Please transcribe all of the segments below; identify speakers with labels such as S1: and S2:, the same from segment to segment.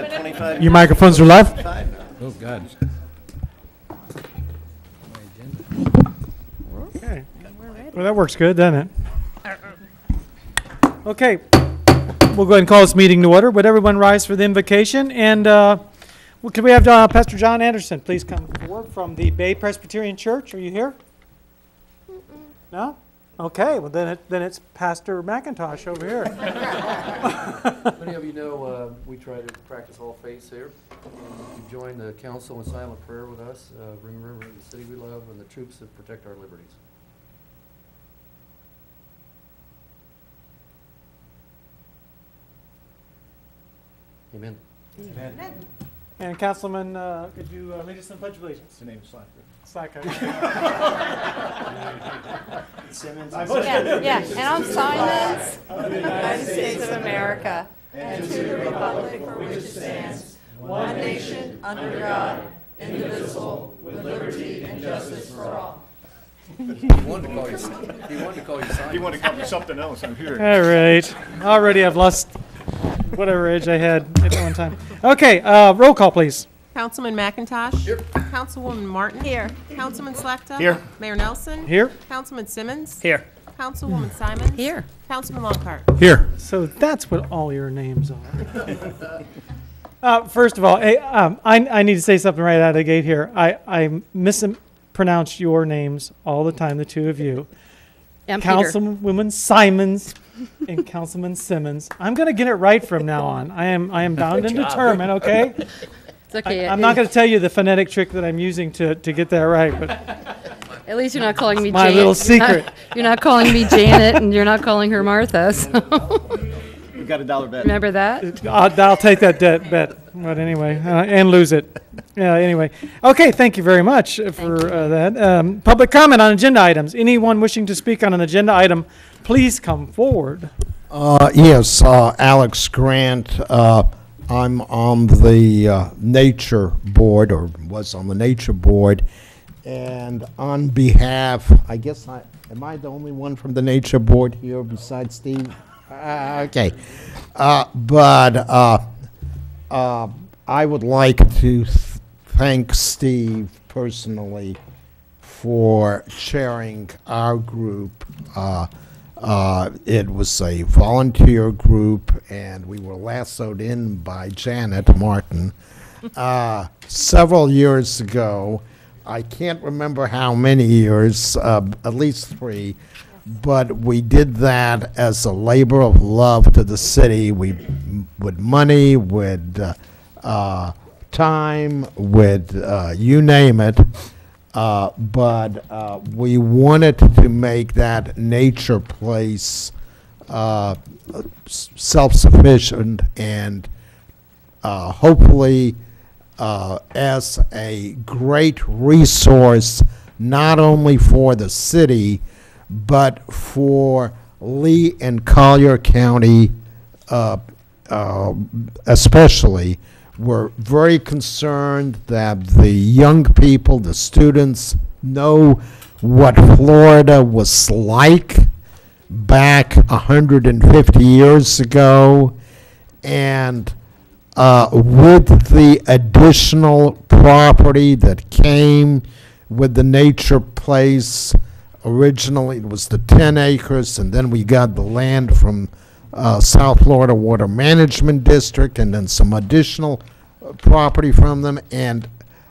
S1: got 25.
S2: Your microphones are left.
S3: Oh, God.
S2: Okay. Well, that works good, doesn't it? Okay. We'll go ahead and call this meeting to order. Would everyone rise for the invocation? And could we have Pastor John Anderson please come forward from the Bay Presbyterian Church? Are you here? No? Okay. Well, then it's Pastor McIntosh over here.
S3: Many of you know we try to practice all faiths here. And you join the council in silent prayer with us, remembering the city we love and the troops that protect our liberties. Amen.
S2: Amen. And Councilman, could you lead us in the Pledge of Allegiance?
S1: The name's Slacker.
S2: Slacker.
S1: Simmons.
S4: Yeah, and I'm Simons of the United States of America, and to the republic for which it stands, one nation, under God, indivisible, with liberty and justice for all.
S3: He wanted to call you Simon.
S1: You want to call me something else, I'm here.
S2: All right. Already I've lost whatever age I had at one time. Okay, roll call, please.
S5: Councilman McIntosh.
S3: Here.
S5: Councilwoman Martin.
S4: Here.
S5: Councilman Slechta.
S1: Here.
S5: Mayor Nelson.
S2: Here.
S5: Councilman Simmons.
S1: Here.
S5: Councilwoman Simons.
S4: Here.
S5: Councilman Lockhart.
S2: Here. So that's what all your names are. First of all, hey, I need to say something right out of the gate here. I mispronounce your names all the time, the two of you.
S4: And Peter.
S2: Councilwoman Simons and Councilman Simmons. I'm going to get it right from now on. I am bound and determined, okay?
S4: It's okay.
S2: I'm not going to tell you the phonetic trick that I'm using to get that right, but
S4: At least you're not calling me
S2: my
S4: Janet.
S2: little secret.
S4: You're not calling me Janet, and you're not calling her Martha. So.
S1: You got $1 bet.
S4: Remember that?
S2: I'll take that bet. But anyway, and lose it. Yeah, anyway. Okay, thank you very much for that. Public comment on agenda items. Anyone wishing to speak on an agenda item, please come forward.
S6: Yes, Alex Grant. I'm on the nature board, or was on the nature board, and on behalf, I guess am I the only one from the nature board here besides Steve? Okay, but I would like to thank Steve personally for chairing our group. It was a volunteer group, and we were lassoed in by Janet Martin several years ago. I can't remember how many years, at least 3, but we did that as a labor of love to the city. With money, with time, with you name it. But we wanted to make that nature place self-sufficient and hopefully as a great resource not only for the city but for Lee and Collier County especially. We're very concerned that the young people, the students, know what Florida was like back 150 years ago, and with the additional property that came with the nature place. Originally, it was the 10 acres, and then we got the land from South Florida Water Management District, and then some additional property from them, and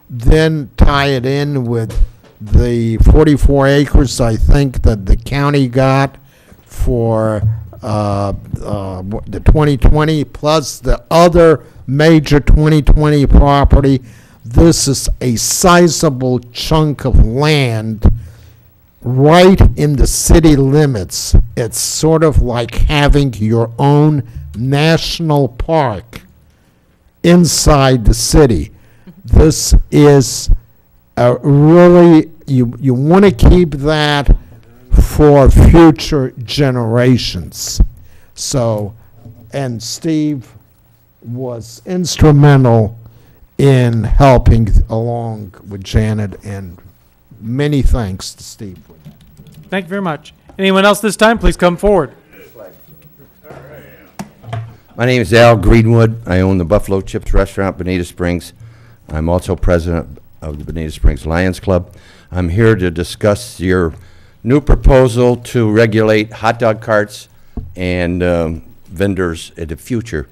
S6: then tie it in with the 44 acres, I think, that the county got for the 2020, plus the other major 2020 property. This is a sizable chunk of land right in the city limits. It's sort of like having your own national park inside the city. This is really, you want to keep that for future generations. So, and Steve was instrumental in helping along with Janet, and many thanks to Steve for that.
S2: Thank you very much. Anyone else this time, please come forward.
S7: My name is Al Greenwood. I own the Buffalo Chips Restaurant, Bonita Springs. I'm also president of the Bonita Springs Lions Club. I'm here to discuss your new proposal to regulate hot dog carts and vendors in the future.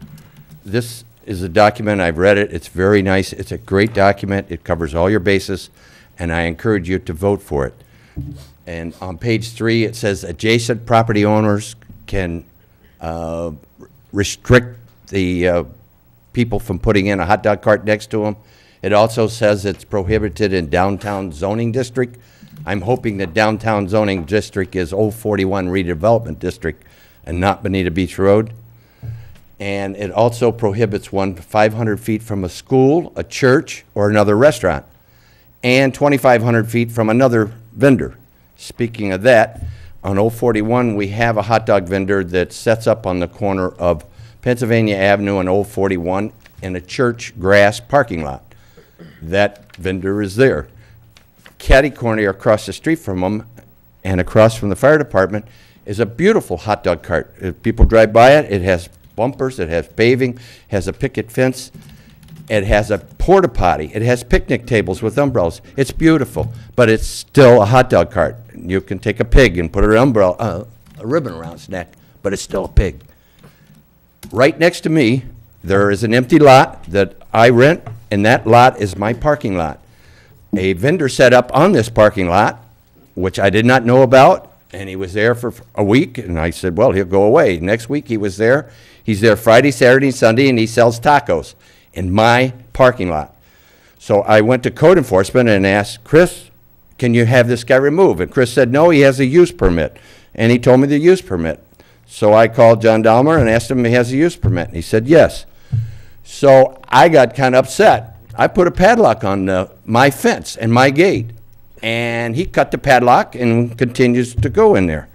S7: This is a document, I've read it, it's very nice, it's a great document, it covers all your bases, and I encourage you to vote for it. And on page 3, it says adjacent property owners can restrict the people from putting in a hot dog cart next to them. It also says it's prohibited in downtown zoning district. I'm hoping the downtown zoning district is 041 redevelopment district and not Bonita Beach Road. And it also prohibits one 500 feet from a school, a church, or another restaurant, and 2,500 feet from another vendor. Speaking of that, on 041, we have a hot dog vendor that sets up on the corner of Pennsylvania Avenue and 041 in a church grass parking lot. That vendor is there. Catty corner across the street from them and across from the fire department is a beautiful hot dog cart. If people drive by it, it has bumpers, it has paving, has a picket fence, it has a porta potty, it has picnic tables with umbrellas. It's beautiful, but it's still a hot dog cart. You can take a pig and put an umbrella, a ribbon around its neck, but it's still a pig. Right next to me, there is an empty lot that I rent, and that lot is my parking lot. A vendor set up on this parking lot, which I did not know about, and he was there for a week, and I said, well, he'll go away. Next week he was there. He's there Friday, Saturday, and Sunday, and he sells tacos in my parking lot. So I went to code enforcement and asked, Chris, can you have this guy removed? And Chris said, no, he has a use permit. And he told me the use permit. So I called John Dahmer and asked him if he has a use permit. And he said, yes. So I got kind of upset. I put a padlock on my fence and my gate. And he cut the padlock and continues to go in there.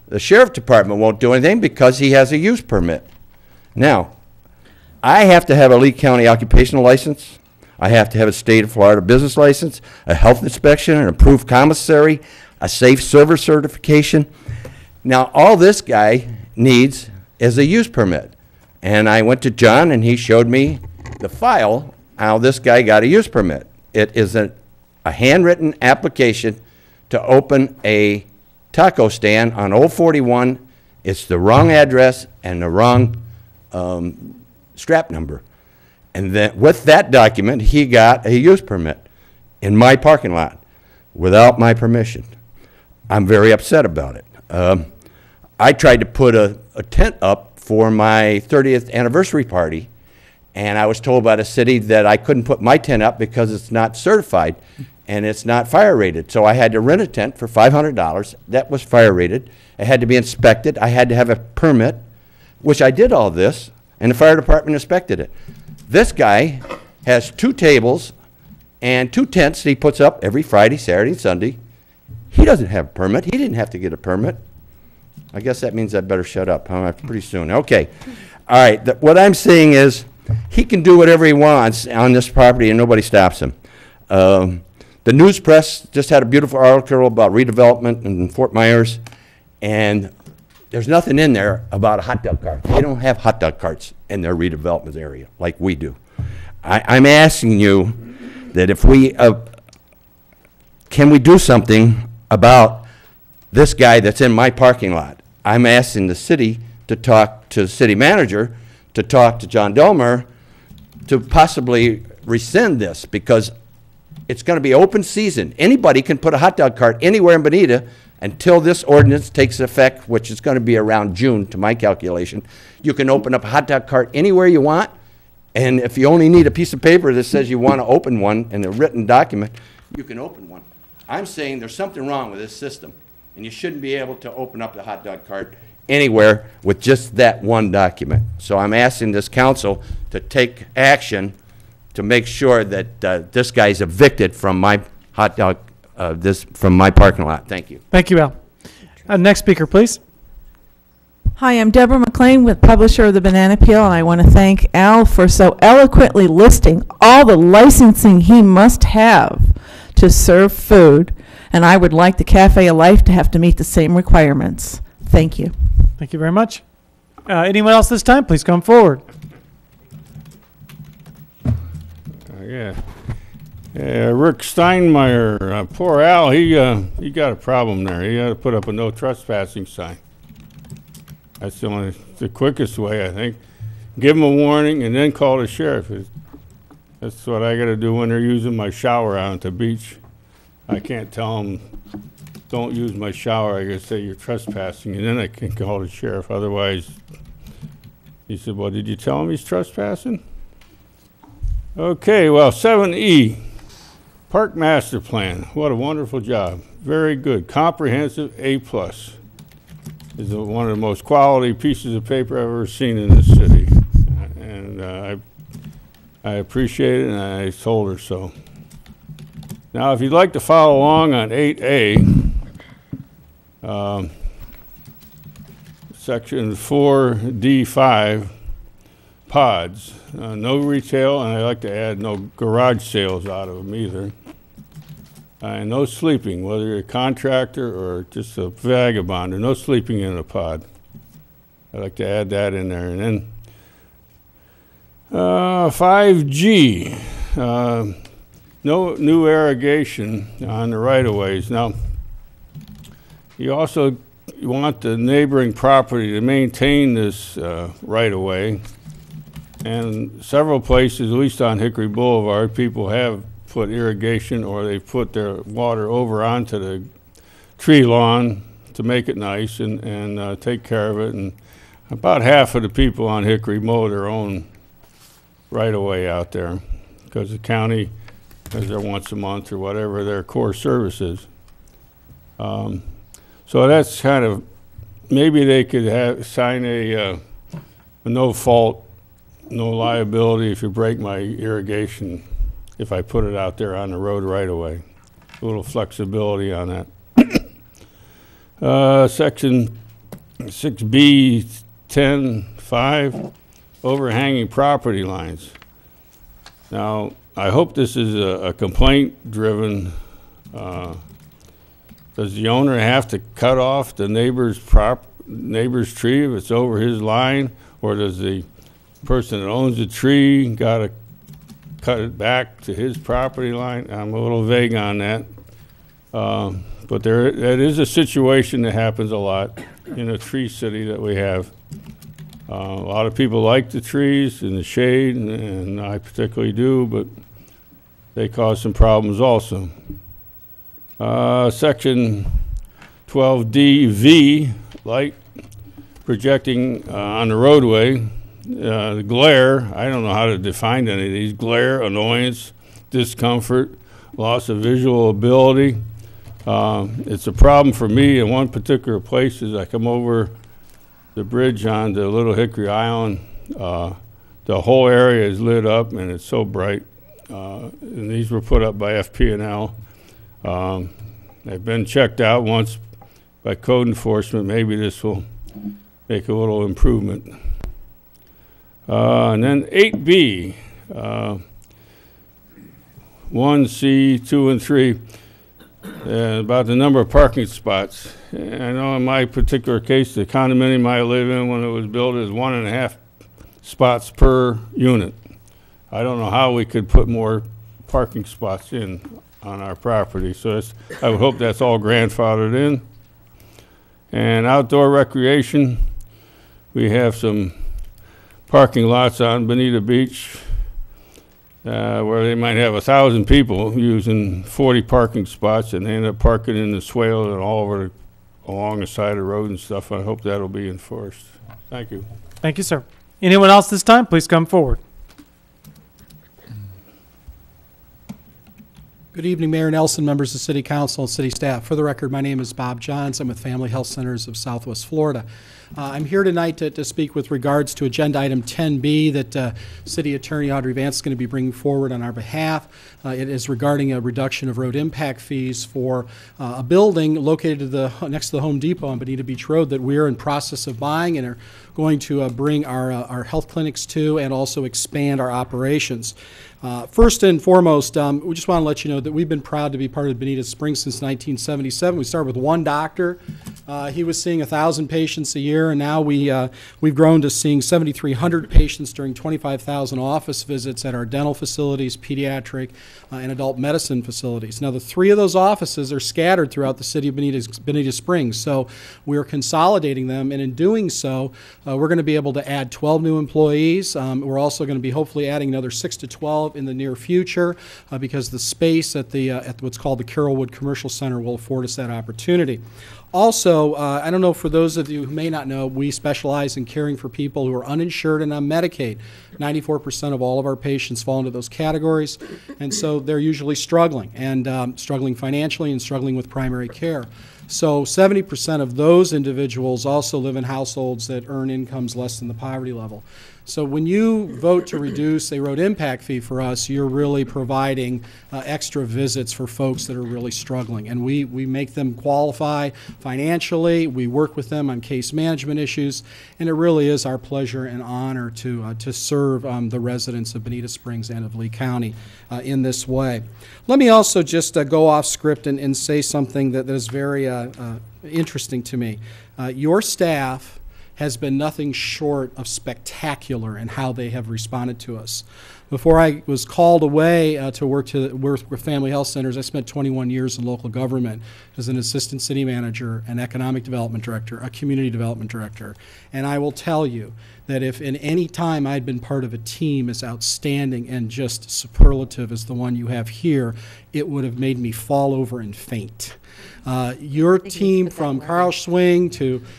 S7: The sheriff department won't do anything because he has a use permit. Now, I have to have a Lee County occupational license. I have to have a state of Florida business license, a health inspection, an approved commissary, a safe server certification. Now, all this guy needs is a use permit. And I went to John, and he showed me the file, how this guy got a use permit. It is a handwritten application to open a taco stand on 041. It's the wrong address and the wrong strap number. And then with that document, he got a use permit in my parking lot without my permission. I'm very upset about it. I tried to put a tent up for my 30th anniversary party, and I was told by the city that I couldn't put my tent up because it's not certified and it's not fire rated. So I had to rent a tent for $500. That was fire rated. It had to be inspected. I had to have a permit, which I did all this, and the fire department inspected it. This guy has 2 tables and 2 tents that he puts up every Friday, Saturday, and Sunday. He doesn't have a permit. He didn't have to get a permit. I guess that means I better shut up, huh? Pretty soon. Okay. All right. What I'm saying is he can do whatever he wants on this property and nobody stops him. The news press just had a beautiful article about redevelopment in Fort Myers, and there's nothing in there about a hot dog cart. They don't have hot dog carts in their redevelopment area like we do. I'm asking you that if we, can we do something about this guy that's in my parking lot? I'm asking the city to talk to the city manager, to talk to John Dahmer, to possibly rescind this, because it's going to be open season. Anybody can put a hot dog cart anywhere in Bonita until this ordinance takes effect, which is going to be around June to my calculation. You can open up a hot dog cart anywhere you want, and if you only need a piece of paper that says you want to open one in a written document, you can open one. I'm saying there's something wrong with this system, and you shouldn't be able to open up the hot dog cart anywhere with just that one document. So I'm asking this council to take action to make sure that this guy's evicted from my hot dog, from my parking lot. Thank you.
S2: Thank you, Al. Next speaker, please.
S8: Hi, I'm Deborah McLean, with publisher of the Banana Peel, and I want to thank Al for so eloquently listing all the licensing he must have to serve food, and I would like the Cafe of Life to have to meet the same requirements. Thank you.
S2: Thank you very much. Anyone else this time, please come forward.
S9: Yeah. Rick Steinmeier, poor Al, he got a problem there. He had to put up a no trespassing sign. That's the quickest way, I think. Give him a warning and then call the sheriff. That's what I got to do when they're using my shower out at the beach. I can't tell them, don't use my shower. I got to say you're trespassing, and then I can call the sheriff. Otherwise, he said, well, did you tell him he's trespassing? Okay, well, 7E, Park Master Plan. What a wonderful job. Very good. Comprehensive A+. Is one of the most quality pieces of paper I've ever seen in this city. And I appreciate it, and I told her so. Now, if you'd like to follow along on 8A, section 4D5, pods. No retail, and I like to add no garage sales out of them either. And no sleeping, whether you're a contractor or just a vagabond, or no sleeping in a pod. I like to add that in there. And then 5G, no new irrigation on the right-of-ways. Now, you also want the neighboring property to maintain this right-of-way. And several places, at least on Hickory Boulevard, people have put irrigation or they put their water over onto the tree lawn to make it nice and take care of it. And about half of the people on Hickory mow their own right-of-way out there because the county is there once a month or whatever their core service is. So that's kind of, maybe they could sign a no-fault, no liability if you break my irrigation, if I put it out there on the road right away. A little flexibility on that. Section 6B 10.5, overhanging property lines. Now, I hope this is a complaint-driven. Does the owner have to cut off the neighbor's tree if it's over his line, or does the person that owns the tree got to cut it back to his property line? I'm a little vague on that. But that is a situation that happens a lot in a tree city that we have. A lot of people like the trees and the shade, and I particularly do, but they cause some problems also. Section 12DV, light projecting on the roadway. The glare, I don't know how to define any of these. Glare, annoyance, discomfort, loss of visual ability. It's a problem for me in one particular place as I come over the bridge on the Little Hickory Island. The whole area is lit up and it's so bright. And these were put up by FP&L. They've been checked out once by code enforcement. Maybe this will make a little improvement. And then 8B, 1C, 2, and 3, about the number of parking spots. And I know in my particular case, the condominium I live in, when it was built, is 1.5 spots per unit. I don't know how we could put more parking spots in on our property. So I would hope that's all grandfathered in. And outdoor recreation, we have some parking lots on Bonita Beach where they might have 1,000 people using 40 parking spots, and they end up parking in the swale and all over along the side of the road and stuff. I hope that'll be enforced. Thank you.
S2: Thank you, sir. Anyone else this time, please come forward.
S10: Good evening, Mayor Nelson, members of City Council, and City staff. For the record, my name is Bob Johns. I'm with Family Health Centers of Southwest Florida. I'm here tonight to speak with regards to agenda item 10B that City Attorney Audrey Vance is going to be bringing forward on our behalf. It is regarding a reduction of road impact fees for a building located next to the Home Depot on Bonita Beach Road that we're in process of buying and are going to bring our health clinics to and also expand our operations. First and foremost, we just want to let you know that we've been proud to be part of Bonita Springs since 1977. We started with one doctor. He was seeing 1,000 patients a year, and now we've grown to seeing 7,300 patients during 25,000 office visits at our dental facilities, pediatric, and adult medicine facilities. Now, the 3 of those offices are scattered throughout the city of Bonita Springs, so we're consolidating them, and in doing so, we're going to be able to add 12 new employees. We're also going to be hopefully adding another 6 to 12 in the near future because the space at what's called the Carrollwood Commercial Center will afford us that opportunity. Also, I don't know, for those of you who may not know, we specialize in caring for people who are uninsured and on Medicaid. 94% of all of our patients fall into those categories, and so they're usually struggling, and struggling financially and struggling with primary care. So 70% of those individuals also live in households that earn incomes less than the poverty level. So when you vote to reduce a road impact fee for us, you're really providing extra visits for folks that are really struggling. And we make them qualify financially. We work with them on case management issues. And it really is our pleasure and honor to serve the residents of Bonita Springs and of Lee County in this way. Let me also just go off script and say something that is very interesting to me. Your staff has been nothing short of spectacular in how they have responded to us. Before I was called away to work with Family Health Centers, I spent 21 years in local government as an assistant city manager, an economic development director, a community development director. And I will tell you that if in any time I'd been part of a team as outstanding and just superlative as the one you have here, it would have made me fall over and faint. Your team, from Carl Schwing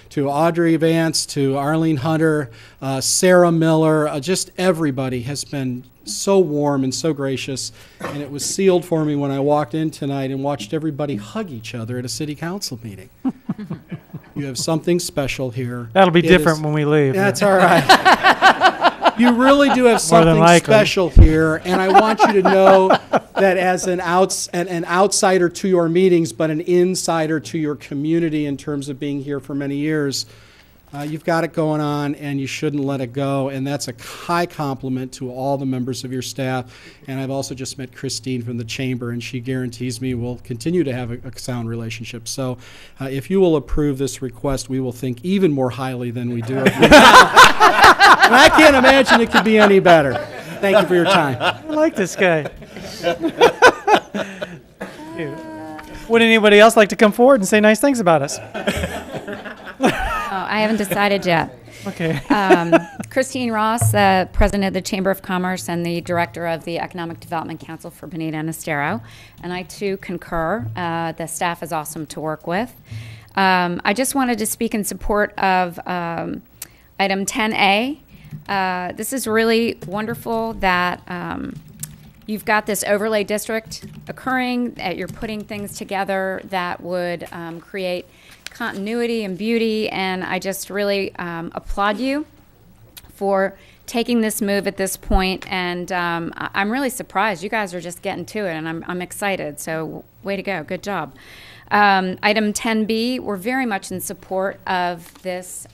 S10: to Audrey Vance to Arlene Hunter, Sarah Miller, just everybody has been so warm and so gracious, and it was sealed for me when I walked in tonight and watched everybody hug each other at a city council meeting. You have something special here.
S2: That'll be different when we leave.
S10: That's all right. You really do have something special here, and I want you to know that as an outsider to your meetings, but an insider to your community in terms of being here for many years, you've got it going on, and you shouldn't let it go, and that's a high compliment to all the members of your staff. And I've also just met Christine from the Chamber, and she guarantees me we'll continue to have a sound relationship. So if you will approve this request, we will think even more highly than we do of you now. And I can't imagine it could be any better. Thank you for your time.
S2: I like this guy. Would anybody else like to come forward and say nice things about us?
S11: I haven't decided yet.
S2: Okay.
S11: Christine Ross, President of the Chamber of Commerce and the Director of the Economic Development Council for Bonita and Estero. And I, too, concur. The staff is awesome to work with. I just wanted to speak in support of item 10A. This is really wonderful that you've got this overlay district occurring, that you're putting things together that would create continuity and beauty, and I just really applaud you for taking this move at this point, and I'm really surprised. You guys are just getting to it, and I'm excited, so way to go. Good job. Item 10B, we're very much in support of this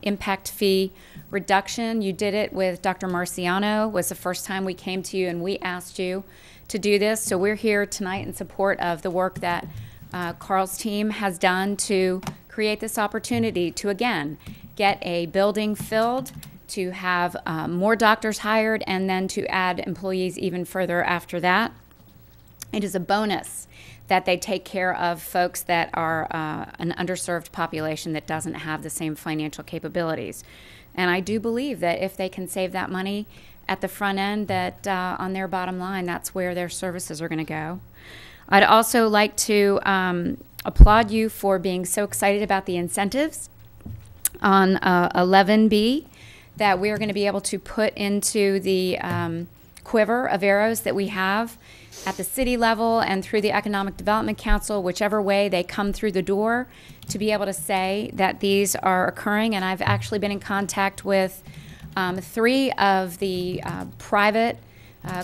S11: impact fee reduction. You did it with Dr. Marciano. Was the first time we came to you and we asked you to do this, so we're here tonight in support of the work that Carl's team has done to create this opportunity to, again, get a building filled, to have more doctors hired, and then to add employees even further after that. It is a bonus that they take care of folks that are an underserved population that doesn't have the same financial capabilities. And I do believe that if they can save that money at the front end, that on their bottom line, that's where their services are going to go. I'd also like to applaud you for being so excited about the incentives on 11B that we're going to be able to put into the quiver of arrows that we have at the city level and through the Economic Development Council, whichever way they come through the door, to be able to say that these are occurring. And I've actually been in contact with 3 of the private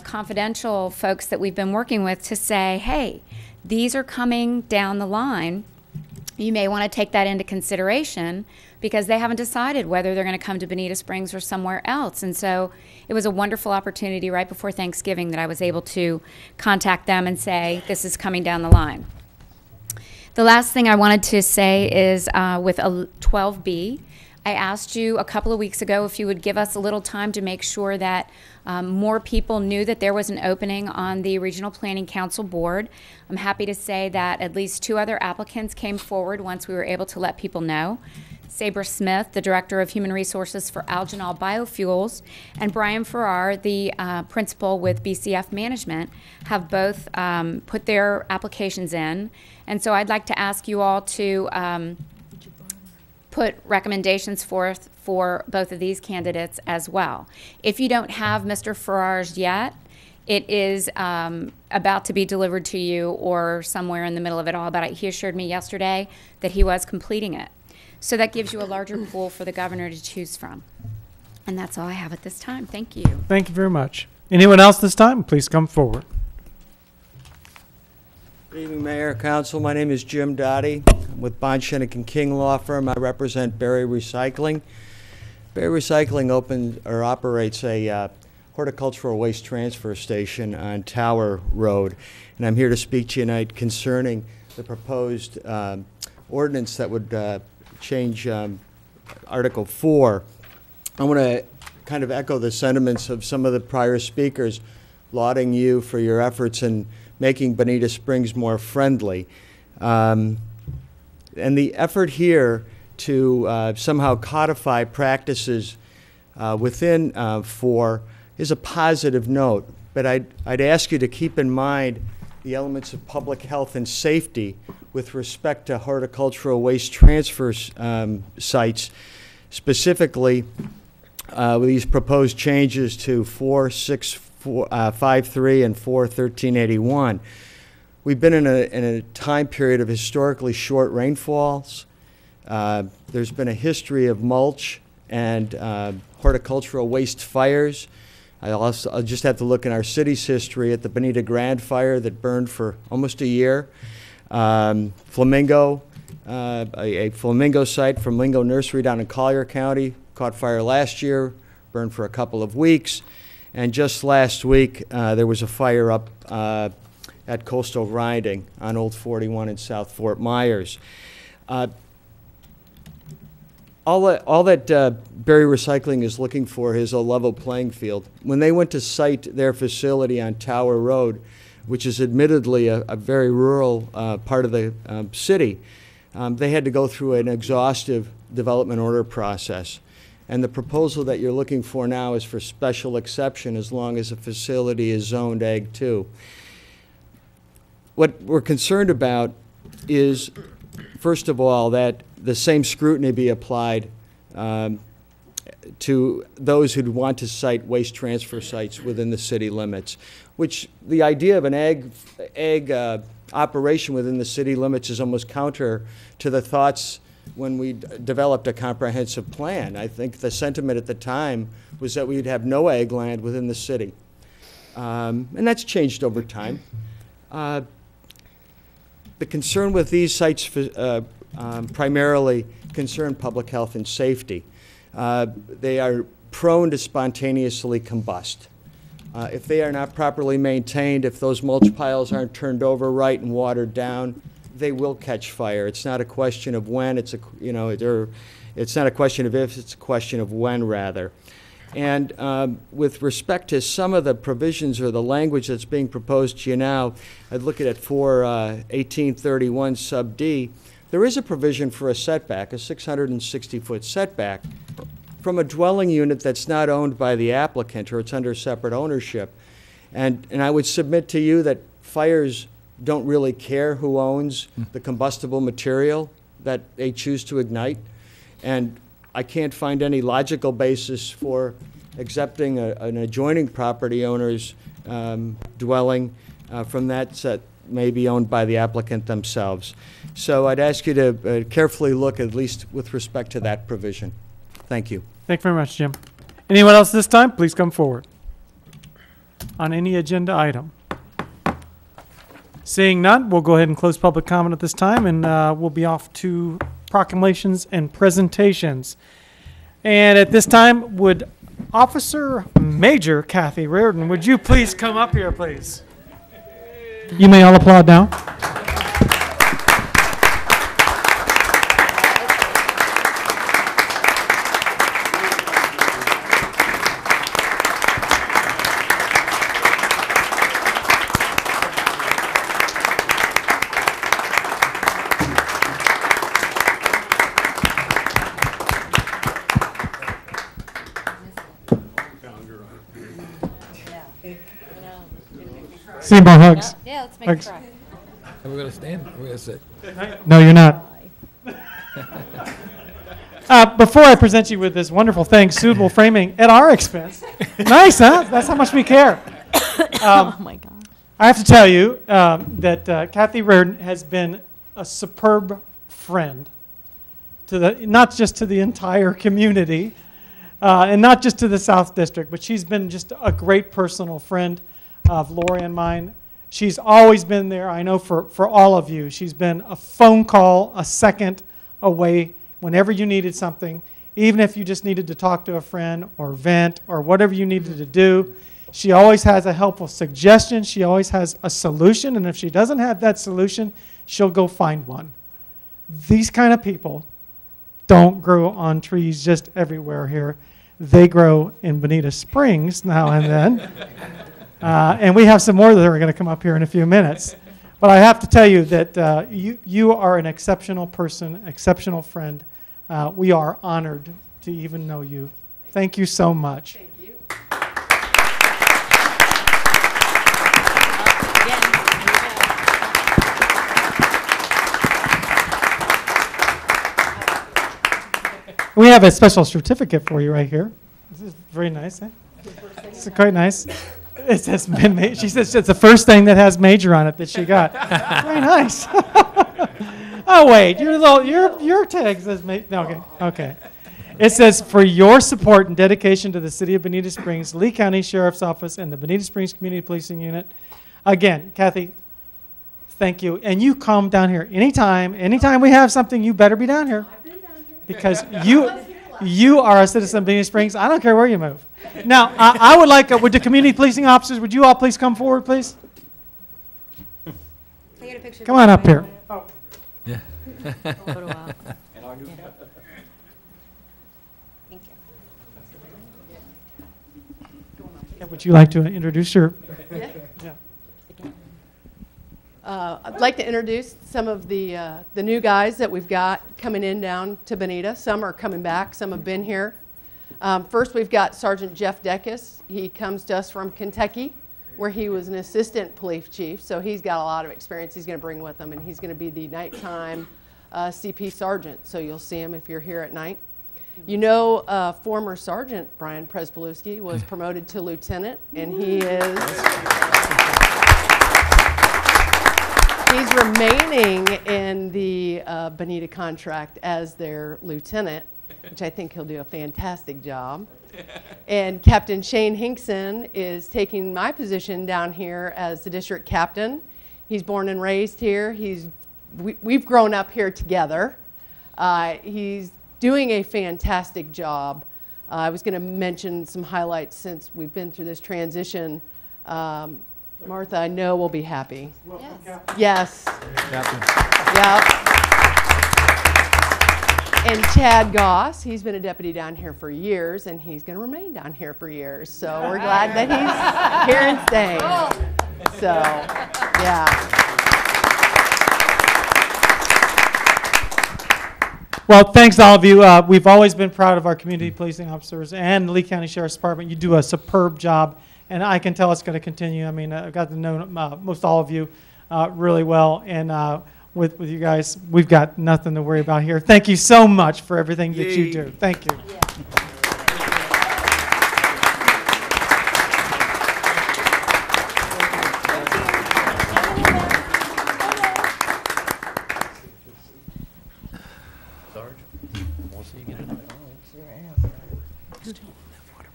S11: confidential folks that we've been working with to say, hey, these are coming down the line, you may want to take that into consideration because they haven't decided whether they're going to come to Bonita Springs or somewhere else. And so it was a wonderful opportunity right before Thanksgiving that I was able to contact them and say, this is coming down the line. The last thing I wanted to say is with a 12B, I asked you a couple of weeks ago if you would give us a little time to make sure that more people knew that there was an opening on the Regional Planning Council board. I'm happy to say that at least 2 other applicants came forward once we were able to let people know. Sabre Smith, the Director of Human Resources for Algenol Biofuels, and Brian Farrar, the principal with BCF Management, have both put their applications in. And so I'd like to ask you all to put recommendations forth for both of these candidates as well. If you don't have Mr. Farrar's yet, it is about to be delivered to you or somewhere in the middle of it all. But he assured me yesterday that he was completing it. So that gives you a larger pool for the governor to choose from. And that's all I have at this time. Thank you.
S2: Thank you very much. Anyone else this time? Please come forward.
S12: Good evening, Mayor, Council. My name is Jim Dottie. I'm with Bond, Shinnick & King Law Firm. I represent Berry Recycling. Berry Recycling operates a horticultural waste transfer station on Tower Road. And I'm here to speak to you tonight concerning the proposed ordinance that would change Article 4. I want to kind of echo the sentiments of some of the prior speakers, lauding you for your efforts in making Bonita Springs more friendly. And the effort here to somehow codify practices within 4 is a positive note. But I'd ask you to keep in mind the elements of public health and safety with respect to horticultural waste transfer sites, specifically with these proposed changes to 4653 and 41381. We've been in a time period of historically short rainfalls. There's been a history of mulch and horticultural waste fires. I'll just have to look in our city's history at the Bonita Grand fire that burned for almost a year. Flamingo, a flamingo site from Lingo Nursery down in Collier County, caught fire last year, burned for a couple of weeks. And just last week, there was a fire up at Coastal Grinding on Old 41 in South Fort Myers. All that Berry Recycling is looking for is a level playing field. When they went to site their facility on Tower Road, which is admittedly a very rural part of the city, they had to go through an exhaustive development order process. And the proposal that you're looking for now is for special exception as long as a facility is zoned Ag 2. What we're concerned about is, first of all, that the same scrutiny be applied to those who'd want to site waste transfer sites within the city limits, which the idea of an ag operation within the city limits is almost counter to the thoughts when we developed a comprehensive plan. I think the sentiment at the time was that we'd have no ag land within the city. And that's changed over time. The concern with these sites primarily concern public health and safety. They are prone to spontaneously combust. If they are not properly maintained, if those mulch piles aren't turned over right and watered down, they will catch fire. It's not a question of when, it's not a question of if, it's a question of when, rather. And with respect to some of the provisions or the language that's being proposed to you now, I'd look at it for 1831 sub D. There is a provision for a setback, a 660-foot setback, from a dwelling unit that's not owned by the applicant or it's under separate ownership. And I would submit to you that fires don't really care who owns the combustible material that they choose to ignite. And I can't find any logical basis for accepting an adjoining property owner's dwelling from that may be owned by the applicant themselves. So I'd ask you to carefully look, at least with respect to that provision. Thank you.
S2: Thank you very much, Jim. Anyone else this time? Please come forward on any agenda item. Seeing none, we'll go ahead and close public comment at this time, and we'll be off to proclamations and presentations. And at this time, would Officer Major Kathy Reardon, would you please come up here, please? You may all applaud now. See more hugs.
S11: Yeah, let's make
S2: Hugs.
S11: it try.
S13: Are we going to stand? Or are we going to sit?
S2: No, you're not. Before I present you with this wonderful thing, suitable framing at our expense. Nice, huh? That's how much we care.
S5: Oh, my God.
S2: I have to tell you that Kathy Reardon has been a superb friend to the, not just to the entire community, and not just to the South District, but she's been just a great personal friend of Lori and mine. She's always been there, I know, for all of you. She's been a phone call, a second away whenever you needed something, even if you just needed to talk to a friend or vent or whatever you needed to do. She always has a helpful suggestion. She always has a solution, and if she doesn't have that solution, she'll go find one. These kind of people don't grow on trees just everywhere here. They grow in Bonita Springs now and then. And we have some more that are going to come up here in a few minutes. But I have to tell you that you are an exceptional person, exceptional friend. We are honored to even know you. Thank you so much.
S4: Thank you.
S2: We have a special certificate for you right here. This is very nice. Eh? It's quite nice. It says she says it's the first thing that has major on it that she got. Very nice. Oh wait, your tag says major. No, okay. It says for your support and dedication to the City of Bonita Springs, Lee County Sheriff's Office, and the Bonita Springs Community Policing Unit. Again, Kathy, thank you. And you come down here anytime. Anytime we have something, you better be down here. I've been down here. Because you are a citizen of Bonita Springs. I don't care where you move. Now, I would like, would the community policing officers, would you all please come forward, please? Come on up here. Oh.
S13: Yeah.
S5: Photo op.
S4: Thank you.
S2: Yeah, would you like to introduce your?
S4: Yeah.
S2: Yeah.
S4: I'd like to introduce some of the new guys that we've got coming in down to Bonita. Some are coming back. Some have been here. First, we've got Sergeant Jeff Deckis. He comes to us from Kentucky, where he was an assistant police chief. So he's got a lot of experience he's going to bring with him, and he's going to be the nighttime CP sergeant. So you'll see him if you're here at night. You know, former Sergeant Brian Prespolowski was promoted to lieutenant, and he's remaining in the Bonita contract as their lieutenant, which I think he'll do a fantastic job. And Captain Shane Hinkson is taking my position down here as the district captain. He's born and raised here. We've grown up here together. He's doing a fantastic job. I was going to mention some highlights since we've been through this transition. Martha, I know will be happy. Yes. Yep. And Chad Goss, he's been a deputy down here for years, and he's going to remain down here for years. So we're glad that he's here and staying. So, yeah.
S2: Well, thanks all of you. We've always been proud of our community policing officers and the Lee County Sheriff's Department. You do a superb job, and I can tell it's going to continue. I mean, I've got to know most all of you really well, and with you guys, we've got nothing to worry about here. Thank you so much for everything that you do. Thank you. Yeah.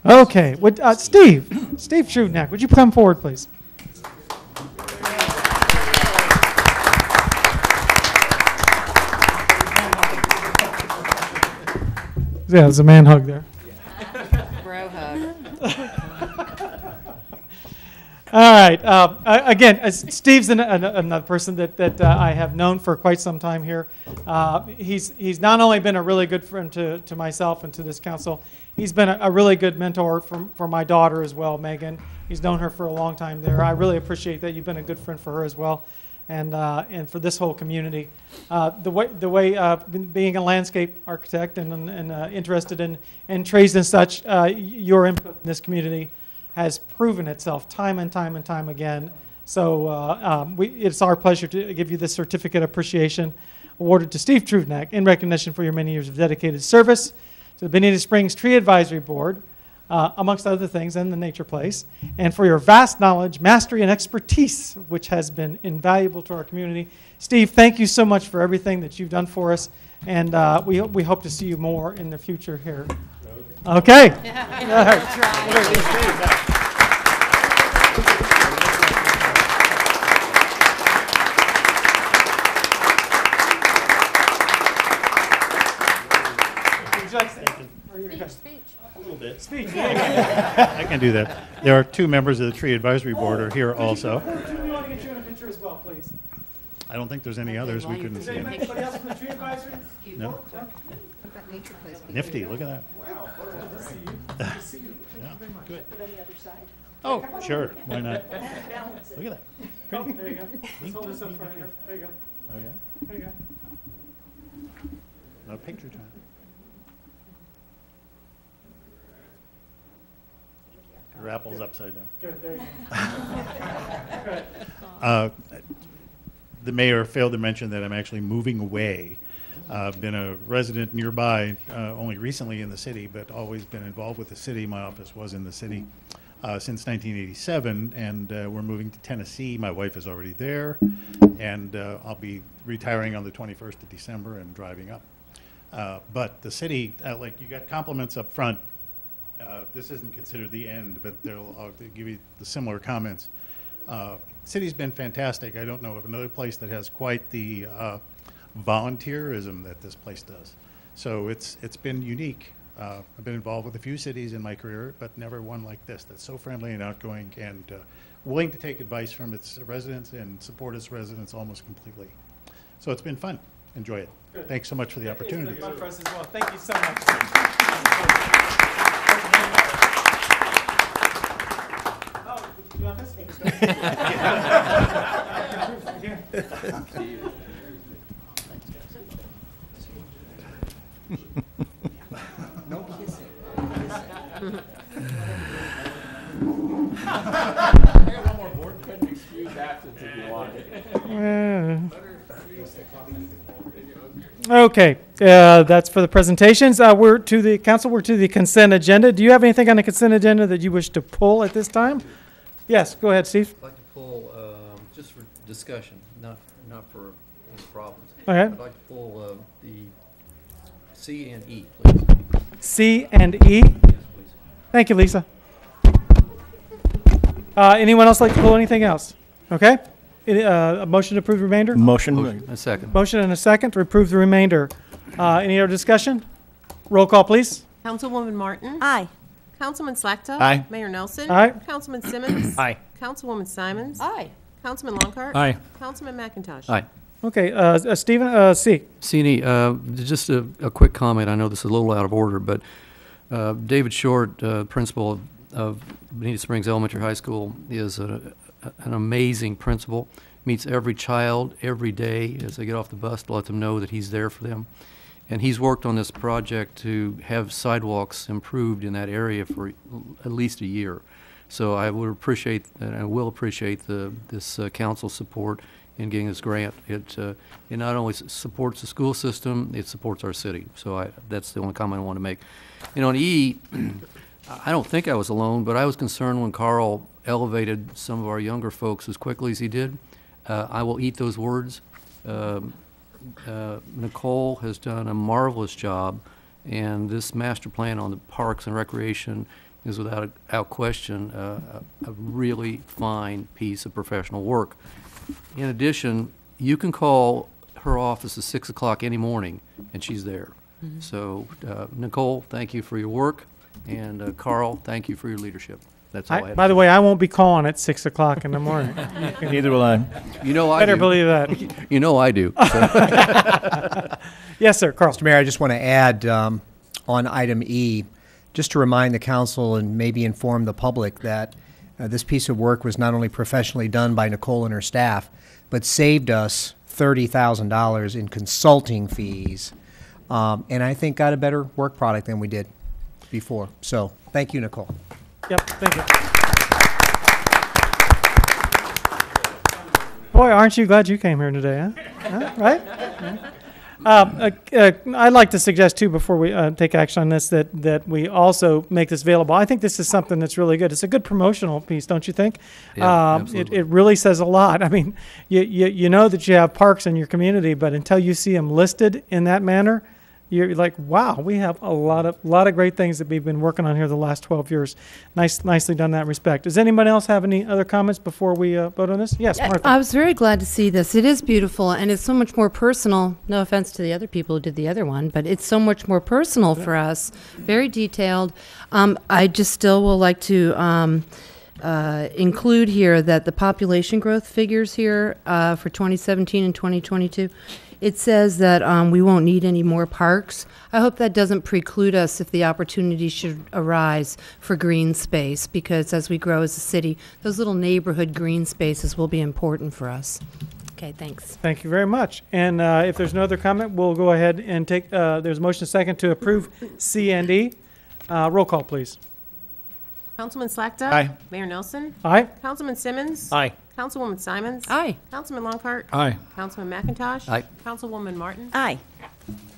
S2: Okay, Steve Shrewdneck, would you come forward, please? Yeah, there's a man hug there.
S4: Bro hug.
S2: All right. Again, Steve's another person that I have known for quite some time here. He's not only been a really good friend to myself and to this council, he's been a really good mentor for my daughter as well, Megan. He's known her for a long time there. I really appreciate that. You've been a good friend for her as well, and for this whole community. The way being a landscape architect and interested in trades and such, your input in this community has proven itself time and time and time again. So it's our pleasure to give you this certificate of appreciation awarded to Steve Truvnak in recognition for your many years of dedicated service to the Bonita Springs Tree Advisory Board, amongst other things, and the Nature Place, and for your vast knowledge, mastery, and expertise, which has been invaluable to our community. Steve, thank you so much for everything that you've done for us, and we hope to see you more in the future here. Okay.
S14: A little bit. Speech. I can do that. There are two members of the Tree Advisory Board are here also.
S2: We want to get you in a picture as well, please.
S14: I don't think there's any others we couldn't see.
S2: Anybody else from the Tree Advisory?
S14: No. Nifty, look at that.
S2: Wow. Good to see you. Good to see you.
S14: Yeah, good.
S2: Any other side?
S14: Oh, sure. Why not? Look at that.
S2: Oh, there you go. Let's hold this up front here. There you go.
S14: Oh, yeah?
S2: There you go.
S14: No picture time. Your apple's upside down.
S2: Good, there you
S14: go. The mayor failed to mention that I'm actually moving away. I've been a resident nearby only recently in the city, but always been involved with the city. My office was in the city since 1987, and we're moving to Tennessee. My wife is already there, and I'll be retiring on the 21st of December and driving up. But the city, like you got compliments up front. This isn't considered the end, but I'll give you the similar comments. City's been fantastic. I don't know of another place that has quite the volunteerism that this place does. So it's been unique. I've been involved with a few cities in my career, but never one like this that's so friendly and outgoing and willing to take advice from its residents and support its residents almost completely. So it's been fun. Enjoy it.
S2: Good.
S14: Thanks so much for the opportunity.
S2: It's been fun for us as well. Thank you so much. You want this?
S4: No kissing.
S15: I got one more board. Couldn't excuse absence if you wanted.
S2: Okay, that's for the presentations. We're to the council. We're to the consent agenda. Do you have anything on the consent agenda that you wish to pull at this time? Yes, go ahead, Steve.
S3: I'd like to pull, just for discussion, not for any problems.
S2: Okay.
S3: I'd like to pull the C and E, please.
S2: C and E?
S3: Yes, please.
S2: Thank you, Lisa. Anyone else like to pull anything else? Okay. A motion to approve the remainder?
S1: Motion.
S3: A second.
S2: Motion and a second to approve the remainder. Any other discussion? Roll call, please.
S16: Councilwoman Martin?
S5: Aye.
S16: Councilman Slakta?
S1: Aye.
S16: Mayor Nelson?
S2: Aye.
S16: Councilman Simmons?
S1: Aye.
S16: Councilwoman Simons?
S4: Aye.
S16: Councilman Longcart?
S1: Aye.
S16: Councilman McIntosh?
S3: Aye.
S2: Okay, Stephen, C.
S3: C&E, just a quick comment. I know this is a little out of order, but David Short, principal of Bonita Springs Elementary High School, is an amazing principal. Meets every child every day as they get off the bus to let them know that he's there for them. And he's worked on this project to have sidewalks improved in that area for at least a year. So I would appreciate, and I will appreciate this council support in getting this grant. It not only supports the school system, it supports our city. So that's the only comment I want to make. And on E, I don't think I was alone, but I was concerned when Carl elevated some of our younger folks as quickly as he did. I will eat those words. Nicole has done a marvelous job, and this master plan on the parks and recreation is without question a really fine piece of professional work. In addition, you can call her office at 6 o'clock any morning, and she's there. So, Nicole, thank you for your work, and Carl, thank you for your leadership. That's all I had.
S2: By the way, I won't be calling at 6 o'clock in the morning.
S1: Neither will I.
S3: You know I
S2: Better
S3: do.
S2: believe that.
S3: You know I do. So.
S2: Yes, sir, Carl.
S17: Mr. Mayor, I just want to add on item E, just to remind the council and maybe inform the public that this piece of work was not only professionally done by Nicole and her staff, but saved us $30,000 in consulting fees, and I think got a better work product than we did before. So thank you, Nicole.
S2: Yep, thank you. Boy, aren't you glad you came here today, huh? Right? I'd like to suggest, too, before we take action on this, that we also make this available. I think this is something that's really good. It's a good promotional piece, don't you think?
S3: Yeah, absolutely.
S2: It really says a lot. I mean, you know that you have parks in your community, but until you see them listed in that manner, you're like, wow, we have a lot of great things that we've been working on here the last 12 years. Nicely done in that respect. Does anybody else have any other comments before we vote on this? Yes, Martha.
S18: I was very glad to see this. It is beautiful, and it's so much more personal. No offense to the other people who did the other one, but it's so much more personal for us. Very detailed. I just still will like to include here that the population growth figures here for 2017 and 2022, it says that we won't need any more parks. I hope that doesn't preclude us if the opportunity should arise for green space, because as we grow as a city, those little neighborhood green spaces will be important for us. Okay, thanks.
S2: Thank you very much. And if there's no other comment, we'll go ahead and take, there's a motion second to approve C and E. Roll call, please.
S16: Councilman Slackton.
S1: Aye.
S16: Mayor Nelson.
S2: Aye.
S16: Councilman Simmons.
S1: Aye.
S16: Councilwoman Simons.
S18: Aye.
S16: Councilman Longcart.
S1: Aye.
S16: Councilman McIntosh.
S3: Aye.
S16: Councilwoman Martin.
S4: Aye.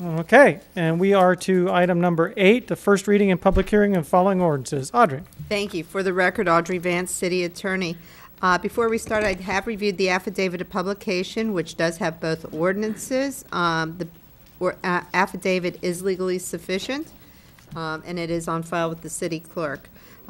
S2: Okay, and we are to item number 8, the first reading and public hearing of following ordinances. Audrey.
S4: Thank you. For the record, Audrey Vance, City Attorney. Before we start, I have reviewed the affidavit of publication, which does have both ordinances. The affidavit is legally sufficient, and it is on file with the city clerk.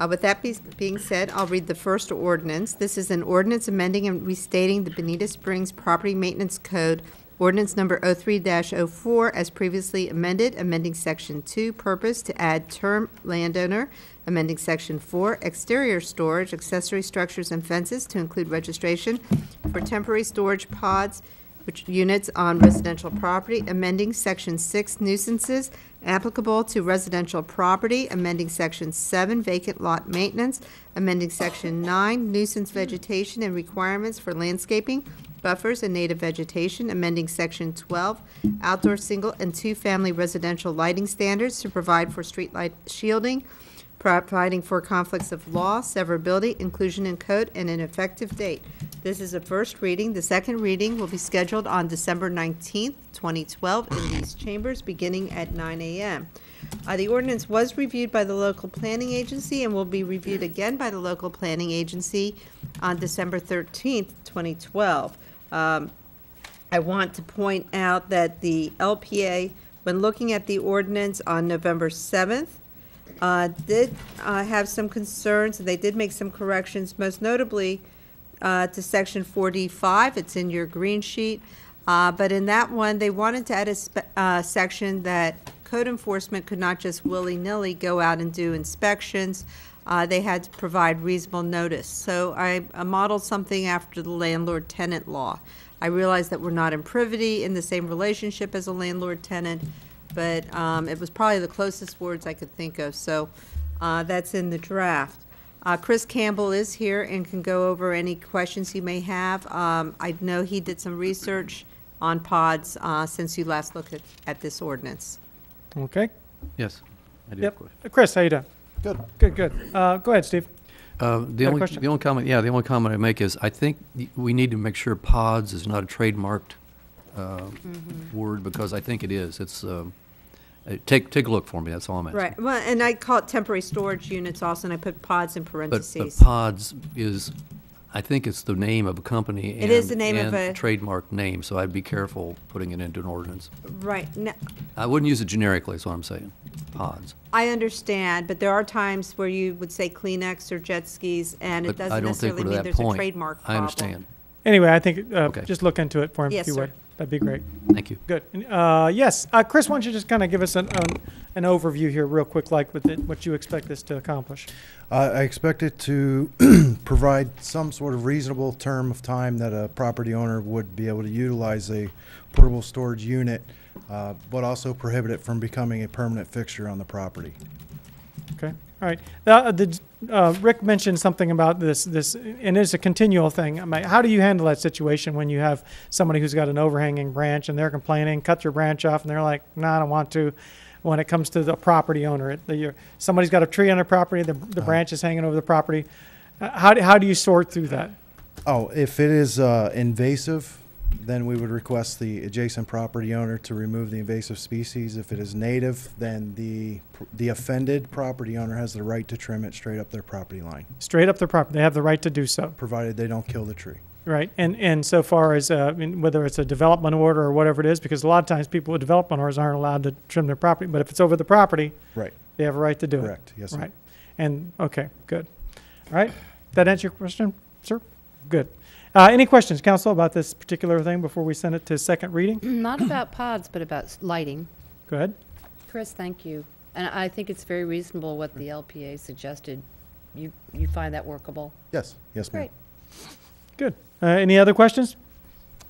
S4: With that being said, I'll read the first ordinance. This is an ordinance amending and restating the Bonita Springs Property Maintenance Code, ordinance number 03-04, as previously amended, amending section 2, purpose to add term landowner, amending section 4, exterior storage, accessory structures and fences to include registration for temporary storage pods, which units on residential property, amending section 6, nuisances applicable to residential property, amending section 7, vacant lot maintenance, amending section 9, nuisance vegetation and requirements for landscaping, buffers and native vegetation, amending section 12, outdoor single and two-family residential lighting standards to provide for street light shielding, providing for conflicts of law, severability, inclusion in code, and an effective date. This is a first reading. The second reading will be scheduled on December 19th, 2012 in these chambers, beginning at 9 a.m. The ordinance was reviewed by the local planning agency and will be reviewed again by the local planning agency on December 13th, 2012. I want to point out that the LPA, when looking at the ordinance on November 7th, did have some concerns, and they did make some corrections, most notably to section 4D5. It's in your green sheet. But in that one, they wanted to add a section that code enforcement could not just willy-nilly go out and do inspections. They had to provide reasonable notice. So I modeled something after the landlord-tenant law. I realize that we're not in privity in the same relationship as a landlord-tenant, but it was probably the closest words I could think of. So that's in the draft. Chris Campbell is here and can go over any questions you may have. I know he did some research on pods since you last looked at this ordinance.
S2: Okay.
S3: Yes, I do.
S2: Yep. Chris, how you doing?
S1: Good.
S2: Good. Go ahead, Steve.
S3: The only comment I make is I think we need to make sure pods is not a trademarked word, because I think it is. It's take a look for me. That's all I'm asking.
S4: Right. Well, and I call it temporary storage units also, and I put pods in parentheses.
S3: But pods is, I think it's the name of a company.
S4: It is the name of a
S3: trademark name, so I'd be careful putting it into an ordinance.
S4: Right. Now,
S3: I wouldn't use it generically, is what I'm saying. Pods.
S4: I understand, but there are times where you would say Kleenex or jet skis, and it doesn't necessarily mean there's a trademark problem.
S3: I understand.
S2: Anyway, I think just look into it for him
S4: Yes,
S2: if you would.
S4: sir.
S2: That'd be great.
S3: Thank you.
S2: Good. Yes, Chris, why don't you just kind of give us an overview here real quick, like with what you expect this to accomplish?
S19: I expect it to provide some sort of reasonable term of time that a property owner would be able to utilize a portable storage unit, but also prohibit it from becoming a permanent fixture on the property.
S2: Okay. All right. Rick mentioned something about this, and it's a continual thing. I mean, how do you handle that situation when you have somebody who's got an overhanging branch and they're complaining, cut their branch off, and they're like, no, I don't want to. When it comes to the property owner, somebody's got a tree on their property, the branch is hanging over the property. How do you sort through that?
S19: Oh, if it is invasive, then we would request the adjacent property owner to remove the invasive species. If it is native, then the offended property owner has the right to trim it straight up their property line.
S2: Straight up their property, they have the right to do so.
S19: Provided they don't kill the tree.
S2: Right, and so far as whether it's a development order or whatever it is, because a lot of times people with development orders aren't allowed to trim their property, but if it's over the property,
S19: right,
S2: they have a right to do it.
S19: Correct, yes, sir.
S2: Right, and okay, good. All right, that answer your question, sir? Good. Any questions, council, about this particular thing before we send it to second reading?
S18: Not about pods, but about lighting.
S2: Go ahead.
S18: Chris, thank you. And I think it's very reasonable what the LPA suggested. You find that workable?
S19: Yes, yes, ma'am.
S18: Great.
S2: Good. Any other questions?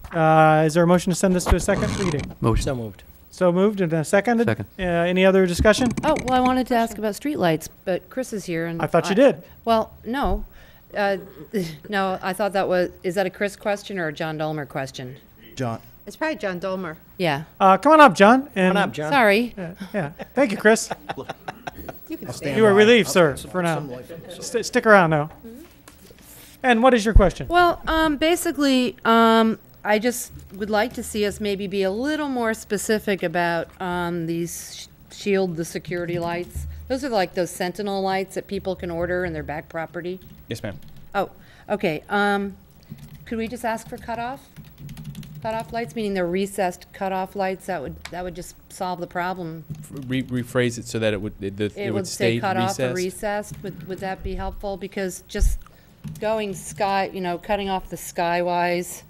S2: Is there a motion to send this to a second reading?
S3: Motion.
S13: So moved.
S2: So moved and seconded?
S3: Second.
S2: Any other discussion?
S18: Oh, well, I wanted to ask about streetlights, but Chris is here, and
S2: I thought you did.
S18: Well, no. No, I thought is that a Chris question or a John Dolmer question?
S19: John.
S16: It's probably John Dolmer.
S18: Yeah.
S2: Come on up, John.
S13: Come on up, John.
S18: Sorry.
S2: Yeah. Thank you, Chris.
S16: You can
S19: I'll
S16: stay.
S19: stand
S2: You are
S19: by.
S2: relieved, sir, for now. Stick around, though. And what is your question?
S18: Well, basically, I just would like to see us maybe be a little more specific about these shield the security lights. Those are like those Sentinel lights that people can order in their back property.
S15: Yes, ma'am.
S18: Oh, okay. Could we just ask for cutoff lights, meaning they're recessed cutoff lights? That would just solve the problem.
S15: Rephrase it so that it would
S18: It would say
S15: stay
S18: cutoff or
S15: recessed.
S18: recessed. Would that be helpful? Because just going cutting off the Skywise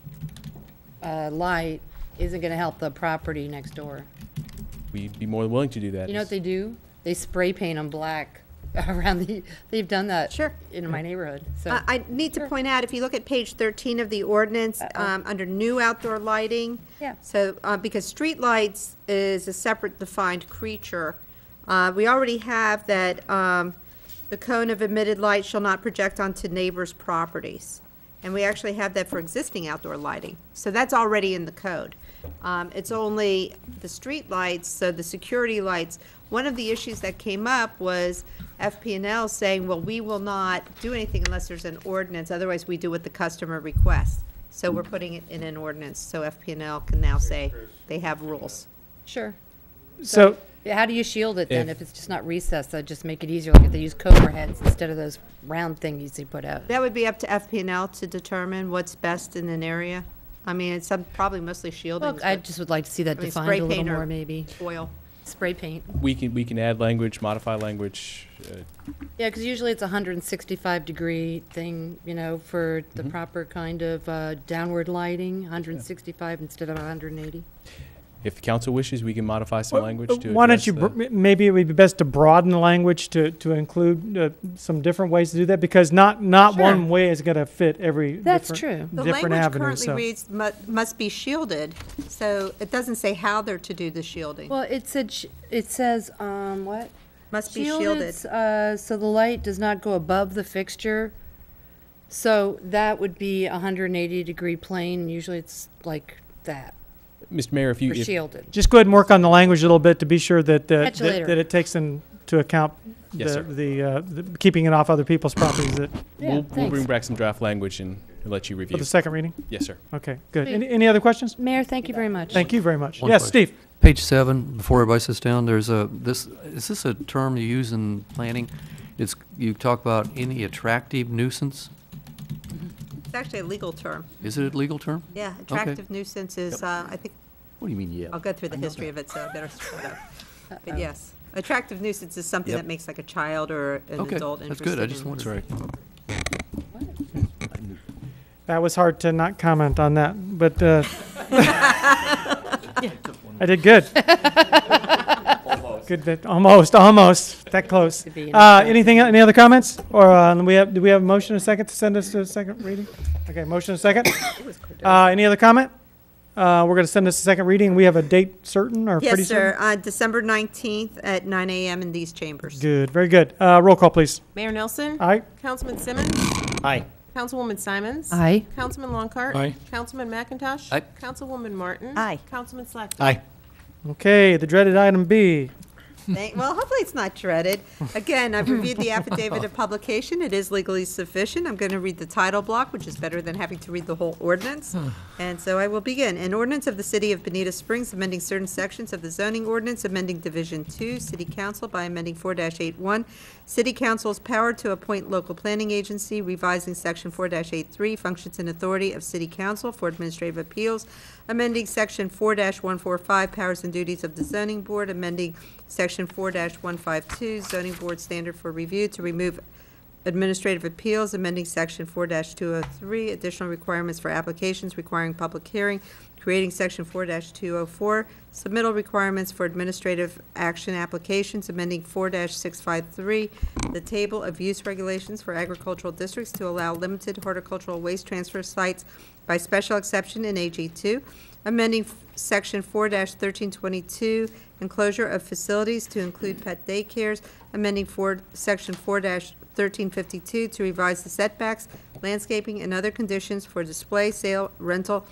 S18: light isn't going to help the property next door.
S15: We'd be more than willing to do that.
S18: You know what they do? They spray paint them black around they've done that in my neighborhood. So
S16: I need to point out, if you look at page 13 of the ordinance, under new outdoor lighting.
S18: Yeah.
S16: So, because street lights is a separate defined creature, we already have that the cone of emitted light shall not project onto neighbors' properties. And we actually have that for existing outdoor lighting. So that's already in the code. It's only the street lights, so the security lights. One of the issues that came up was FP&L saying, well, we will not do anything unless there's an ordinance, otherwise we do what the customer requests. So we're putting it in an ordinance, so FP&L can now say they have rules.
S18: sure.
S2: So
S18: How do you shield it then if it's just not recessed? That'd just make it easier. Like if they use Cobra heads instead of those round thingies they put out.
S16: That would be up to FP&L to determine what's best in an area. I mean, it's probably mostly shielding.
S18: Well, I just would like to see that defined a little more, maybe.
S16: Oil.
S18: Spray paint.
S15: We can add language, modify language.
S18: Yeah, because usually it's a 165-degree thing, for the proper kind of downward lighting, 165 instead of 180.
S15: If the council wishes, we can modify some language to
S2: why don't
S15: address
S2: you,
S15: the-
S2: maybe it would be best to broaden the language to include some different ways to do that, because not one way is going to fit every
S18: That's
S2: different,
S18: true.
S16: The
S2: different
S16: language
S2: avenue.
S16: currently
S2: So.
S16: reads must be shielded, so it doesn't say how they're to do the shielding.
S18: Well, it says, what?
S16: Must be shielded.
S18: So the light does not go above the fixture. So that would be a 180-degree plane. Usually it's like that.
S15: Mr. Mayor, if you
S18: For shielded.
S2: Just go ahead and work on the language a little bit to be sure that
S18: Catch you later.
S2: that it takes into account
S15: Yes, sir.
S2: the keeping it off other people's properties. That
S15: we'll bring back some draft language and let you review.
S2: for the second reading.
S15: Yes, sir.
S2: Okay, good.
S18: Sweet.
S2: Any other questions?
S18: Mayor, thank you very much.
S2: Thank you very much.
S3: One
S2: Yes,
S3: question.
S2: Steve.
S3: Page 7, before everybody sits down, is this a term you use in planning? You talk about any attractive nuisance?
S16: It's actually a legal term.
S3: Is it a legal term?
S16: Yeah,
S3: Okay.
S16: attractive nuisance is, I think,
S3: What do you mean, yeah?
S16: I'll go through the history of it, so I better shut up. But yes, attractive nuisance is something
S3: Yep.
S16: that makes like a child or an
S3: Okay,
S16: adult
S3: that's
S16: interested
S3: good. I just
S16: in-
S3: wanted
S2: That was hard to not comment on that, but I did good.
S7: Almost.
S2: Good, almost, that close.
S18: To be in
S2: Any other comments? Or do we have a motion and a second to send us to a second reading? Okay, motion and a second. Any other comment? We're going to send this to second reading. We have a date certain or pretty
S16: Yes, sir.
S2: certain?
S16: December 19th at 9 a.m. in these chambers.
S2: Good, very good. Roll call, please.
S20: Mayor Nelson.
S2: Aye.
S20: Councilman Simmons.
S7: Aye.
S20: Councilwoman Simons.
S18: Aye.
S20: Councilman Longcart.
S9: Aye.
S20: Councilman McIntosh.
S3: Aye.
S20: Councilwoman Martin.
S18: Aye.
S20: Councilman Slackton.
S7: Aye.
S2: Okay, the dreaded item B.
S16: Well, hopefully it's not dreaded. Again, I've reviewed the affidavit of publication. It is legally sufficient. I'm going to read the title block, which is better than having to read the whole ordinance. And so I will begin. An ordinance of the City of Bonita Springs amending certain sections of the zoning ordinance, amending Division 2, City Council by amending 4-81, City Council's power to appoint local planning agency, revising Section 4-83, functions and authority of City Council for administrative appeals, amending Section 4-145, powers and duties of the zoning board, amending Section 4-152, zoning board standard for review to remove administrative appeals, amending Section 4-203, additional requirements for applications requiring public hearing, creating Section 4-204, submittal requirements for administrative action applications, amending 4-653, the table of use regulations for agricultural districts to allow limited horticultural waste transfer sites by special exception in AG2, amending Section 4-1322, enclosure of facilities to include pet daycares, amending Section 4-1352 to revise the setbacks, landscaping, and other conditions for display, sale, rental,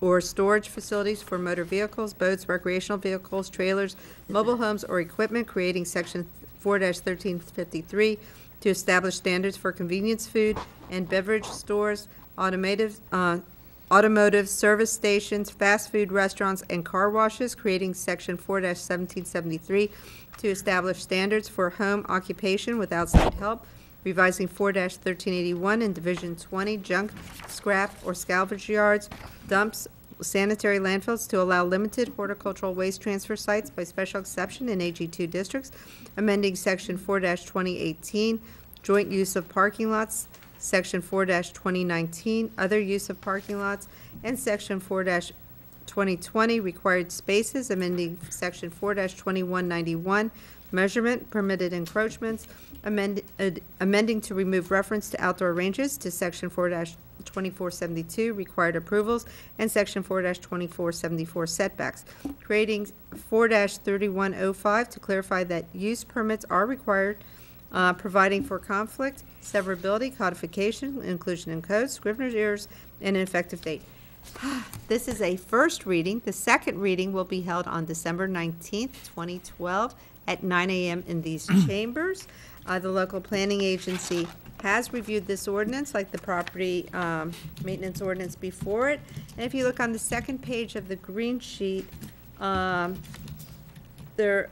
S16: or storage facilities for motor vehicles, boats, recreational vehicles, trailers, mobile homes, or equipment, creating Section 4-1353 to establish standards for convenience food and beverage stores, automotive service stations, fast food restaurants, and car washes, creating Section 4-1773 to establish standards for home occupation with outside help, revising 4-1381 in Division 20, junk, scrap, or salvage yards, dumps, sanitary landfills to allow limited horticultural waste transfer sites by special exception in AG2 districts, amending Section 4-2018, joint use of parking lots, Section 4-2019, other use of parking lots, and Section 4-2020, required spaces, amending Section 4-2191, measurement, permitted encroachments, amending to remove reference to outdoor ranges to Section 4-2472, required approvals, and Section 4-2474, setbacks, creating 4-3105 to clarify that use permits are required, providing for conflict, severability, codification, inclusion in code, Scrivener's errors, and an effective date. This is a first reading. The second reading will be held on December 19th, 2012 at 9 a.m. in these chambers. The local planning agency has reviewed this ordinance like the property maintenance ordinance before it. And if you look on the second page of the green sheet, there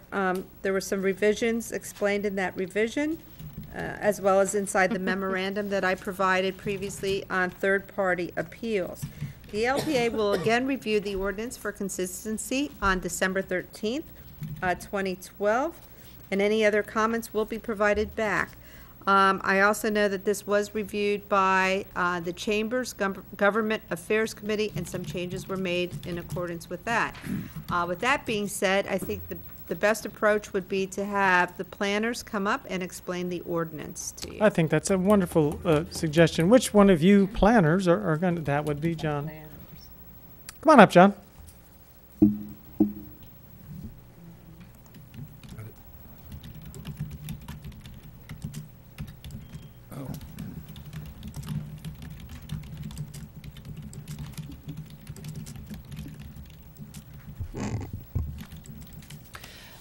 S16: were some revisions explained in that revision, as well as inside the memorandum that I provided previously on third-party appeals. The LPA will again review the ordinance for consistency on December 13th, 2012, and any other comments will be provided back. I also know that this was reviewed by the Chamber's Government Affairs Committee, and some changes were made in accordance with that. With that being said, I think the best approach would be to have the planners come up and explain the ordinance to you.
S2: I think that's a wonderful suggestion. Which one of you planners are going to, that would be John. Come on up, John.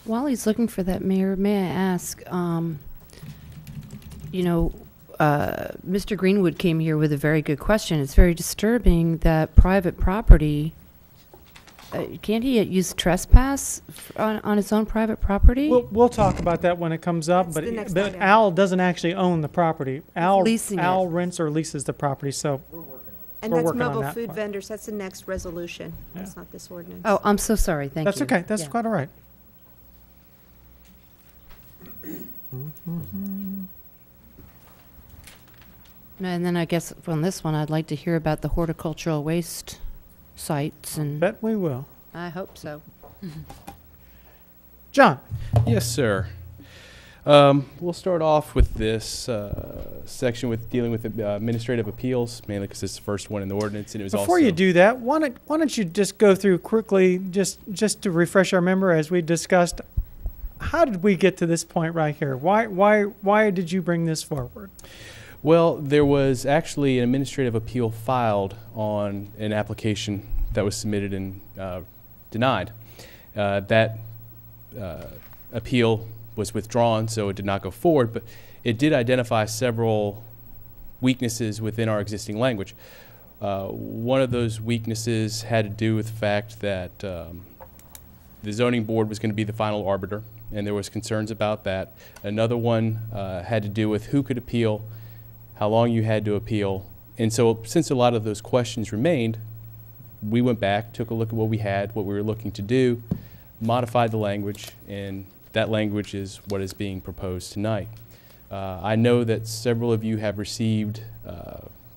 S18: While he's looking for that, Mayor, may I ask, Mr. Greenwood came here with a very good question. It's very disturbing that private property, can't he use trespass on his own private property?
S2: We'll talk about that when it comes up, but Al doesn't actually own the property. Al rents or leases the property, so
S16: And
S2: we're
S16: that's
S2: working on
S16: mobile
S2: that
S16: food
S2: part.
S16: vendors. That's the next resolution. That's not this ordinance.
S18: Oh, I'm so sorry. Thank
S2: That's
S18: you.
S2: okay. That's
S18: Yeah.
S2: quite all right.
S18: And then I guess on this one, I'd like to hear about the horticultural waste sites and.
S2: Bet we will.
S18: I hope so.
S2: John?
S21: Yes, sir. We'll start off with this section with dealing with administrative appeals, mainly because it's the first one in the ordinance, and it was
S2: Before you do that, why don't you just go through quickly, just to refresh our memory, as we discussed, how did we get to this point right here? Why did you bring this forward?
S21: Well, there was actually an administrative appeal filed on an application that was submitted and denied. That appeal was withdrawn, so it did not go forward, but it did identify several weaknesses within our existing language. One of those weaknesses had to do with the fact that the zoning board was going to be the final arbiter, and there was concerns about that. Another one had to do with who could appeal, how long you had to appeal. And so since a lot of those questions remained, we went back, took a look at what we had, what we were looking to do, modified the language, and that language is what is being proposed tonight. I know that several of you have received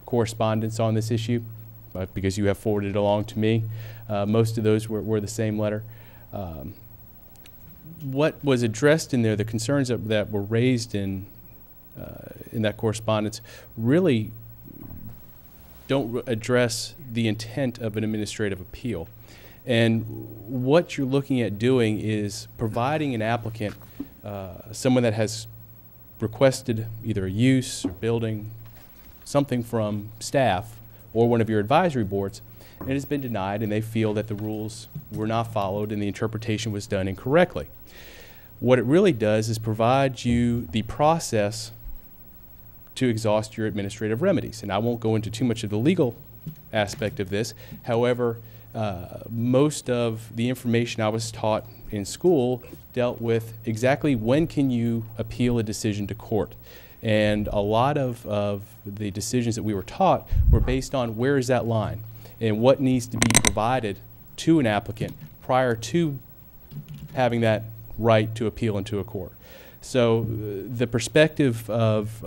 S21: correspondence on this issue because you have forwarded it along to me. Most of those were the same letter. What was addressed in there, the concerns that were raised in that correspondence, really don't address the intent of an administrative appeal. And what you're looking at doing is providing an applicant, someone that has requested either a use or building, something from staff or one of your advisory boards, and it has been denied, and they feel that the rules were not followed and the interpretation was done incorrectly. What it really does is provide you the process to exhaust your administrative remedies. And I won't go into too much of the legal aspect of this. However, most of the information I was taught in school dealt with exactly when can you appeal a decision to court. And a lot of the decisions that we were taught were based on where is that line and what needs to be provided to an applicant prior to having that right to appeal into a court. So the perspective of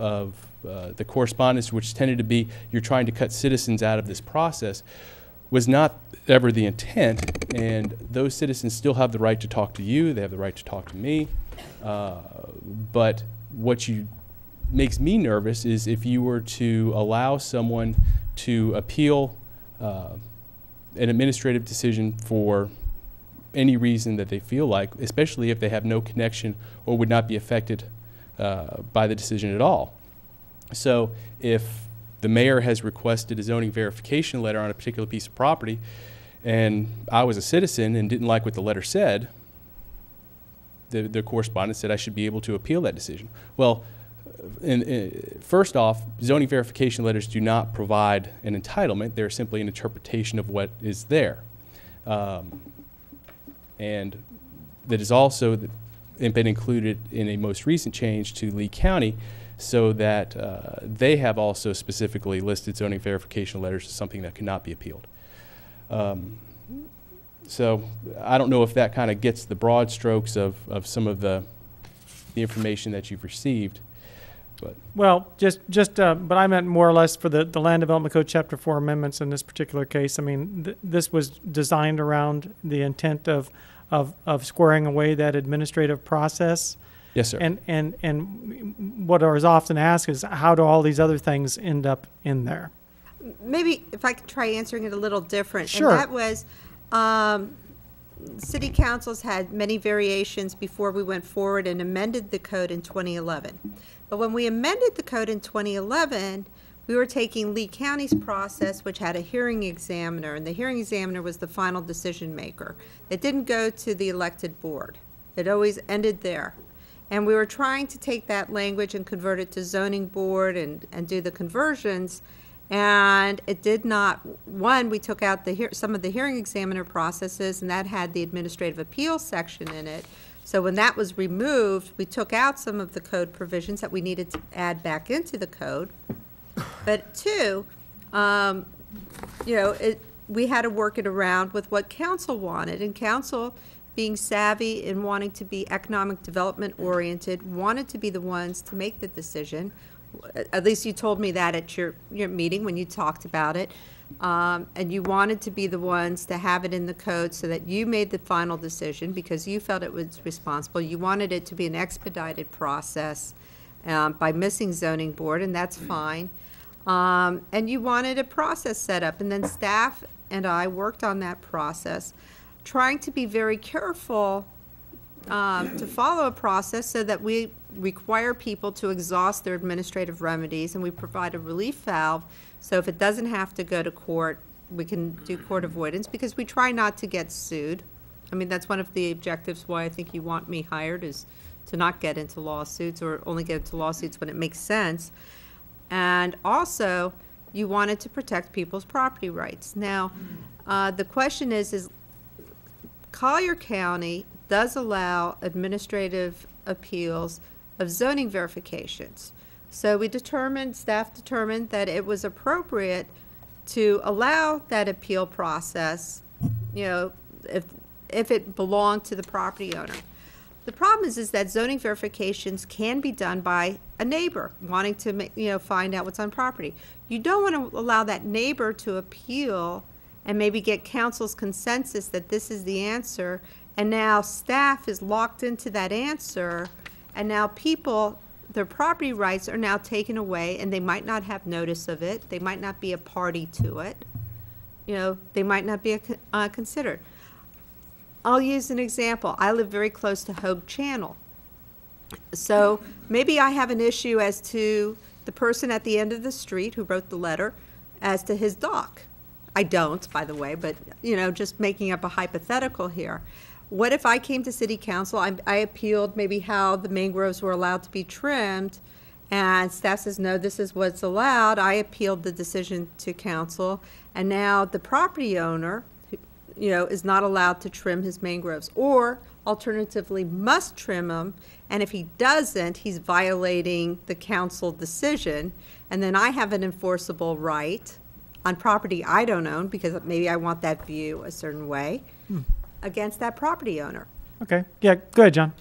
S21: the correspondence, which tended to be you're trying to cut citizens out of this process, was not ever the intent, and those citizens still have the right to talk to you, they have the right to talk to me, but what makes me nervous is if you were to allow someone to appeal an administrative decision for any reason that they feel like, especially if they have no connection or would not be affected by the decision at all. So if the mayor has requested a zoning verification letter on a particular piece of property, and I was a citizen and didn't like what the letter said, the correspondent said I should be able to appeal that decision. Well, first off, zoning verification letters do not provide an entitlement. They're simply an interpretation of what is there. And that is also been included in a most recent change to Lee County, so that they have also specifically listed zoning verification letters as something that cannot be appealed. So I don't know if that kind of gets the broad strokes of some of the information that you've received. But
S2: well, but I meant more or less for the Land Development Code Chapter 4 amendments in this particular case. I mean, this was designed around the intent of squaring away that administrative process.
S21: Yes, sir.
S2: And what I was often asked is, how do all these other things end up in there?
S16: Maybe if I could try answering it a little different.
S2: Sure.
S16: And that was, city councils had many variations before we went forward and amended the code in 2011. But when we amended the code in 2011, we were taking Lee County's process, which had a hearing examiner, and the hearing examiner was the final decision maker. It didn't go to the elected board. It always ended there. And we were trying to take that language and convert it to zoning board and do the conversions. And it did not. One, we took out some of the hearing examiner processes, and that had the administrative appeal section in it. So when that was removed, we took out some of the code provisions that we needed to add back into the code. But two, we had to work it around with what council wanted, and council, being savvy and wanting to be economic development oriented, wanted to be the ones to make the decision. At least you told me that at your meeting when you talked about it. and you wanted to be the ones to have it in the code so that you made the final decision because you felt it was responsible. You wanted it to be an expedited process by missing zoning board, and that's fine. And you wanted a process set up, and then staff and I worked on that process, trying to be very careful to follow a process so that we require people to exhaust their administrative remedies, and we provide a relief valve. So if it doesn't have to go to court, we can do court avoidance because we try not to get sued. I mean, that's one of the objectives why I think you want me hired, is to not get into lawsuits, or only get into lawsuits when it makes sense. And also, you wanted to protect people's property rights. Now, the question is Collier County does allow administrative appeals of zoning verifications. So we determined, staff determined that it was appropriate to allow that appeal process, you know, if it belonged to the property owner. The problem is that zoning verifications can be done by a neighbor wanting to, find out what's on property. You don't want to allow that neighbor to appeal and maybe get council's consensus that this is the answer, and now staff is locked into that answer, and now people, their property rights are now taken away, and they might not have notice of it. They might not be a party to it. They might not be considered. I'll use an example. I live very close to Hogue Channel. So maybe I have an issue as to the person at the end of the street who wrote the letter as to his dock. I don't, by the way, but, just making up a hypothetical here. What if I came to city council, I appealed maybe how the mangroves were allowed to be trimmed, and staff says, no, this is what's allowed. I appealed the decision to council, and now the property owner, is not allowed to trim his mangroves, or alternatively must trim them, and if he doesn't, he's violating the council decision, and then I have an enforceable right on property I don't own, because maybe I want that view a certain way, against that property owner.
S2: Okay, yeah, go ahead, John.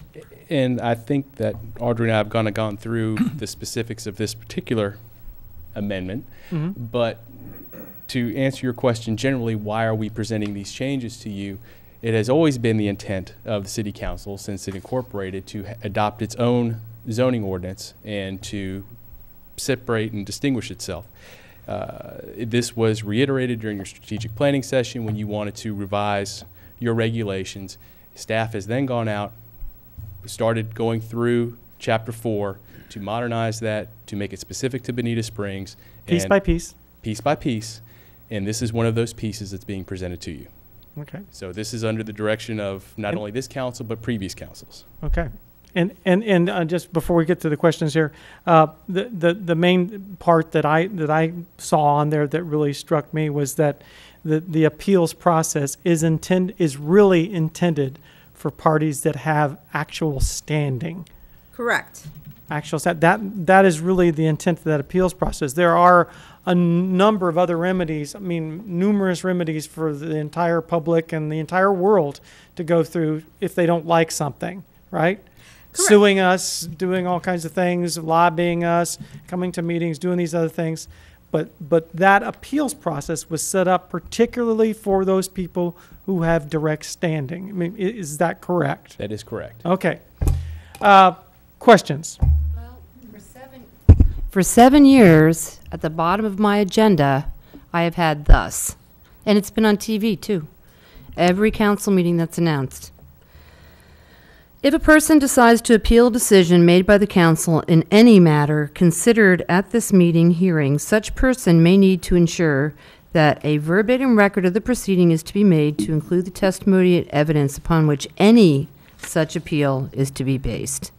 S21: And I think that Audrey and I have gone through the specifics of this particular amendment, but to answer your question generally, why are we presenting these changes to you? It has always been the intent of the City Council, since it incorporated, to adopt its own zoning ordinance and to separate and distinguish itself. This was reiterated during your strategic planning session when you wanted to revise your regulations. Staff has then gone out, started going through Chapter 4 to modernize that, to make it specific to Bonita Springs.
S2: Piece by piece.
S21: Piece by piece. And this is one of those pieces that's being presented to you.
S2: Okay.
S21: So this is under the direction of not only this council, but previous councils.
S2: Okay. And just before we get to the questions here, the main part that I saw on there that really struck me was that the appeals process is really intended for parties that have actual standing.
S16: Correct.
S2: That is really the intent of that appeals process. There are a number of other remedies, numerous remedies for the entire public and the entire world to go through if they don't like something, right? Correct. Suing us, doing all kinds of things, lobbying us, coming to meetings, doing these other things. But that appeals process was set up particularly for those people who have direct standing. Is that correct?
S21: That is correct.
S2: Okay. Questions?
S18: Well, for 7 years, at the bottom of my agenda, I have had thus. And it's been on TV, too. Every council meeting that's announced. If a person decides to appeal a decision made by the council in any matter considered at this meeting hearing, such person may need to ensure that a verbatim record of the proceeding is to be made to include the testimony and evidence upon which any such appeal is to be based.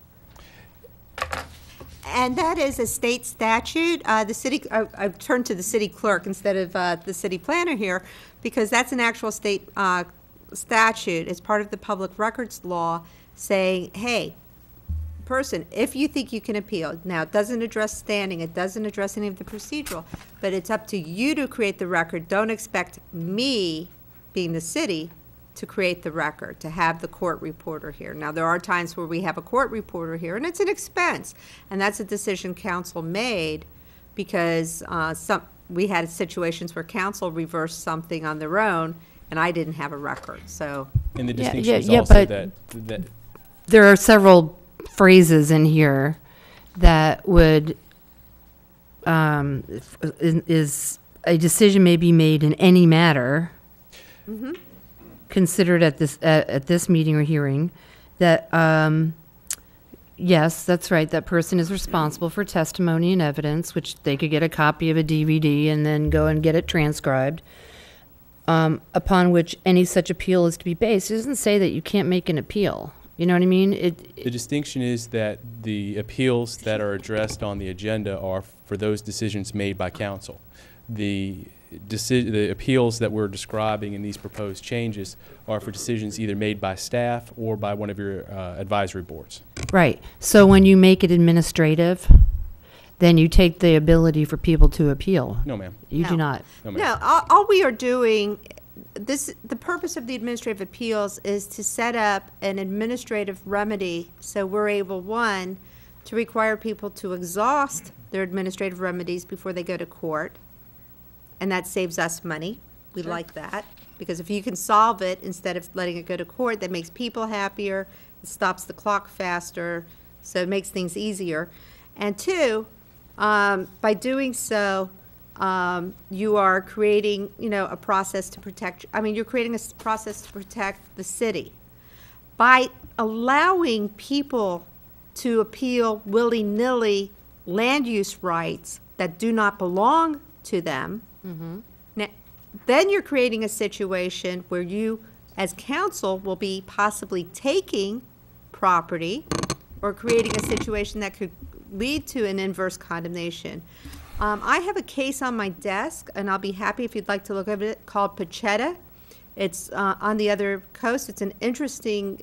S16: And that is a state statute. I've turned to the city clerk instead of the city planner here, because that's an actual state statute. It's part of the public records law, saying, hey, person, if you think you can appeal, now it doesn't address standing, it doesn't address any of the procedural, but it's up to you to create the record. Don't expect me, being the city, to create the record, to have the court reporter here. Now, there are times where we have a court reporter here, and it's an expense, and that's a decision council made because we had situations where council reversed something on their own, and I didn't have a record, so.
S21: And the
S18: Yeah,
S21: distinction is
S18: yeah,
S21: also
S18: but
S21: that
S18: There are several phrases in here that would, is a decision may be made in any matter considered at this meeting or hearing, that, yes, that's right, that person is responsible for testimony and evidence, which they could get a copy of a DVD and then go and get it transcribed, upon which any such appeal is to be based. It doesn't say that you can't make an appeal. You know what I mean?
S21: the distinction is that the appeals that are addressed on the agenda are for those decisions made by council. The appeals that we're describing in these proposed changes are for decisions either made by staff or by one of your advisory boards.
S18: Right. So when you make it administrative, then you take the ability for people to appeal.
S21: No, ma'am.
S18: You do not.
S21: No, ma'am.
S16: No, all we are doing, the purpose of the administrative appeals is to set up an administrative remedy, so we're able, one, to require people to exhaust their administrative remedies before they go to court, and that saves us money. We like that, because if you can solve it instead of letting it go to court, that makes people happier, it stops the clock faster, so it makes things easier. And two, by doing so, you are creating, a process to protect, you're creating a process to protect the city. By allowing people to appeal willy-nilly land use rights that do not belong to them, now, then you're creating a situation where you, as council, will be possibly taking property or creating a situation that could lead to an inverse condemnation. I have a case on my desk, and I'll be happy if you'd like to look at it, called Pachetta. It's on the other coast. It's an interesting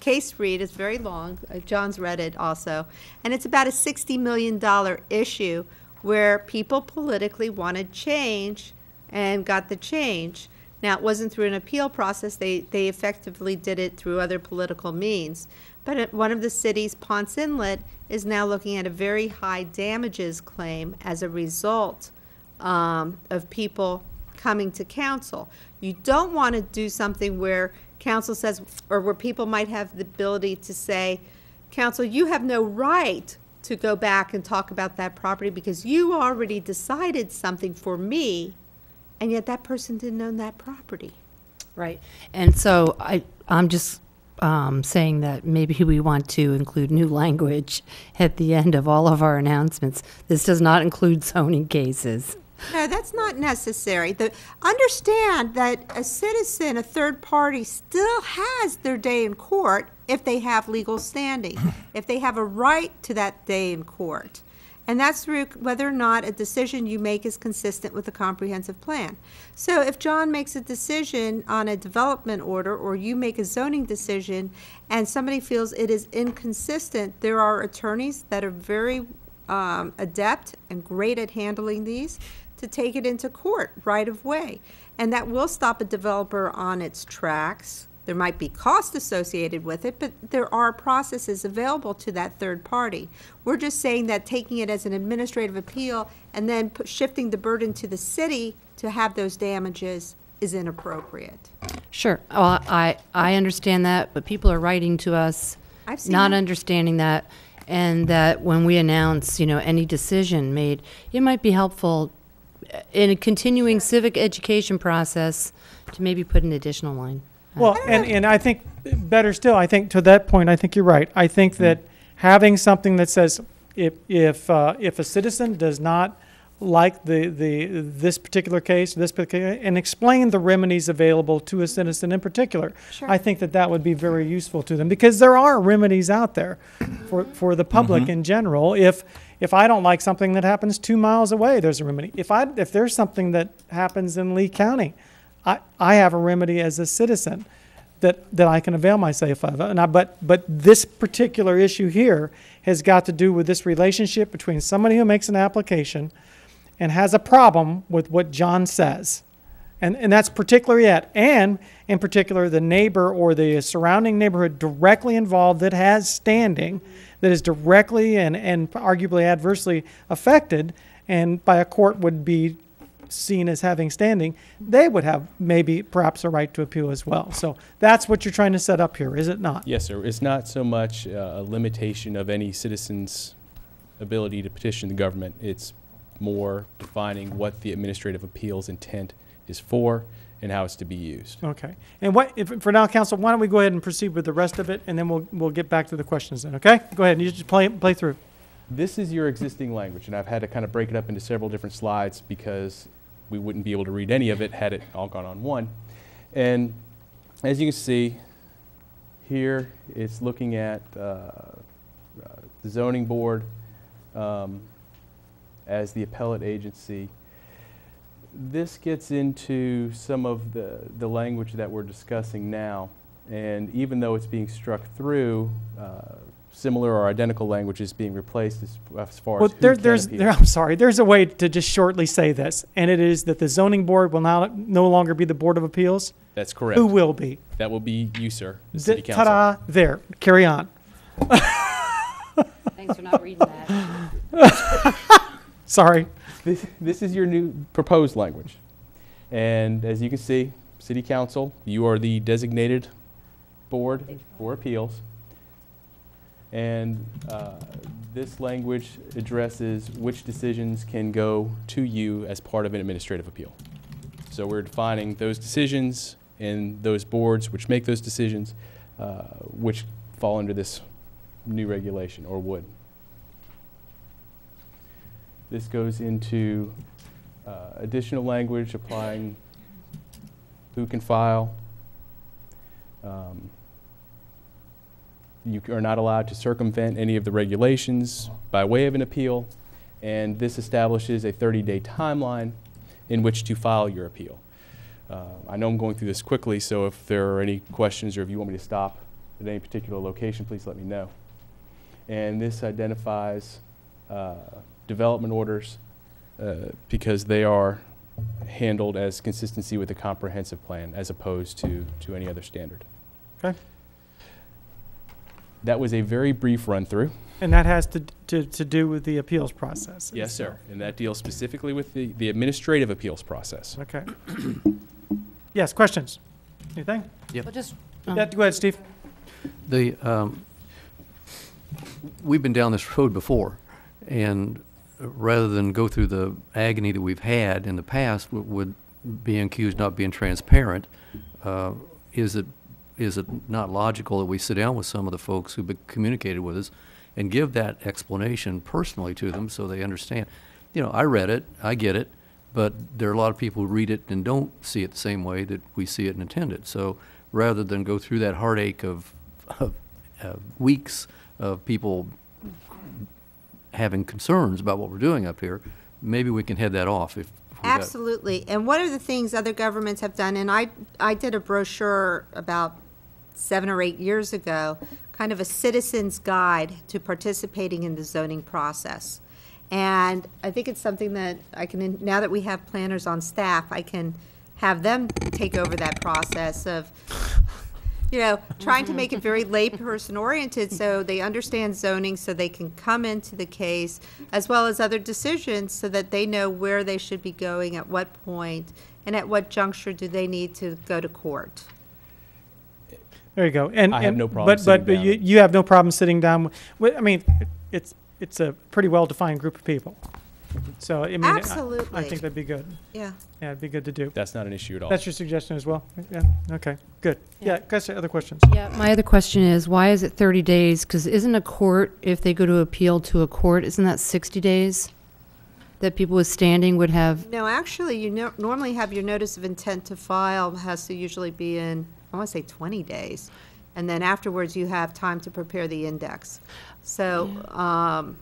S16: case read. It's very long. John's read it also. And it's about a $60 million issue where people politically wanted change and got the change. Now, it wasn't through an appeal process. They effectively did it through other political means. But one of the cities, Ponce Inlet, is now looking at a very high damages claim as a result of people coming to council. You don't want to do something where council says, or where people might have the ability to say, council, you have no right to go back and talk about that property because you already decided something for me, and yet that person didn't own that property.
S18: Right. And so I'm just saying that maybe we want to include new language at the end of all of our announcements. This does not include zoning cases.
S16: No, that's not necessary. Understand that a citizen, a third party, still has their day in court if they have legal standing, if they have a right to that day in court. And that's through whether or not a decision you make is consistent with the comprehensive plan. So if John makes a decision on a development order, or you make a zoning decision, and somebody feels it is inconsistent, there are attorneys that are very adept and great at handling these to take it into court right of way. And that will stop a developer on its tracks. There might be cost associated with it, but there are processes available to that third party. We're just saying that taking it as an administrative appeal and then shifting the burden to the city to have those damages is inappropriate.
S18: Sure. Well, I understand that, but people are writing to us
S16: I've seen
S18: not
S16: that.
S18: understanding that, and that when we announce, any decision made, it might be helpful in a continuing civic education process to maybe put an additional line.
S2: Well, and I think better still, I think to that point, I think you're right. I think that having something that says if a citizen does not like this particular case, and explain the remedies available to a citizen in particular,
S16: Sure.
S2: I think that would be very useful to them, because there are remedies out there for the public in general. If I don't like something that happens 2 miles away, there's a remedy. If there's something that happens in Lee County, I have a remedy as a citizen that I can avail myself of. But this particular issue here has got to do with this relationship between somebody who makes an application and has a problem with what John says. And that's particularly it. And in particular, the neighbor or the surrounding neighborhood directly involved that has standing, that is directly and arguably adversely affected. and by a court would be seen as having standing, they would have maybe perhaps a right to appeal as well. So that's what you're trying to set up here, is it not?
S21: Yes, sir. It's not so much a limitation of any citizen's ability to petition the government. It's more defining what the administrative appeals intent is for and how it's to be used.
S2: Okay. And for now, counsel, why don't we go ahead and proceed with the rest of it, and then we'll get back to the questions then, okay? Go ahead, you just play through.
S21: This is your existing language, and I've had to kind of break it up into several different slides because we wouldn't be able to read any of it had it all gone on one. And as you can see, here it's looking at the zoning board as the appellate agency. This gets into some of the language that we're discussing now, and even though it's being struck through, similar or identical language is being replaced as far as
S2: I'm sorry, there's a way to just shortly say this, and it is that the zoning board will no longer be the Board of Appeals.
S21: That's correct.
S2: Who will be?
S21: That will be you, sir, the city council.
S2: Ta-da, there, carry on.
S11: Thanks for not reading that.
S2: Sorry.
S21: This is your new proposed language. And as you can see, city council, you are the designated board for appeals. And this language addresses which decisions can go to you as part of an administrative appeal. So we're defining those decisions and those boards which make those decisions, which fall under this new regulation, or would. This goes into additional language applying who can file. You are not allowed to circumvent any of the regulations by way of an appeal, and this establishes a 30-day timeline in which to file your appeal. I know I'm going through this quickly, so if there are any questions or if you want me to stop at any particular location, please let me know. And this identifies development orders because they are handled as consistency with the comprehensive plan as opposed to any other standard.
S2: Okay.
S21: That was a very brief run through.
S2: And that has to do with the appeals process.
S21: Yes, sir. And that deals specifically with the administrative appeals process.
S2: Okay. Yes, questions? Anything?
S3: Yep.
S18: Well, just,
S2: yeah, go ahead, Steve.
S3: We've been down this road before, and rather than go through the agony that we've had in the past with being accused of not being transparent, is it not logical that we sit down with some of the folks who've communicated with us and give that explanation personally to them so they understand? You know, I read it, I get it, but there are a lot of people who read it and don't see it the same way that we see it and intend it. So rather than go through that heartache of weeks of people having concerns about what we're doing up here, maybe we can head that off if
S16: Absolutely. And one of the things other governments have done, and I did a brochure about 7 or 8 years ago, kind of a citizen's guide to participating in the zoning process. And I think it's something that I can, now that we have planners on staff, I can have them take over that process of, you know, trying to make it very layperson oriented so they understand zoning, so they can come into the case, as well as other decisions, so that they know where they should be going, at what point, and at what juncture do they need to go to court.
S2: There you go. And
S21: I have no problem sitting
S2: but
S21: down.
S2: you have no problem sitting down with, I mean, it's a pretty well-defined group of people. So, I mean,
S16: Absolutely.
S2: I think that'd be good.
S16: Yeah.
S2: Yeah, it'd be good to do.
S21: That's not an issue at all.
S2: That's your suggestion as well? Yeah, okay, good. Yeah, guys, other questions?
S18: Yeah, my other question is, why is it 30 days? Because isn't a court, if they go to appeal to a court, isn't that 60 days that people with standing would have?
S16: No, actually, you normally have your notice of intent to file has to usually be in, I want to say 20 days. And then afterwards, you have time to prepare the index. So,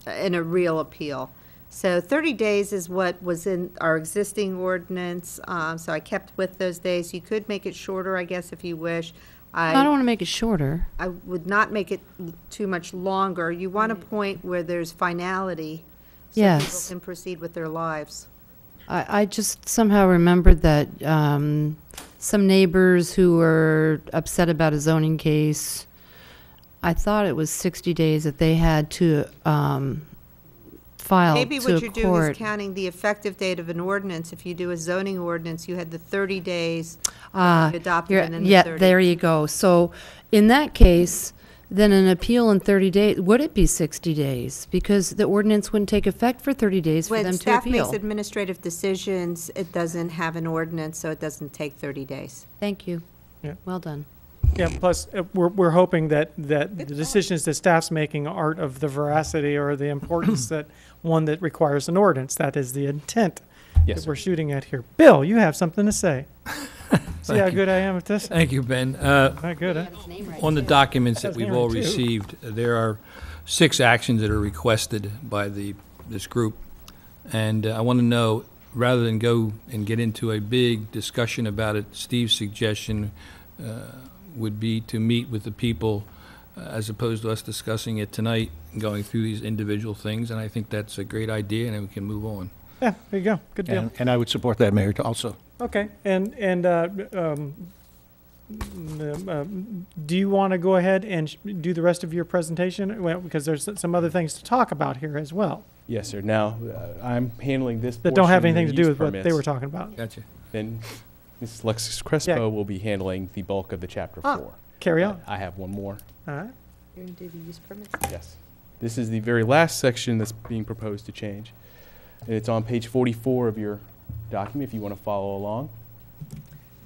S16: in a real appeal. So 30 days is what was in our existing ordinance, so I kept with those days. You could make it shorter, I guess, if you wish.
S18: I don't want to make it shorter.
S16: I would not make it too much longer. You want a point where there's finality, so
S18: Yes.
S16: people can proceed with their lives.
S18: I just somehow remembered that some neighbors who were upset about a zoning case, I thought it was 60 days that they had to file
S16: Maybe
S18: to
S16: what
S18: a
S16: you're doing
S18: court.
S16: is counting the effective date of an ordinance. If you do a zoning ordinance, you had the 30 days you adopted it and the
S18: Yeah,
S16: 30.
S18: there you go. So in that case, then an appeal in 30 days, would it be 60 days? Because the ordinance wouldn't take effect for 30 days for
S16: When
S18: them to
S16: staff makes
S18: appeal.
S16: administrative decisions, it doesn't have an ordinance, so it doesn't take 30 days.
S18: Thank you.
S2: Yeah.
S18: Well done.
S2: Yeah, plus, we're hoping that the decisions that staff's making aren't of the veracity or the importance that one that requires an ordinance. That is the intent
S21: Yes,
S2: that
S21: sir.
S2: we're shooting at here. Bill, you have something to say. See how
S13: you.
S2: good I am at this?
S13: Thank you, Ben.
S2: Not good, huh?
S13: On the documents
S2: Has
S13: that we've
S2: name
S13: all
S2: right, too.
S13: received, there are 6 actions that are requested by this group. And I want to know, rather than go and get into a big discussion about it, Steve's suggestion would be to meet with the people as opposed to us discussing it tonight and going through these individual things. And I think that's a great idea, and then we can move on.
S2: Yeah, there you go. Good deal.
S6: And I would support that, Mayor, also.
S2: Okay, do you want to go ahead and do the rest of your presentation? Well, because there's some other things to talk about here as well
S21: Yes, sir. Now, I'm handling this
S2: that don't have
S21: portion, the
S2: anything to do
S21: use
S2: with what they
S21: permits.
S2: were talking about.
S13: Gotcha.
S21: Then Mrs. Alexis Crespo will be handling the bulk of the chapter 4.
S2: Carry on.
S21: I have one more.
S2: All right.
S16: You're going to do the use permits?
S21: Yes. This is the very last section that's being proposed to change. And it's on page 44 of your document if you want to follow along.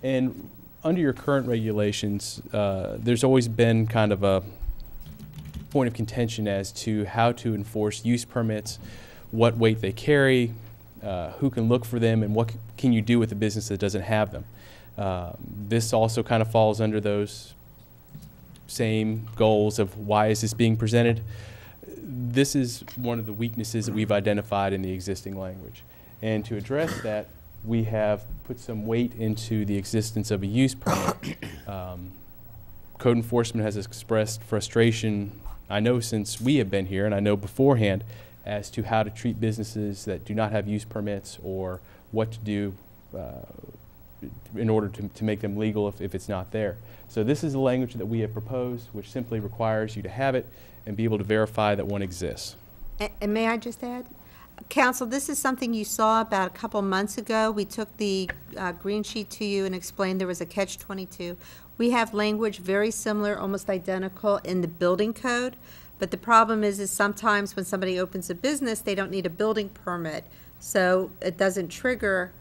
S21: And under your current regulations, there's always been kind of a point of contention as to how to enforce use permits, what weight they carry, who can look for them, and what can you do with a business that doesn't have them. This also kind of falls under those same goals of why is this being presented. This is one of the weaknesses that we've identified in the existing language. And to address that, we have put some weight into the existence of a use permit. Code enforcement has expressed frustration, I know since we have been here, and I know beforehand, as to how to treat businesses that do not have use permits or what to do in order to make them legal if it's not there. So this is the language that we have proposed, which simply requires you to have it and be able to verify that one exists.
S16: And may I just add? Council, this is something you saw about a couple months ago. We took the green sheet to you and explained there was a catch-22. We have language very similar, almost identical in the building code, but the problem is sometimes when somebody opens a business, they don't need a building permit, so it doesn't trigger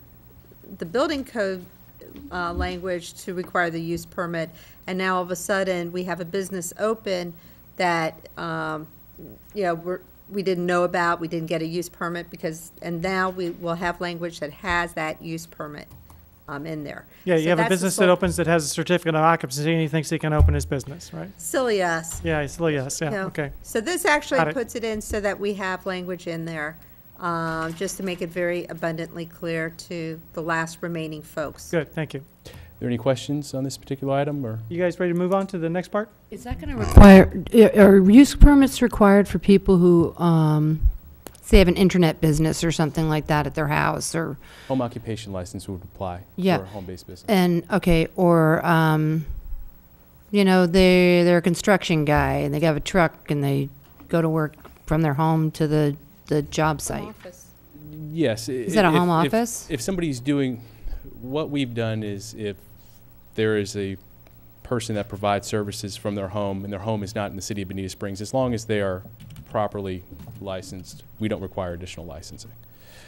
S16: the building code language to require the use permit, and now all of a sudden, we have a business open that, we didn't know about, we didn't get a use permit and now we will have language that has that use permit in there.
S2: Yeah,
S16: So
S2: you have a
S16: that's the
S2: business
S16: sole-
S2: that opens that has a certificate of occupancy and he thinks he can open his business, right?
S16: Silly us.
S2: Yeah, silly us, yeah,
S16: You know.
S2: okay.
S16: So this
S2: Got
S16: actually
S2: it.
S16: puts it in so that we have language in there, just to make it very abundantly clear to the last remaining folks.
S2: Good, thank you.
S21: Are there any questions on this particular item, or?
S2: You guys ready to move on to the next part?
S18: Is that going to require, are use permits required for people who, say, have an internet business or something like that at their house, or?
S21: Home occupation license would apply
S18: Yeah.
S21: for a home-based business.
S18: And, okay, or, they're a construction guy, and they have a truck, and they go to work from their home to the job site.
S21: Yes.
S18: Is that a home office?
S21: If somebody's doing, what we've done is if there is a person that provides services from their home and their home is not in the city of Bonita Springs, as long as they are properly licensed, we don't require additional licensing.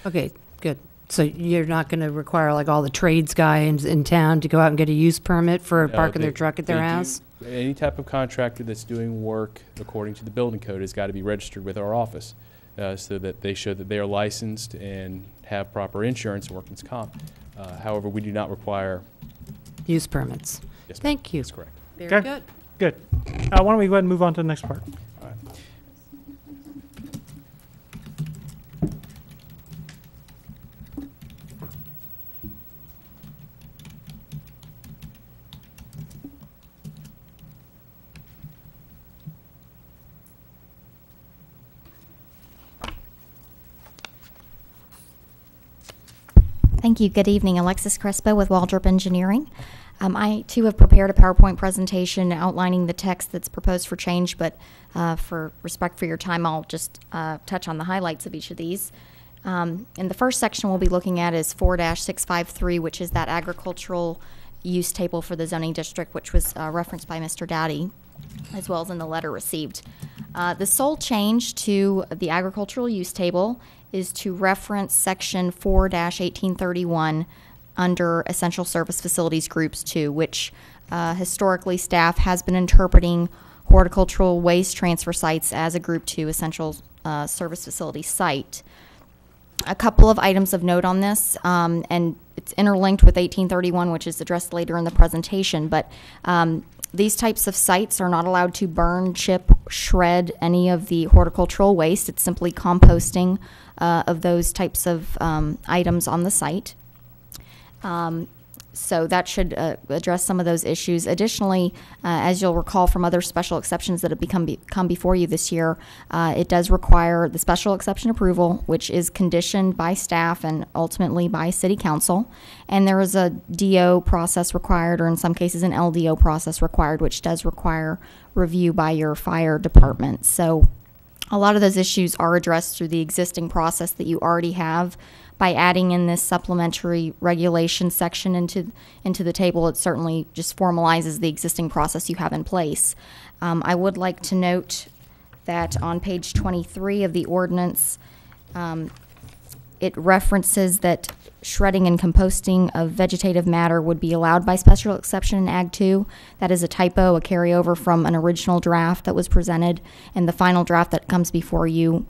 S18: Okay, good. So you're not going to require, like, all the trades guys in town to go out and get a use permit for parking their truck at their house?
S21: Any type of contractor that's doing work according to the building code has got to be registered with our office so that they show that they are licensed and have proper insurance and workman's comp. However, we do not require
S18: Use permits.
S21: Yes, ma'am.
S18: Thank you.
S21: That's correct.
S18: Very
S2: Okay.
S18: good.
S2: Good. Why don't we go ahead and move on to the next part?
S21: All right.
S22: Thank you. Good evening. Alexis Crespo with Waldrop Engineering.
S11: I too have prepared a PowerPoint presentation outlining the text that's proposed for change, but for respect for your time, I'll just touch on the highlights of each of these. And the first section we'll be looking at is 4-653, which is that agricultural use table for the zoning district, which was referenced by Mr. Dowdy, as well as in the letter received. The sole change to the agricultural use table is to reference section 4-1831 under essential service facilities groups 2, which historically staff has been interpreting horticultural waste transfer sites as a group 2 essential service facility site. A couple of items of note on this, and it's interlinked with 1831, which is addressed later in the presentation, but these types of sites are not allowed to burn, chip, shred any of the horticultural waste. It's simply composting of those types of items on the site. So that should address some of those issues. Additionally, as you'll recall from other special exceptions that have come before you this year, it does require the special exception approval, which is conditioned by staff and ultimately by City Council. And there is a DO process required, or in some cases an LDO process required, which does require review by your fire department. So a lot of those issues are addressed through the existing process that you already have. By adding in this supplementary regulation section into the table, it certainly just formalizes the existing process you have in place. I would like to note that on page 23 of the ordinance, it references that shredding and composting of vegetative matter would be allowed by special exception in Ag 2. That is a typo, a carryover from an original draft that was presented, and the final draft that comes before you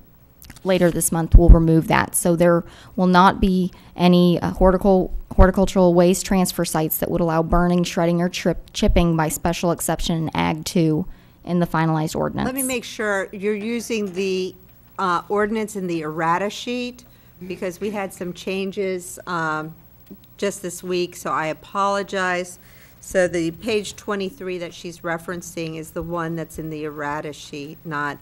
S11: later this month will remove that. So there will not be any horticultural waste transfer sites that would allow burning, shredding, or chipping by special exception in Ag 2 in the finalized ordinance.
S16: Let me make sure you're using the ordinance in the errata sheet, because we had some changes just this week, so I apologize. So the page 23 that she's referencing is the one that's in the errata sheet, not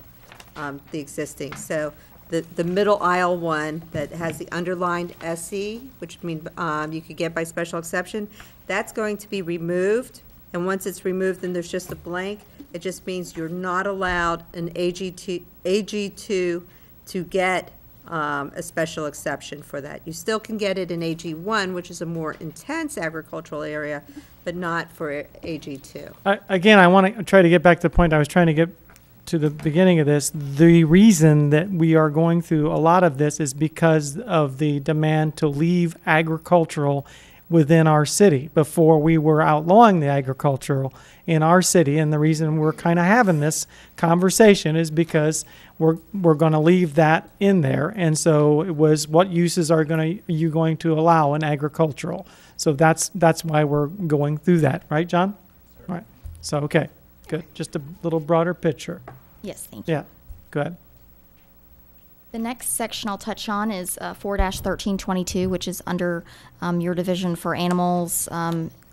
S16: the existing. So the middle aisle one that has the underlined SE, which means you could get by special exception, that's going to be removed. And once it's removed, then there's just a blank. It just means you're not allowed an AG2 to get a special exception for that. You still can get it in AG1, which is a more intense agricultural area, but not for AG2.
S2: Again, I want to try to get back to the point I was trying to get to the beginning of this. The reason that we are going through a lot of this is because of the demand to leave agricultural within our city. Before, we were outlawing the agricultural in our city, and the reason we're kind of having this conversation is because we're going to leave that in there. And so it was, what uses are you going to allow in agricultural? So that's why we're going through that, right, John? All right. So okay, good. Just a little broader picture.
S11: Yes, thank you.
S2: Yeah, go ahead.
S11: The next section I'll touch on is 4-1322, which is under your division for animals,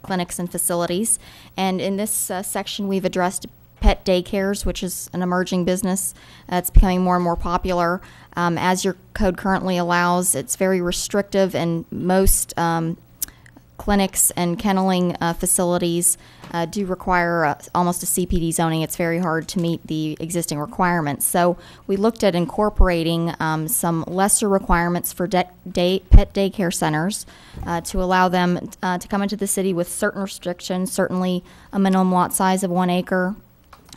S11: clinics, and facilities. And in this section, we've addressed pet daycares, which is an emerging business. It's becoming more and more popular. As your code currently allows, it's very restrictive, and most clinics and kenneling facilities do require almost a CPD zoning. It's very hard to meet the existing requirements. So we looked at incorporating some lesser requirements for pet daycare centers to allow them to come into the city with certain restrictions, certainly a minimum lot size of 1 acre,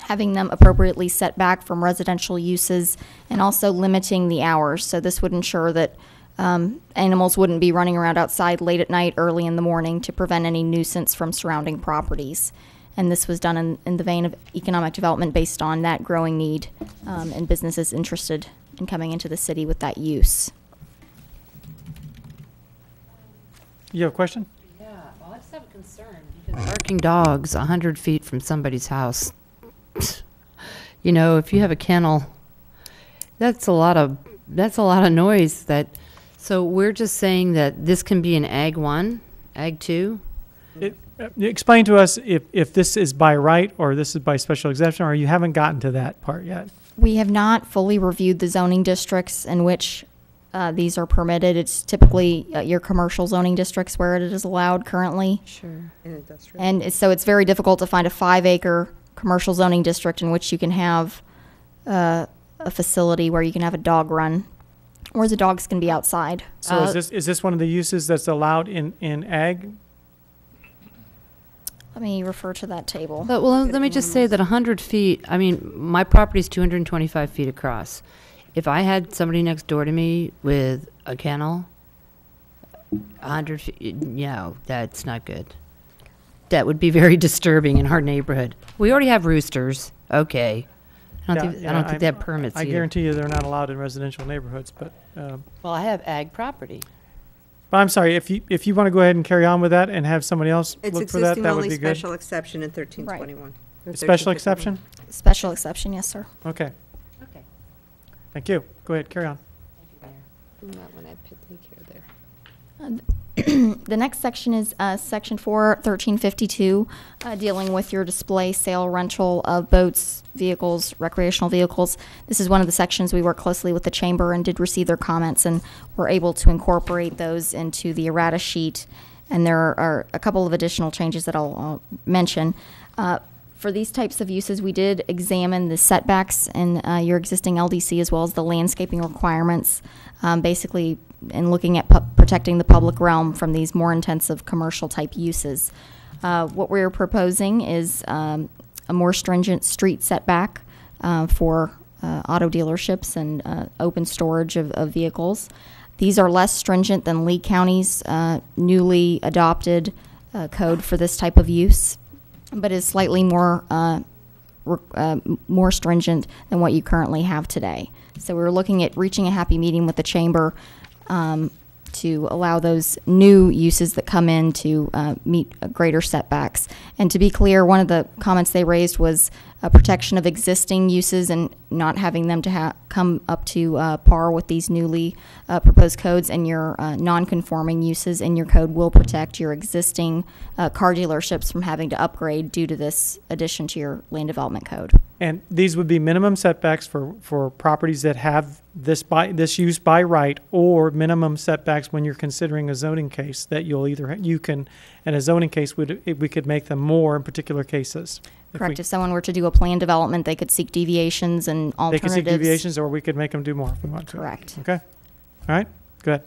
S11: having them appropriately set back from residential uses, and also limiting the hours. So this would ensure that animals wouldn't be running around outside late at night, early in the morning, to prevent any nuisance from surrounding properties. And this was done in the vein of economic development based on that growing need and businesses interested in coming into the city with that use.
S2: You have a question?
S18: Yeah, well, I just have a concern because barking dogs 100 feet from somebody's house. You know, if you have a kennel, that's a lot of noise. So we're just saying that this can be an Ag 1, Ag 2?
S2: Explain to us if this is by right or this is by special exception, or you haven't gotten to that part yet.
S11: We have not fully reviewed the zoning districts in which
S6: these are permitted. It's typically your commercial zoning districts where it is allowed currently.
S18: Sure.
S6: And so it's very difficult to find a 5-acre commercial zoning district in which you can have a facility where you can have a dog run, or the dogs can be outside.
S2: So is this one of the uses that's allowed in ag?
S6: Let me refer to that table.
S18: But, well, let me just say that 100 feet, I mean, my property's 225 feet across. If I had somebody next door to me with a kennel, 100 feet, no, that's not good. That would be very disturbing in our neighborhood. We already have roosters, okay. I don't think they have permits
S2: I
S18: either.
S2: guarantee you they're not allowed in residential neighborhoods, but.
S18: Well, I have ag property.
S2: But I'm sorry, if you want to go ahead and carry on with that and have somebody else
S16: It's
S2: look for that,
S16: existing
S2: that would
S16: only
S2: be good.
S16: special exception in 1321. or
S2: Special
S16: 1351.
S2: exception?
S6: Special exception, yes, sir.
S2: Okay.
S18: Okay.
S2: Thank you. Go ahead, carry on.
S18: Not when I put daycare there.
S6: The next section is Section 4, 1352, dealing with your display, sale, rental of boats, vehicles, recreational vehicles. This is one of the sections we work closely with the Chamber and did receive their comments, and were able to incorporate those into the errata sheet. And there are a couple of additional changes that I'll mention. For these types of uses, we did examine the setbacks in your existing LDC as well as the landscaping requirements, basically in looking at protecting the public realm from these more intensive commercial type uses. What we're proposing is a more stringent street setback for auto dealerships and open storage of vehicles. These are less stringent than Lee County's newly adopted code for this type of use, but is slightly more more stringent than what you currently have today. So we're looking at reaching a happy medium with the Chamber to allow those new uses that come in to meet greater setbacks. And to be clear, one of the comments they raised was a protection of existing uses and not having them to come up to par with these newly proposed codes, and your non-conforming uses in your code will protect your existing car dealerships from having to upgrade due to this addition to your land development code.
S2: And these would be minimum setbacks for properties that have this use by right, or minimum setbacks when you're considering a zoning case that you can, in a zoning case, we could make them more in particular cases.
S6: Correct. If someone were to do a plan development, they could seek deviations and alternatives.
S2: They could seek deviations, or we could make them do more if we want to.
S6: Correct.
S2: Okay. All right. Good.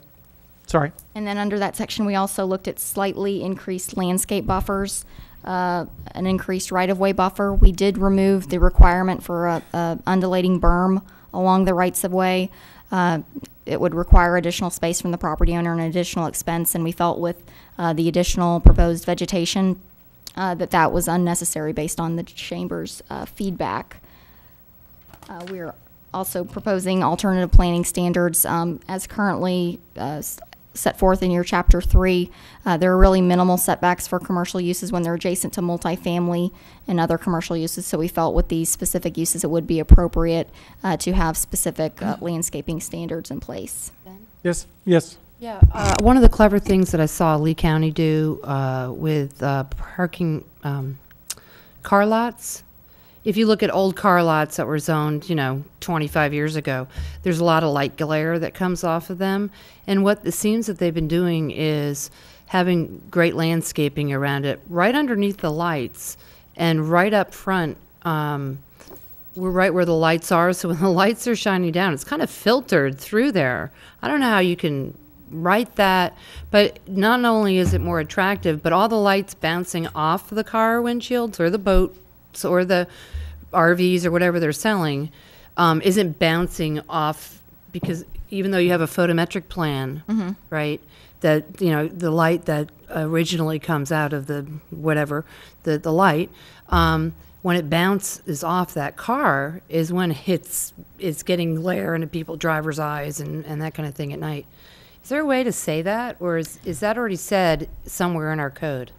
S2: Sorry.
S6: And then under that section, we also looked at slightly increased landscape buffers, an increased right-of-way buffer. We did remove the requirement for a undulating berm along the rights-of-way. It would require additional space from the property owner and additional expense, and we felt with the additional proposed vegetation that was unnecessary based on the Chamber's feedback. We're also proposing alternative planning standards as currently set forth in your Chapter 3. There are really minimal setbacks for commercial uses when they're adjacent to multifamily and other commercial uses, so we felt with these specific uses it would be appropriate to have specific landscaping standards in place.
S2: Yes. Yes.
S18: Yeah, one of the clever things that I saw Lee County do with parking car lots, if you look at old car lots that were zoned, 25 years ago, there's a lot of light glare that comes off of them. And what it seems that they've been doing is having great landscaping around it, right underneath the lights and right up front. We're right where the lights are, so when the lights are shining down, it's kind of filtered through there. I don't know how you can write that, but not only is it more attractive, but all the lights bouncing off the car windshields or the boats or the RVs or whatever they're selling isn't bouncing off, because even though you have a photometric plan, right, that, the light that originally comes out of the light, when it bounces off that car is when it's getting glare into people's driver's eyes and that kind of thing at night. Is there a way to say that, or is that already said somewhere in our code?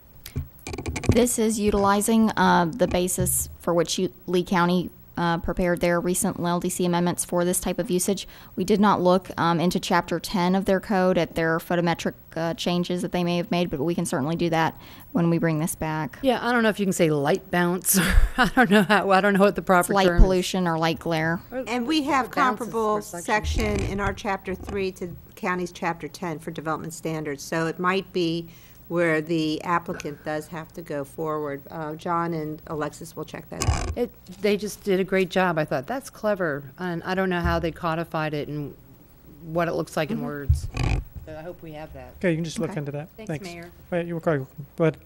S6: This is utilizing the basis for which Lee County prepared their recent LDC amendments for this type of usage. We did not look into Chapter 10 of their code at their photometric changes that they may have made, but we can certainly do that when we bring this back.
S18: Yeah, I don't know if you can say light bounce. I don't know what the proper
S6: Light
S18: term is.
S6: pollution or light glare.
S16: And we have
S18: Bounces
S16: comparable
S18: per section.
S16: section in our Chapter 3 to county's Chapter 10 for development standards. So it might be where the applicant does have to go forward. John and Alexis will check that out.
S18: They just did a great job. I thought, that's clever. And I don't know how they codified it and what it looks like in words. So I hope we have that.
S2: Okay, you can just look
S6: Okay.
S2: into that.
S18: Thanks, Mayor.
S2: Wait, you were quite, but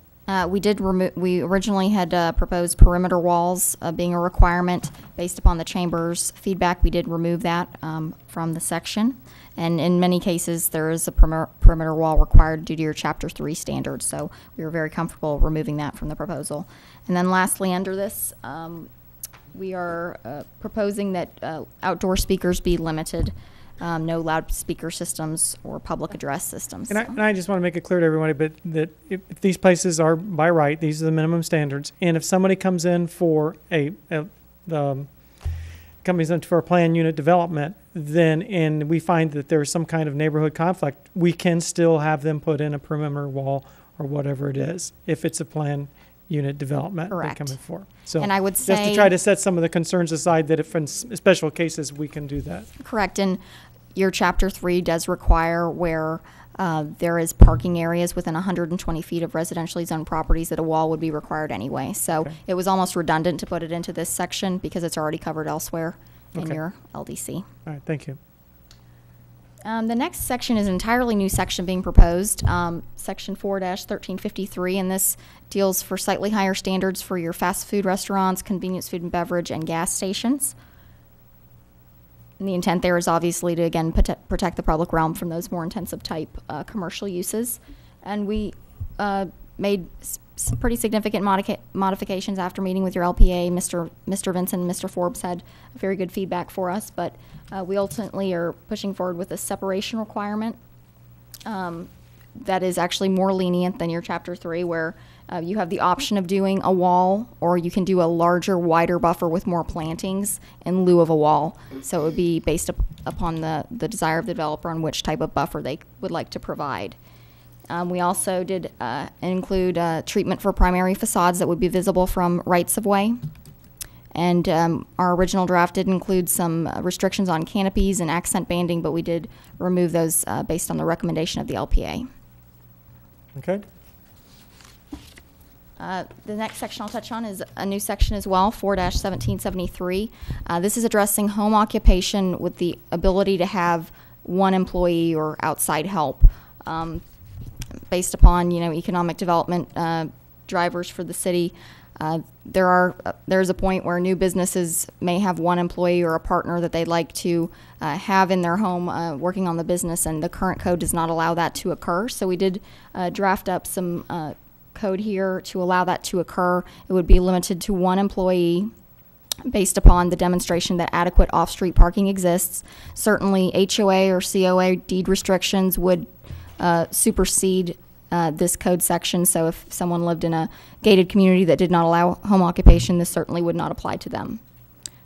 S6: We did remove. We originally had proposed perimeter walls being a requirement based upon the chamber's feedback. We did remove that from the section, and in many cases there is a perimeter wall required due to your Chapter 3 standards. So we were very comfortable removing that from the proposal. And then lastly, under this, we are proposing that outdoor speakers be limited. No loudspeaker systems or public address systems.
S2: And I just want to make it clear to everybody, but that if these places are by right, these are the minimum standards. And if somebody comes in for comes in for a planned unit development, then and we find that there's some kind of neighborhood conflict, we can still have them put in a perimeter wall or whatever it is, if it's a planned unit development they're
S6: Correct.
S2: coming for. So
S6: And I would
S2: just to
S6: say-
S2: try to set some of the concerns aside, that if in special cases we can do that.
S6: Correct, and your Chapter 3 does require where there is parking areas within 120 feet of residentially zoned properties that a wall would be required anyway. So it was almost redundant to put it into this section because it's already covered elsewhere in
S2: Okay.
S6: your LDC.
S2: All right, thank you.
S6: The next section is an entirely new section being proposed, Section 4-1353, and this deals for slightly higher standards for your fast food restaurants, convenience food and beverage, and gas stations. And the intent there is obviously to, again, protect the public realm from those more intensive type commercial uses. And we made some pretty significant modifications after meeting with your LPA. Mr. Vincent and Mr. Forbes had very good feedback for us, but we ultimately are pushing forward with a separation requirement that is actually more lenient than your Chapter 3, where you have the option of doing a wall, or you can do a larger, wider buffer with more plantings in lieu of a wall. So it would be based upon the desire of the developer on which type of buffer they would like to provide. We also did include treatment for primary facades that would be visible from rights-of-way. And our original draft did include some restrictions on canopies and accent banding, but we did remove those based on the recommendation of the LPA.
S2: Okay.
S6: The next section I'll touch on is a new section as well, 4-1773. This is addressing home occupation with the ability to have one employee or outside help. Based upon, economic development drivers for the city, there's a point where new businesses may have one employee or a partner that they'd like to have in their home working on the business, and the current code does not allow that to occur. So we did draft up some code here to allow that to occur. It would be limited to one employee based upon the demonstration that adequate off-street parking exists. Certainly HOA or COA deed restrictions would supersede this code section. So if someone lived in a gated community that did not allow home occupation, this certainly would not apply to them.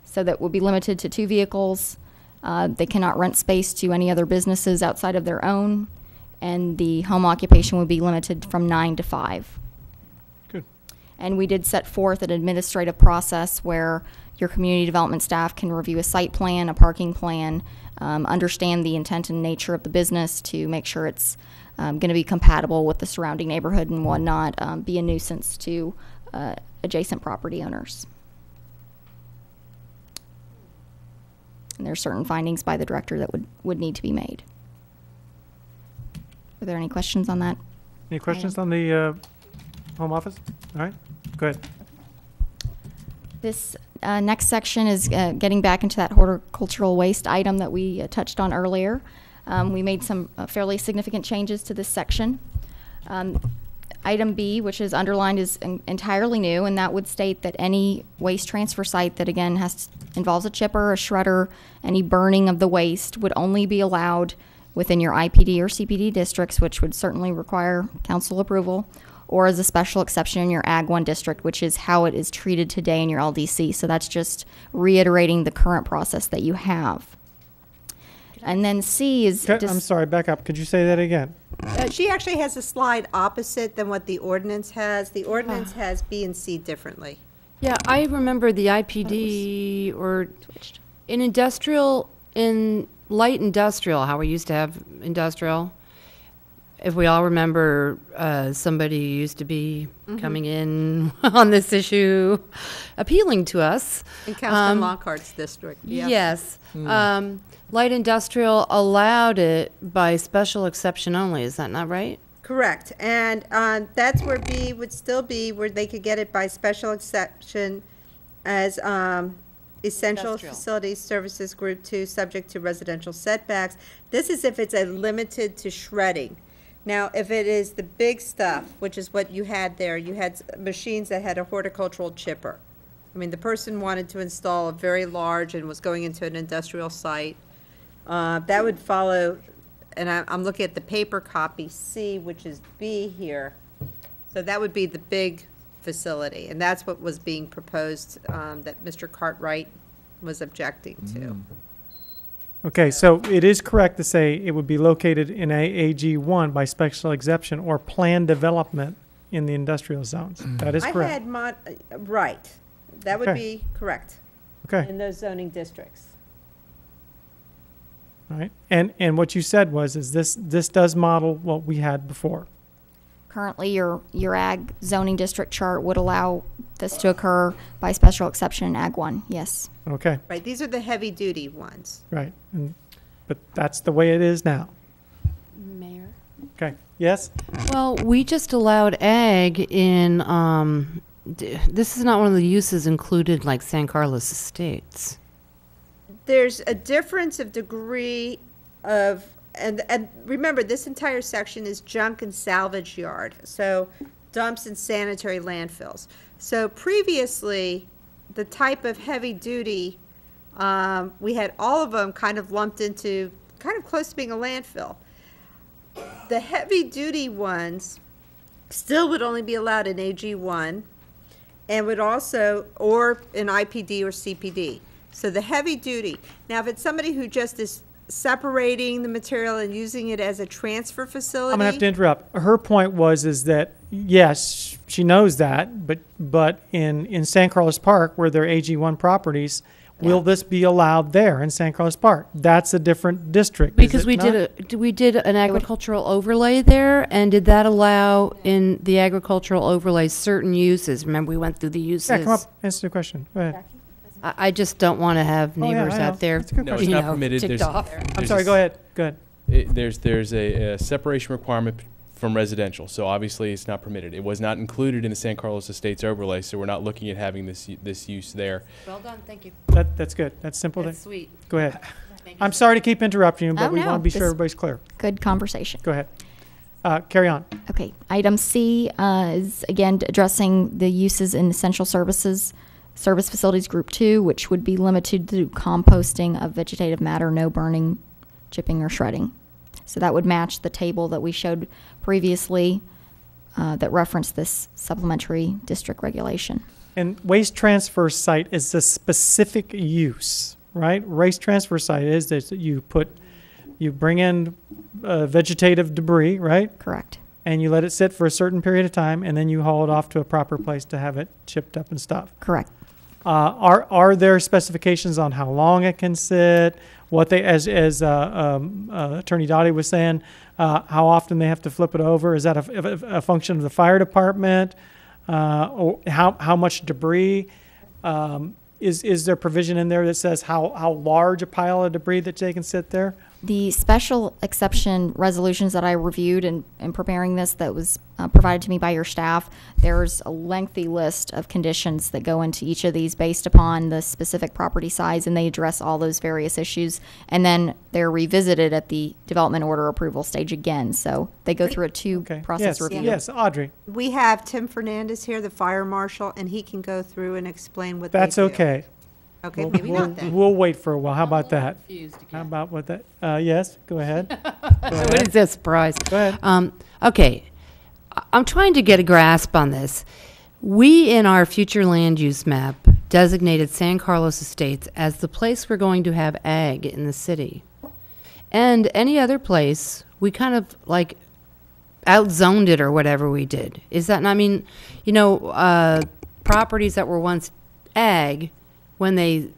S6: So that would be limited to 2 vehicles. They cannot rent space to any other businesses outside of their own, and the home occupation would be limited from 9 to 5.
S2: Good.
S6: And we did set forth an administrative process where your community development staff can review a site plan, a parking plan, understand the intent and nature of the business to make sure it's going to be compatible with the surrounding neighborhood and whatnot, be a nuisance to adjacent property owners. And there are certain findings by the director that would need to be made. Are there any questions on that?
S2: Any questions on the home office? All right, go ahead.
S6: This next section is getting back into that horticultural waste item that we touched on earlier. We made some fairly significant changes to this section. Item B, which is underlined, is entirely new, and that would state that any waste transfer site that, again, involves a chipper, a shredder, any burning of the waste would only be allowed within your IPD or CPD districts, which would certainly require council approval, or as a special exception in your Ag 1 district, which is how it is treated today in your LDC. So that's just reiterating the current process that you have. And then C is...
S2: I'm sorry, back up. Could you say that again?
S16: She actually has a slide opposite than what the ordinance has. The ordinance has B and C differently.
S18: Yeah, I remember the IPD or in industrial, in light industrial, how we used to have industrial. If we all remember, somebody used to be coming in on this issue, appealing to us.
S16: In Councilman Lockhart's district, yeah.
S18: Yes. Light industrial allowed it by special exception only, is that not right?
S16: Correct, and that's where B would still be, where they could get it by special exception as essential facilities services group 2, subject to residential setbacks. This is if it's a limited to shredding. Now, if it is the big stuff, which is what you had there, you had machines that had a horticultural chipper. I mean, the person wanted to install a very large and was going into an industrial site. That would follow, and I'm looking at the paper copy C, which is B here. So that would be the big facility, and that's what was being proposed that Mr. Cartwright was objecting to.
S2: Okay, so it is correct to say it would be located in AG1 by special exception or planned development in the industrial zones. That is correct.
S16: I had right. That would
S2: Okay.
S16: be correct.
S2: Okay.
S16: In those zoning districts.
S2: All right, and what you said is this does model what we had before.
S6: Currently, your Ag zoning district chart would allow this to occur by special exception in Ag 1, yes.
S2: Okay,
S16: Right, these are the heavy-duty ones.
S2: right, but that's the way it is now.
S18: Mayor?
S2: Okay, yes?
S18: Well, we just allowed ag in, this is not one of the uses included like San Carlos Estates.
S16: There's a difference of degree of, and remember, this entire section is junk and salvage yard, so dumps and sanitary landfills. So previously, the type of heavy duty, we had all of them kind of lumped into, kind of close to being a landfill. The heavy duty ones still would only be allowed in AG1 and would also, or in IPD or CPD. So the heavy duty. Now, if it's somebody who just is separating the material and using it as a transfer facility.
S2: I'm gonna have to interrupt. Her point is that, yes, she knows that, but in San Carlos Park, where there are AG1 properties, will this be allowed there in San Carlos Park? That's a different district. is
S18: Because
S2: it
S18: we
S2: not?
S18: we did an agricultural overlay there, and did that allow in the agricultural overlay certain uses? Remember, we went through the uses.
S2: Yeah, come up, answer the question. Go ahead.
S18: I just don't want to have
S2: Oh, yeah,
S18: neighbors
S2: I know.
S18: out there,
S2: That's a good
S21: No,
S2: question.
S21: it's
S18: you
S21: not
S18: know,
S21: permitted.
S18: ticked
S21: There's-
S18: off.
S2: I'm
S21: there's
S2: sorry,
S21: a-
S2: go ahead, go ahead.
S21: There's a separation requirement from residential, so obviously it's not permitted. It was not included in the San Carlos Estates overlay, so we're not looking at having this use there.
S18: Well done, thank you.
S2: That's good. That's simple.
S18: That's sweet.
S2: Go ahead. I'm sorry to keep interrupting you, but
S6: Oh,
S2: we
S6: no,
S2: want to be sure
S6: this-
S2: everybody's clear.
S6: Good conversation.
S2: Go ahead. Carry on.
S6: Okay, item C is again addressing the uses in essential services, service facilities group 2, which would be limited to composting of vegetative matter, no burning, chipping, or shredding. So that would match the table that we showed previously that referenced this supplementary district regulation.
S2: And waste transfer site is a specific use, right? Waste transfer site is that you bring in vegetative debris, right?
S6: Correct.
S2: And you let it sit for a certain period of time, and then you haul it off to a proper place to have it chipped up and stuff.
S6: Correct.
S2: Are there specifications on how long it can sit? What they, as Attorney Dottie was saying, how often they have to flip it over? Is that a function of the fire department? Or how much debris? Is there provision in there that says how large a pile of debris that they can sit there?
S6: The special exception resolutions that I reviewed in preparing this that was provided to me by your staff, there's a lengthy list of conditions that go into each of these based upon the specific property size, and they address all those various issues. And then they're revisited at the development order approval stage again. So they go through a two-process review.
S2: Yes, Audrey.
S16: We have Tim Fernandez here, the fire marshal, and he can go through and explain what
S2: That's
S16: they do.
S2: okay.
S16: Okay, maybe not then.
S2: We'll wait for a while. How about that? How about what that? Yes, go ahead. Go
S18: What is this surprise?
S2: Go ahead.
S18: Okay. I'm trying to get a grasp on this. We, in our future land use map, designated San Carlos Estates as the place we're going to have ag in the city. And any other place, we kind of like outzoned it or whatever we did. Is that, I mean, you know, properties that were once ag, when they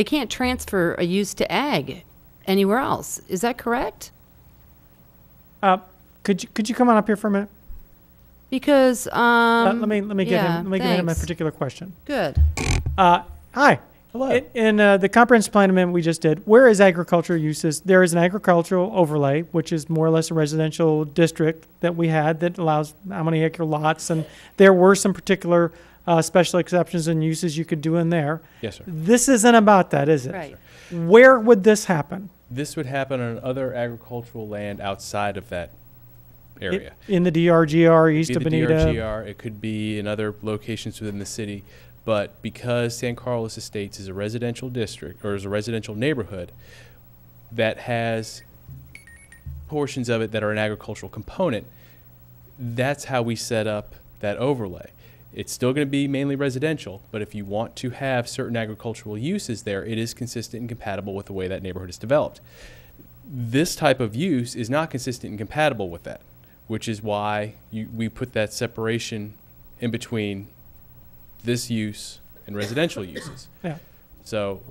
S18: can't transfer a use to ag anywhere else. Is that correct?
S2: Could you come on up here for a minute?
S18: Because
S2: let me get
S18: yeah,
S2: him. Let me get him a
S18: thanks.
S2: particular question.
S18: Good.
S2: Hi.
S21: Hello.
S2: In the comprehensive plan amendment we just did, where is agricultural uses? There is an agricultural overlay, which is more or less a residential district that we had that allows how many acre lots, and there were some particular special exceptions and uses you could do in there.
S21: Yes, sir.
S2: This isn't about that, is it?
S18: Right.
S2: Where would this happen?
S21: This would happen on other agricultural land outside of that area.
S2: In the DRGR, east
S21: It
S2: of
S21: could be the
S2: Bonita?
S21: DRGR, it could be in other locations within the city. But because San Carlos Estates is a residential district, or is a residential neighborhood, that has portions of it that are an agricultural component, that's how we set up that overlay. It's still going to be mainly residential, but if you want to have certain agricultural uses there, it is consistent and compatible with the way that neighborhood is developed. This type of use is not consistent and compatible with that, which is why we put that separation in between this use and residential uses.
S2: Yeah.
S21: So,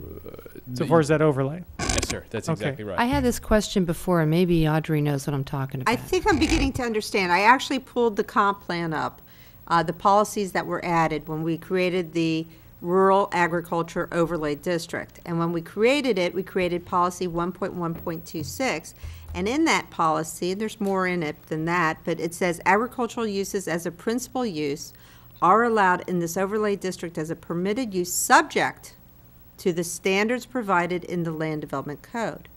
S2: So far as that overlay?
S21: Yes, sir. That's
S2: Okay.
S21: exactly right.
S18: I had this question before, and maybe Audrey knows what I'm talking about.
S16: I think I'm beginning to understand. I actually pulled the comp plan up, the policies that were added when we created the Rural Agriculture Overlay District. And when we created it, we created policy 1.1.26. And in that policy, there's more in it than that, but it says agricultural uses as a principal use are allowed in this overlay district as a permitted use subject to the standards provided in the Land Development Code.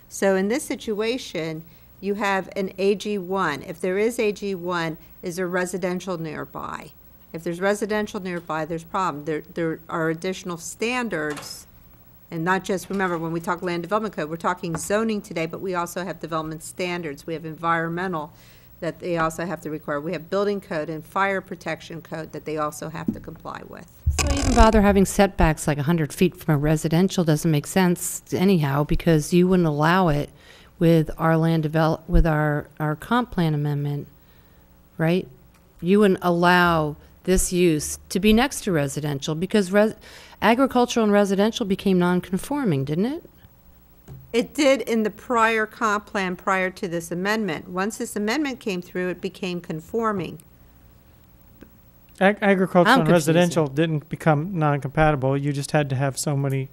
S16: So in this situation, you have an AG1. If there is AG1, is there residential nearby? If there's residential nearby, there's problem. There are additional standards, and not just, remember, when we talk Land Development Code, we're talking zoning today, but we also have development standards. We have environmental that they also have to require. We have building code and fire protection code that they also have to comply with.
S18: So even bother having setbacks like 100 feet from a residential doesn't make sense anyhow, because you wouldn't allow it with our with our comp plan amendment, right? You wouldn't allow this use to be next to residential because agricultural and residential became non-conforming, didn't it?
S16: It did in the prior comp plan prior to this amendment. Once this amendment came through, it became conforming.
S2: Agricultural
S16: I'm
S2: and
S16: confused.
S2: residential didn't become non-compatible. You just had to have so many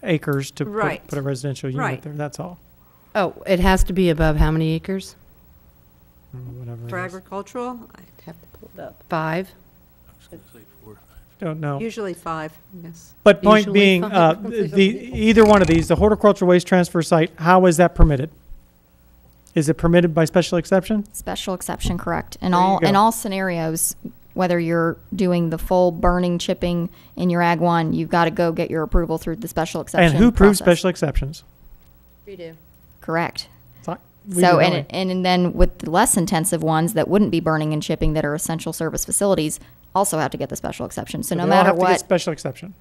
S2: acres to
S16: Right.
S2: put a residential unit
S16: Right.
S2: there. That's all.
S18: Oh, it has to be above how many acres?
S2: Whatever.
S16: For
S2: it is.
S16: agricultural, I'd have to pull it up.
S18: 5?
S2: Don't know.
S16: Usually 5, yes.
S2: But point
S18: Usually
S2: being,
S18: five.
S2: either one of these, the horticultural waste transfer site, how is that permitted? Is it permitted by special exception?
S6: Special exception, correct. In
S2: There you
S6: all,
S2: go.
S6: in all scenarios, whether you're doing the full burning, chipping in your Ag 1, you've got to go get your approval through the special exception
S2: And who approves
S6: process.
S2: special exceptions?
S18: We do.
S6: Correct.
S2: We
S6: So,
S2: do,
S6: and,
S2: don't
S6: and then with the less intensive ones that wouldn't be burning and chipping that are essential service facilities also have to get the special exception. So no
S2: they all
S6: matter
S2: have to get
S6: what,
S2: special exception.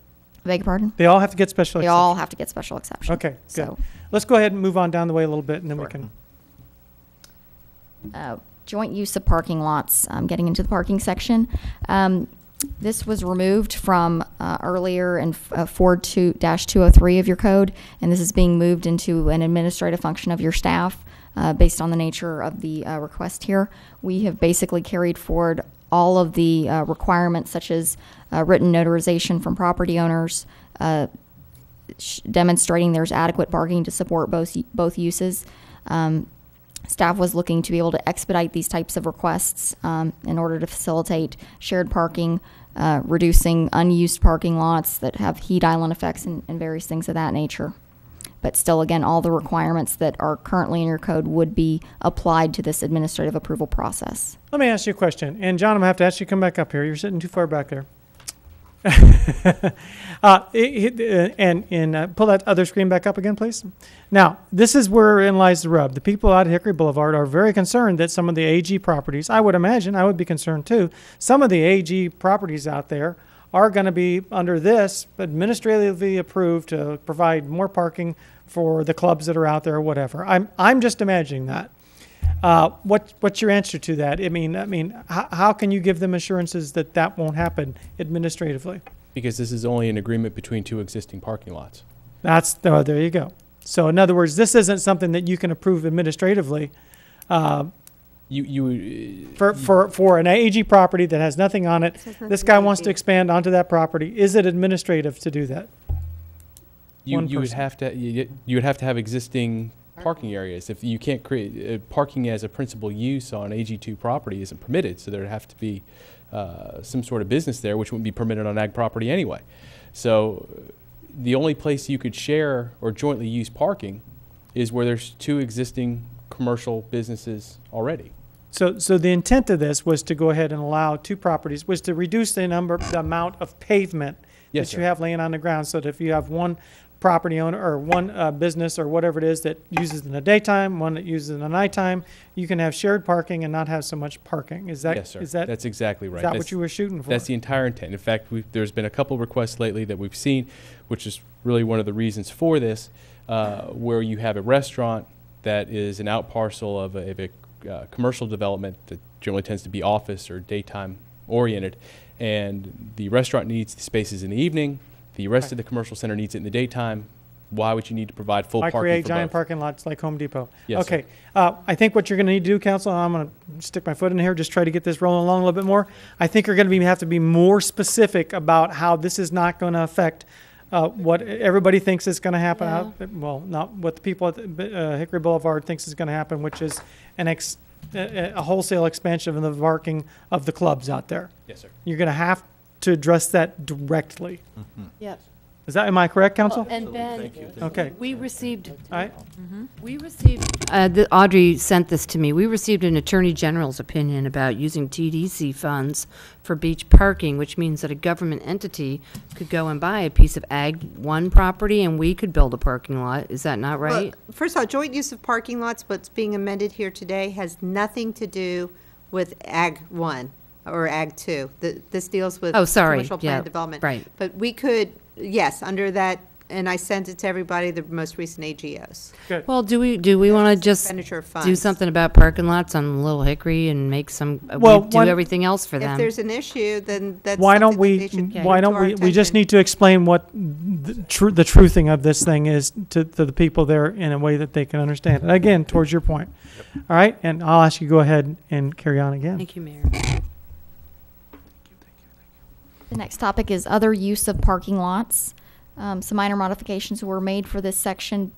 S6: beg your pardon?
S2: They all have to get special
S6: They
S2: exception.
S6: all have to get special exception.
S2: Okay, good.
S6: So,
S2: Let's go ahead and move on down the way a little bit, and then we can.
S6: joint use of parking lots, getting into the parking section. This was removed from earlier in 4-203 of your code, and this is being moved into an administrative function of your staff based on the nature of the request here. We have basically carried forward all of the requirements such as written notarization from property owners, demonstrating there's adequate parking to support both uses. Staff was looking to be able to expedite these types of requests in order to facilitate shared parking, reducing unused parking lots that have heat island effects and various things of that nature. But still, again, all the requirements that are currently in your code would be applied to this administrative approval process.
S2: Let me ask you a question. And John, I'm going to have to ask you to come back up here. You're sitting too far back there. And pull that other screen back up again, please. Now, this is wherein lies the rub. The people out at Hickory Boulevard are very concerned that some of the AG properties, I would imagine, I would be concerned too, some of the AG properties out there are going to be under this administratively approved to provide more parking for the clubs that are out there or whatever. I'm just imagining that. What's your answer to that? I mean, how can you give them assurances that that won't happen administratively?
S21: Because this is only an agreement between two existing parking lots.
S2: There you go. So in other words, this isn't something that you can approve administratively. For an AG property that has nothing on it, this guy wants to expand onto that property. Is it administrative to do that?
S21: You would have to have existing parking areas. If you can't create parking as a principal use on AG2 property isn't permitted, so there'd have to be some sort of business there, which wouldn't be permitted on ag property anyway. So the only place you could share or jointly use parking is where there's two existing commercial businesses already.
S2: So the intent of this was to go ahead and allow two properties, was to reduce the amount of pavement
S21: Yes,
S2: that
S21: sir.
S2: you have laying on the ground, so that if you have one property owner or one business or whatever it is that uses it in the daytime, one that uses it in the nighttime, you can have shared parking and not have so much parking. Is that,
S21: yes, sir.
S2: that's
S21: exactly right.
S2: Is that
S21: That's-
S2: what you were shooting for?
S21: That's the entire intent. In fact, there's been a couple requests lately that we've seen, which is really one of the reasons for this, where you have a restaurant that is an out parcel of a commercial development that generally tends to be office or daytime oriented, and the restaurant needs the spaces in the evening, the rest of the commercial center needs it in the daytime. Why would you need to provide full
S2: Why
S21: parking
S2: create
S21: for
S2: giant
S21: both?
S2: parking lots like Home Depot?
S21: Yes, sir.
S2: Okay. I think what you're going to need to do, Council, and I'm going to stick my foot in here, just try to get this rolling along a little bit more. I think you're going to have to be more specific about how this is not going to affect what everybody thinks is going to happen. Well, not what the people at Hickory Boulevard thinks is going to happen, which is a wholesale expansion of the parking of the clubs out there.
S21: Yes, sir.
S2: You're going to have to address that directly.
S18: Yep.
S2: Am I correct, Council?
S18: And Ben,
S2: Okay.
S18: we received,
S2: All right.
S18: we received, Audrey sent this to me. We received an Attorney General's opinion about using TDC funds for beach parking, which means that a government entity could go and buy a piece of Ag 1 property and we could build a parking lot. Is that not right?
S16: Well, first of all, joint use of parking lots, what's being amended here today has nothing to do with Ag 1 or Ag 2. This deals with
S18: Oh, sorry.
S16: commercial
S18: Yeah,
S16: plan development.
S18: right.
S16: But we could, yes, under that, and I sent it to everybody, the most recent AGOs.
S2: Good.
S18: Well, do we want to just
S16: Expenditure of
S18: do
S16: funds.
S18: something about parking lots on Little Hickory and make some,
S2: Well,
S18: we do
S2: one-
S18: everything else for them?
S16: If there's an issue, then that's
S2: Why don't
S16: something
S2: we,
S16: that they should bring
S2: why
S16: to
S2: don't
S16: our
S2: we just
S16: attention.
S2: need to explain what the truthing of this thing is to the people there in a way that they can understand it. Again, towards your point. All right, and I'll ask you to go ahead and carry on again.
S18: Thank you, Mayor.
S6: The next topic is other use of parking lots. Some minor modifications were made for this section.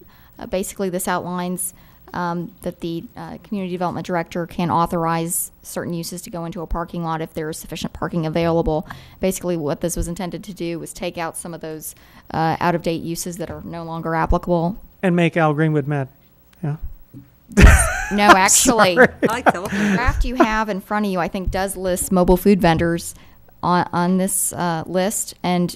S6: Basically, this outlines that the Community Development Director can authorize certain uses to go into a parking lot if there is sufficient parking available. Basically, what this was intended to do was take out some of those out-of-date uses that are no longer applicable.
S2: And make Al Greenwood mad. Yeah.
S6: No, actually,
S2: Sorry.
S16: I like telephone.
S6: the draft you have in front of you, I think, does list mobile food vendors on this list. And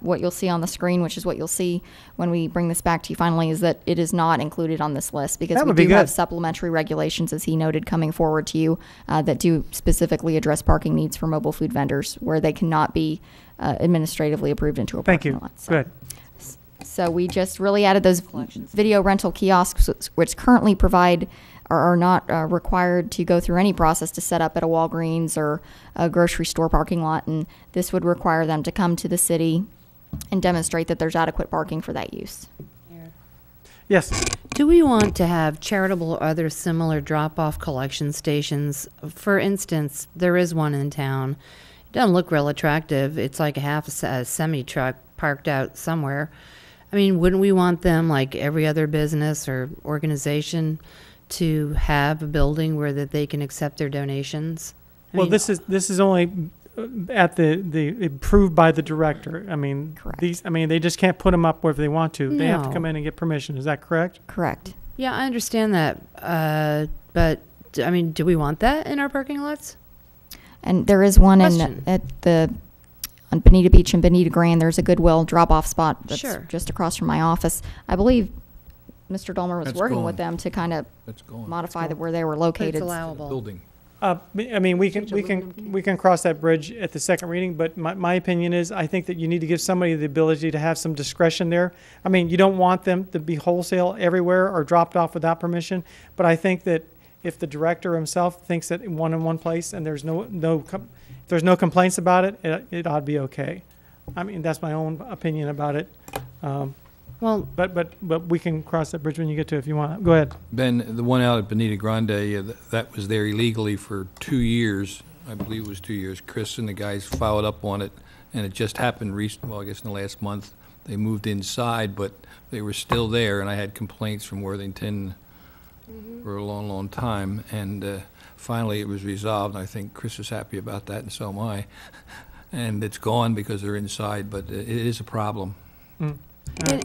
S6: what you'll see on the screen, which is what you'll see when we bring this back to you finally, is that it is not included on this list because
S2: That
S6: we
S2: would be
S6: do have
S2: good.
S6: supplementary regulations, as he noted, coming forward to you that do specifically address parking needs for mobile food vendors where they cannot be administratively approved into a
S2: Thank
S6: parking
S2: you.
S6: lot. So.
S2: Good.
S6: So we just really added those video rental kiosks, which currently provide or are not required to go through any process to set up at a Walgreens or a grocery store parking lot. And this would require them to come to the city and demonstrate that there's adequate parking for that use.
S2: Yes.
S18: Do we want to have charitable or other similar drop-off collection stations? For instance, there is one in town. It doesn't look real attractive. It's like a semi-truck parked out somewhere. I mean, wouldn't we want them, like every other business or organization, to have a building where that they can accept their donations? I
S2: Well,
S18: mean,
S2: this is only at the approved by the director. I mean, they just can't put them up wherever they want to. They have to
S18: No.
S2: come in and get permission. Is that correct?
S6: Correct.
S18: Yeah, I understand that. But, I mean, do we want that in our parking lots?
S6: And there is one
S18: Question.
S6: at the on Bonita Beach and Bonita Grand, there's a Goodwill drop-off spot that's
S18: Sure.
S6: just across from my office. I believe Mr. Dulmer was
S13: That's
S6: working with
S13: gone.
S6: them to kind of
S13: That's gone.
S6: modify where they were
S18: But
S6: located.
S18: it's allowable.
S13: Building.
S2: I mean, we can cross that bridge at the second reading, but my opinion is, I think that you need to give somebody the ability to have some discretion there. I mean, you don't want them to be wholesale everywhere or dropped off without permission, but I think that if the director himself thinks that in one place and there's if there's no complaints about it, it ought to be okay. I mean, that's my own opinion about it.
S18: Well,
S2: but we can cross that bridge when you get to it if you want. Go ahead.
S13: Ben, the one out at Bonita Grande, that was there illegally for 2 years. I believe it was 2 years. Chris and the guys followed up on it, and it just happened well, I guess in the last month. They moved inside, but they were still there, and I had complaints from Worthington for a long, long time. And finally, it was resolved, and I think Chris is happy about that, and so am I. And it's gone because they're inside, but it is a problem.
S2: Mm.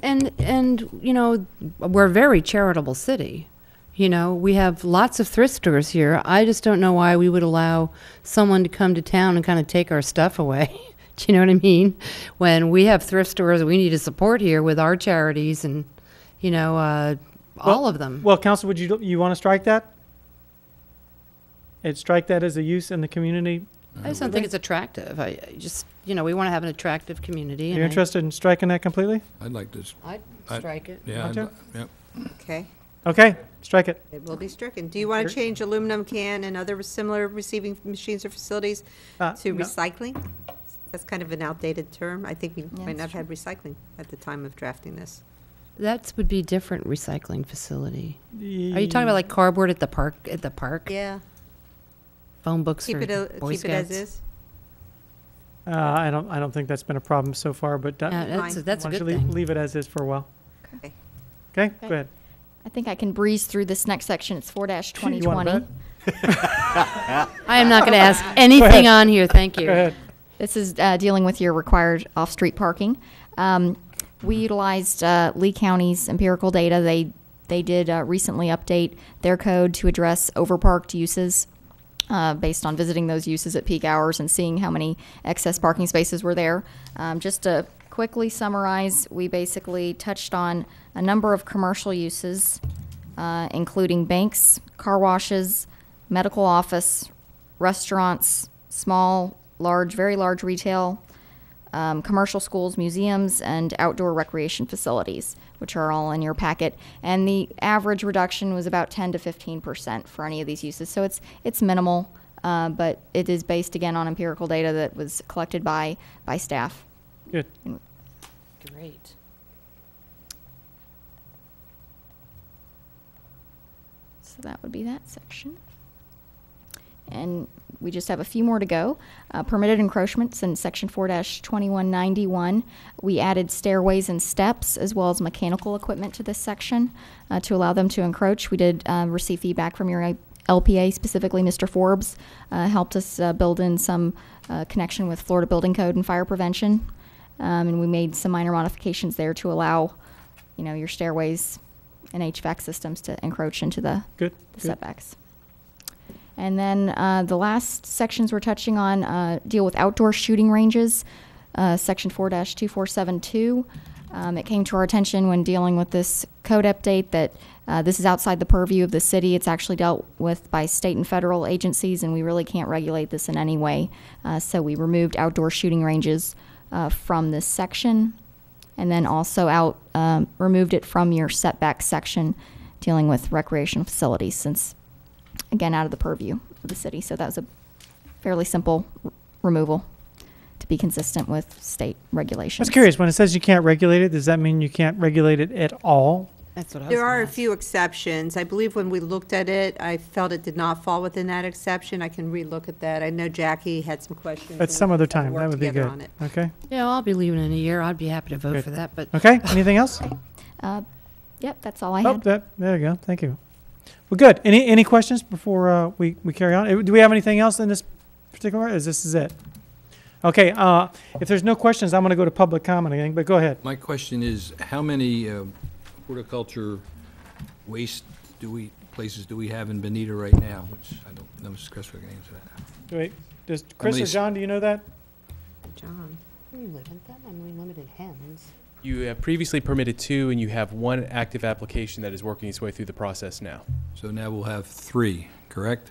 S18: And you know, we're a very charitable city. You know, we have lots of thrift stores here. I just don't know why we would allow someone to come to town and kind of take our stuff away. Do you know what I mean? When we have thrift stores we need to support here with our charities and, you know, all of them.
S2: Well, Council, would you want to strike that? Strike that as a use in the community?
S18: I just don't think it's attractive. I just, you know, we want to have an attractive community.
S2: You're interested in striking that completely?
S13: I'd like to.
S18: I'd strike it.
S13: Yeah.
S2: Want to?
S13: Yep.
S16: Okay.
S2: Okay, strike it.
S16: It will be stricken. Do you want to change aluminum can and other similar receiving machines or facilities to
S2: no.
S16: recycling? That's kind of an outdated term. I think we might not have had recycling at the time of drafting this.
S18: That would be different recycling facility. Are you talking about like cardboard at the park?
S16: Yeah.
S18: Phone books
S16: Keep
S18: for
S16: it,
S18: Boy
S16: keep it as
S18: Scouts?
S16: is.
S2: I don't think that's been a problem so far, but
S18: that's a
S2: why don't
S18: good
S2: you
S18: thing.
S2: leave it as is for a while.
S16: Okay.
S2: Okay, go ahead.
S6: I think I can breeze through this next section. It's 4-2020.
S2: You want to
S18: I am not going to ask anything on here. Thank you.
S2: Go ahead.
S6: This is dealing with your required off-street parking. We utilized Lee County's empirical data. They did recently update their code to address overparked uses based on visiting those uses at peak hours and seeing how many excess parking spaces were there. Just to quickly summarize, we basically touched on a number of commercial uses, including banks, car washes, medical office, restaurants, small, large, very large retail, commercial schools, museums, and outdoor recreation facilities, which are all in your packet. And the average reduction was about 10 to 15% for any of these uses. So it's minimal, but it is based again on empirical data that was collected by staff.
S2: Good.
S18: Great.
S6: So that would be that section. And we just have a few more to go. Permitted encroachments in section 4-2191. We added stairways and steps as well as mechanical equipment to this section to allow them to encroach. We did receive feedback from your LPA, specifically Mr. Forbes, helped us build in some connection with Florida Building Code and fire prevention. And we made some minor modifications there to allow, your stairways and HVAC systems to encroach into the setbacks. And then the last sections we're touching on deal with outdoor shooting ranges, section 4-2472. It came to our attention when dealing with this code update that this is outside the purview of the city. It's actually dealt with by state and federal agencies, and we really can't regulate this in any way. So we removed outdoor shooting ranges from this section, and then also removed it from your setback section dealing with recreational facilities, since again, out of the purview of the city. So that was a fairly simple removal to be consistent with state regulations.
S2: I was curious, when it says you can't regulate it, does that mean you can't regulate it at all?
S18: That's what I was
S16: There are a few exceptions. I believe when we looked at it, I felt it did not fall within that exception. I can relook at that. I know Jackie had some questions.
S2: At some other time, that would be good.
S16: On it.
S2: Okay.
S18: Yeah, I'll be leaving in a year. I'd be happy to vote
S2: Good.
S18: for that. But
S2: Okay, anything else?
S6: Yep, that's all I
S2: Oh,
S6: had.
S2: there you go. Thank you. Well, good. Any questions before we carry on? Do we have anything else in this particular, or is this it? Okay, if there's no questions, I'm going to go to public comment again, but go ahead.
S13: My question is, how many horticulture waste places do we have in Bonita right now? Which I don't know, Mrs. Cresswell can answer that.
S2: Wait, does Chris
S13: many
S2: or John, do you know that?
S16: John.
S18: Can you limit them? I mean, we limited hens.
S21: You have previously permitted 2, and you have 1 active application that is working its way through the process now.
S13: So now we'll have 3, correct?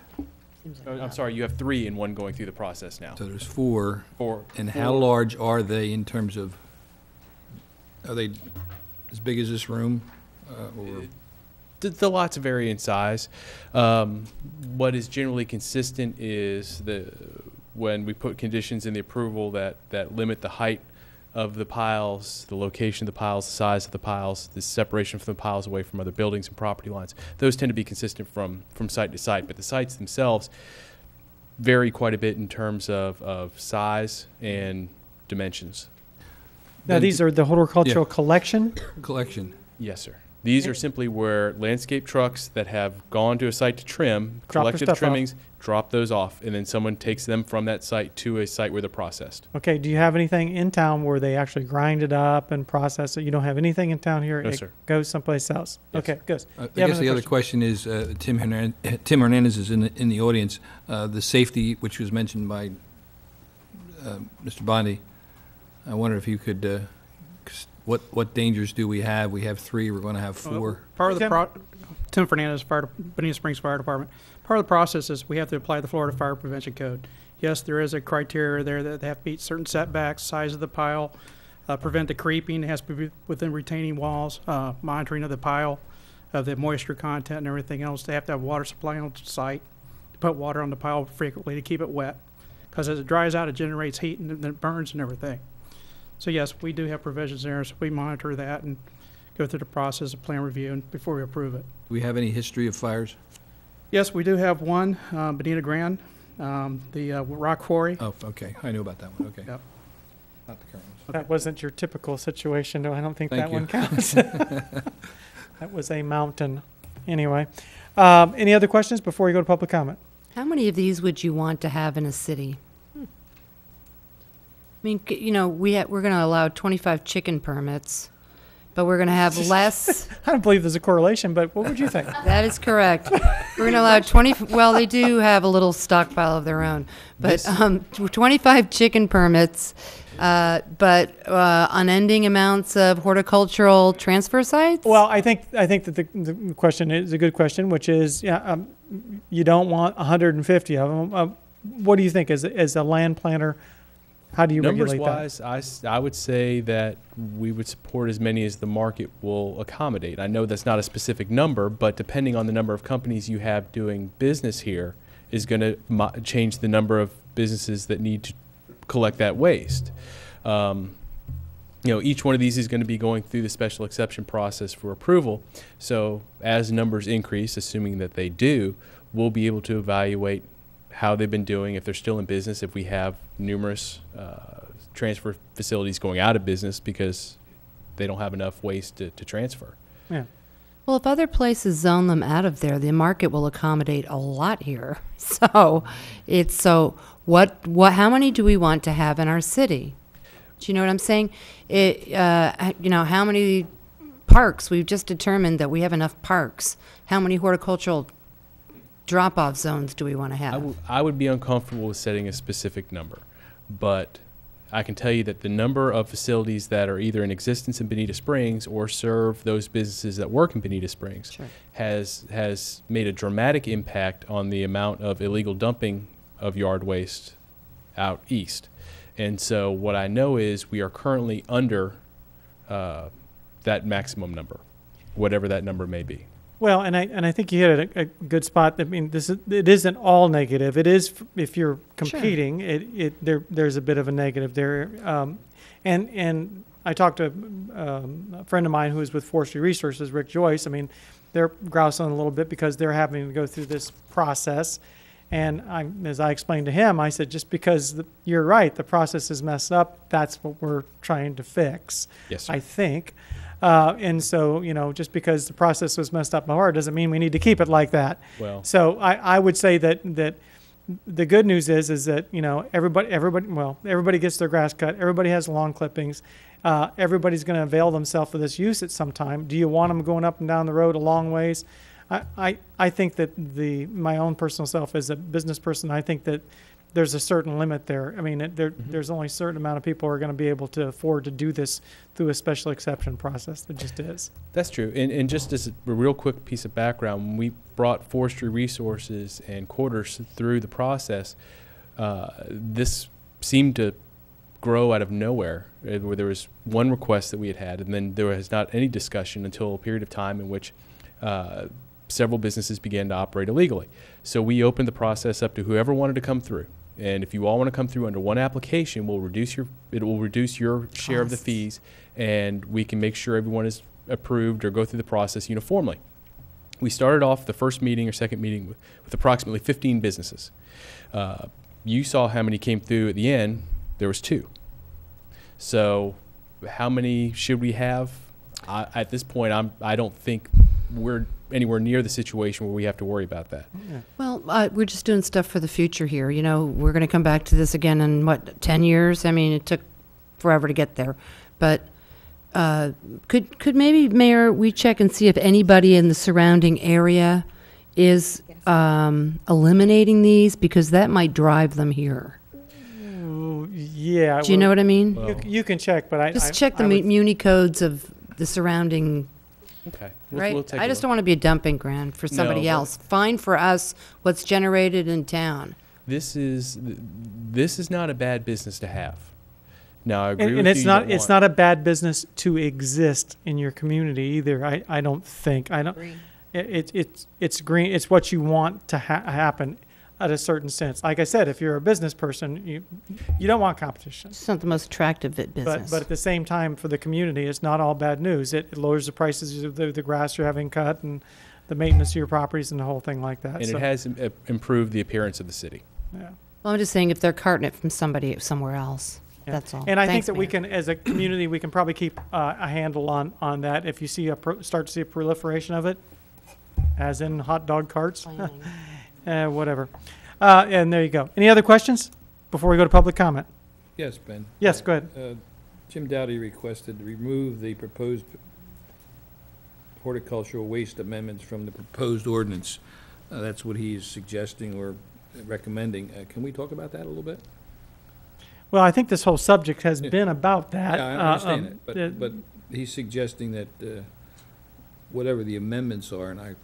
S21: I'm sorry, you have 3 and 1 going through the process now.
S13: So there's 4.
S21: 4.
S13: And how large are they in terms of, are they as big as this room? Or
S21: The lots vary in size. What is generally consistent is when we put conditions in the approval that limit the height of the piles, the location of the piles, the size of the piles, the separation from the piles away from other buildings and property lines. Those tend to be consistent from site to site, but the sites themselves vary quite a bit in terms of size and dimensions.
S2: Now, these are the horticultural collection?
S13: Collection.
S21: Yes, sir. These are simply where landscape trucks that have gone to a site to trim,
S2: Drop their
S21: collected
S2: stuff
S21: trimmings, drop those off, and then someone takes them from that site to a site where they're processed.
S2: Okay, do you have anything in town where they actually grind it up and process it? You don't have anything in town here?
S21: No,
S2: It
S21: sir.
S2: goes someplace else?
S21: Yes.
S2: Okay, good.
S13: I
S2: You have
S13: guess the
S2: another
S13: other question is, Tim Hernandez is in the audience. The safety, which was mentioned by Mr. Bondi, I wonder if you could, what dangers do we have? We have 3, we're going to have 4.
S8: Part of the Tim Fernandez, Bonita Springs Fire Department. Part of the process is we have to apply the Florida Fire Prevention Code. Yes, there is a criteria there that they have to meet certain setbacks, size of the pile, prevent the creeping. It has to be within retaining walls, monitoring of the pile, of the moisture content and everything else. They have to have water supply on site, to put water on the pile frequently to keep it wet. Because as it dries out, it generates heat and then it burns and everything. So yes, we do have provisions there, so we monitor that and go through the process of plan review and before we approve it.
S13: Do we have any history of fires?
S8: Yes, we do have one, Bonita Grand, the rock quarry.
S13: Oh, okay. I knew about that one. Okay.
S8: Yep.
S13: Not the current one.
S2: That wasn't your typical situation, though. I don't think
S13: Thank
S2: that
S13: you.
S2: one counts. That was a mountain. Anyway, any other questions before we go to public comment?
S18: How many of these would you want to have in a city? I mean, you know, we're going to allow 25 chicken permits, but we're going to have less.
S2: I don't believe there's a correlation, but what would you think?
S18: That is correct. We're going to allow 20, well, they do have a little stockpile of their own, but 25 chicken permits, but unending amounts of horticultural transfer sites?
S2: Well, I think that the question is a good question, which is, you don't want 150 of them. What do you think as a land planner? How do you regulate that?
S21: Numbers-wise, I would say that we would support as many as the market will accommodate. I know that's not a specific number, but depending on the number of companies you have doing business here is going to change the number of businesses that need to collect that waste. You know, each one of these is going to be going through the special exception process for approval. So as numbers increase, assuming that they do, we'll be able to evaluate how they've been doing, if they're still in business, if we have numerous transfer facilities going out of business because they don't have enough waste to transfer.
S2: Yeah.
S18: Well, if other places zone them out of there, the market will accommodate a lot here. So how many do we want to have in our city? Do you know what I'm saying? You know, how many parks? We've just determined that we have enough parks. How many horticultural drop-off zones do we want to have?
S21: I would be uncomfortable with setting a specific number, but I can tell you that the number of facilities that are either in existence in Bonita Springs or serve those businesses that work in Bonita Springs has made a dramatic impact on the amount of illegal dumping of yard waste out east. And so what I know is we are currently under that maximum number, whatever that number may be.
S2: Well, and I think you hit a good spot. I mean, it isn't all negative. It is if you're competing. Sure. There's a bit of a negative there. And I talked to a friend of mine who is with Forestry Resources, Rick Joyce. I mean, they're grousing a little bit because they're having to go through this process. And as I explained to him, I said, just because you're right, the process is messed up, that's what we're trying to fix.
S21: Yes, sir.
S2: I think. And so, you know, just because the process was messed up hard doesn't mean we need to keep it like that.
S21: Well,
S2: so I would say that the good news is that, you know, everybody gets their grass cut. Everybody has lawn clippings. Everybody's going to avail themselves of this use at some time. Do you want them going up and down the road a long ways? I think that my own personal self as a business person, I think that there's a certain limit there. I mean, there's only a certain amount of people who are going to be able to afford to do this through a special exception process. There just is.
S21: That's true. And just as a real quick piece of background, when we brought Forestry Resources and Quarters through the process, this seemed to grow out of nowhere, where there was one request that we had, and then there was not any discussion until a period of time in which several businesses began to operate illegally. So we opened the process up to whoever wanted to come through. And if you all want to come through under one application, it will reduce your share of the fees, and we can make sure everyone is approved or go through the process uniformly. We started off the first meeting or second meeting with approximately 15 businesses. You saw how many came through at the end. There was 2. So how many should we have? At this point, I don't think we're anywhere near the situation where we have to worry about that.
S2: Yeah.
S18: Well, we're just doing stuff for the future here. You know, we're going to come back to this again in, 10 years? I mean, it took forever to get there. But could maybe, Mayor, we check and see if anybody in the surrounding area is eliminating these? Because that might drive them here.
S2: Yeah.
S18: Do you know what I mean?
S2: You can check, but
S18: Just check the muni codes of the surrounding.
S21: Okay.
S18: Right?
S21: We'll take
S18: I
S21: a
S18: just
S21: look.
S18: don't want to be a dumping ground for somebody
S21: No,
S18: else. Fine for us what's generated in town.
S21: This is not a bad business to have. Now, I agree with
S2: and
S21: you.
S2: it's not a bad business to exist in your community either. I don't think. I don't.
S16: Green.
S2: It's green. It's what you want to happen at a certain sense. Like I said, if you're a business person, you don't want competition.
S18: It's not the most attractive business.
S2: But at the same time, for the community, it's not all bad news. It lowers the prices of the grass you're having cut and the maintenance of your properties and the whole thing like that.
S21: And it has improved the appearance of the city.
S2: Yeah.
S18: Well, I'm just saying if they're carting it from somebody somewhere else.
S2: Yeah.
S18: That's all.
S2: And I think
S18: Thanks,
S2: that we
S18: Mayor.
S2: can, as a community, we can probably keep a handle on that. If you see start to see a proliferation of it, as in hot dog carts, whatever. And there you go. Any other questions before we go to public comment?
S13: Yes, Ben.
S2: Yes, go ahead.
S13: Jim Dowdy requested to remove the proposed horticultural waste amendments from the proposed ordinance. That's what he's suggesting or recommending. Can we talk about that a little bit?
S2: Well, I think this whole subject has been about that.
S13: Yeah, I understand it, but he's suggesting that whatever the amendments are, and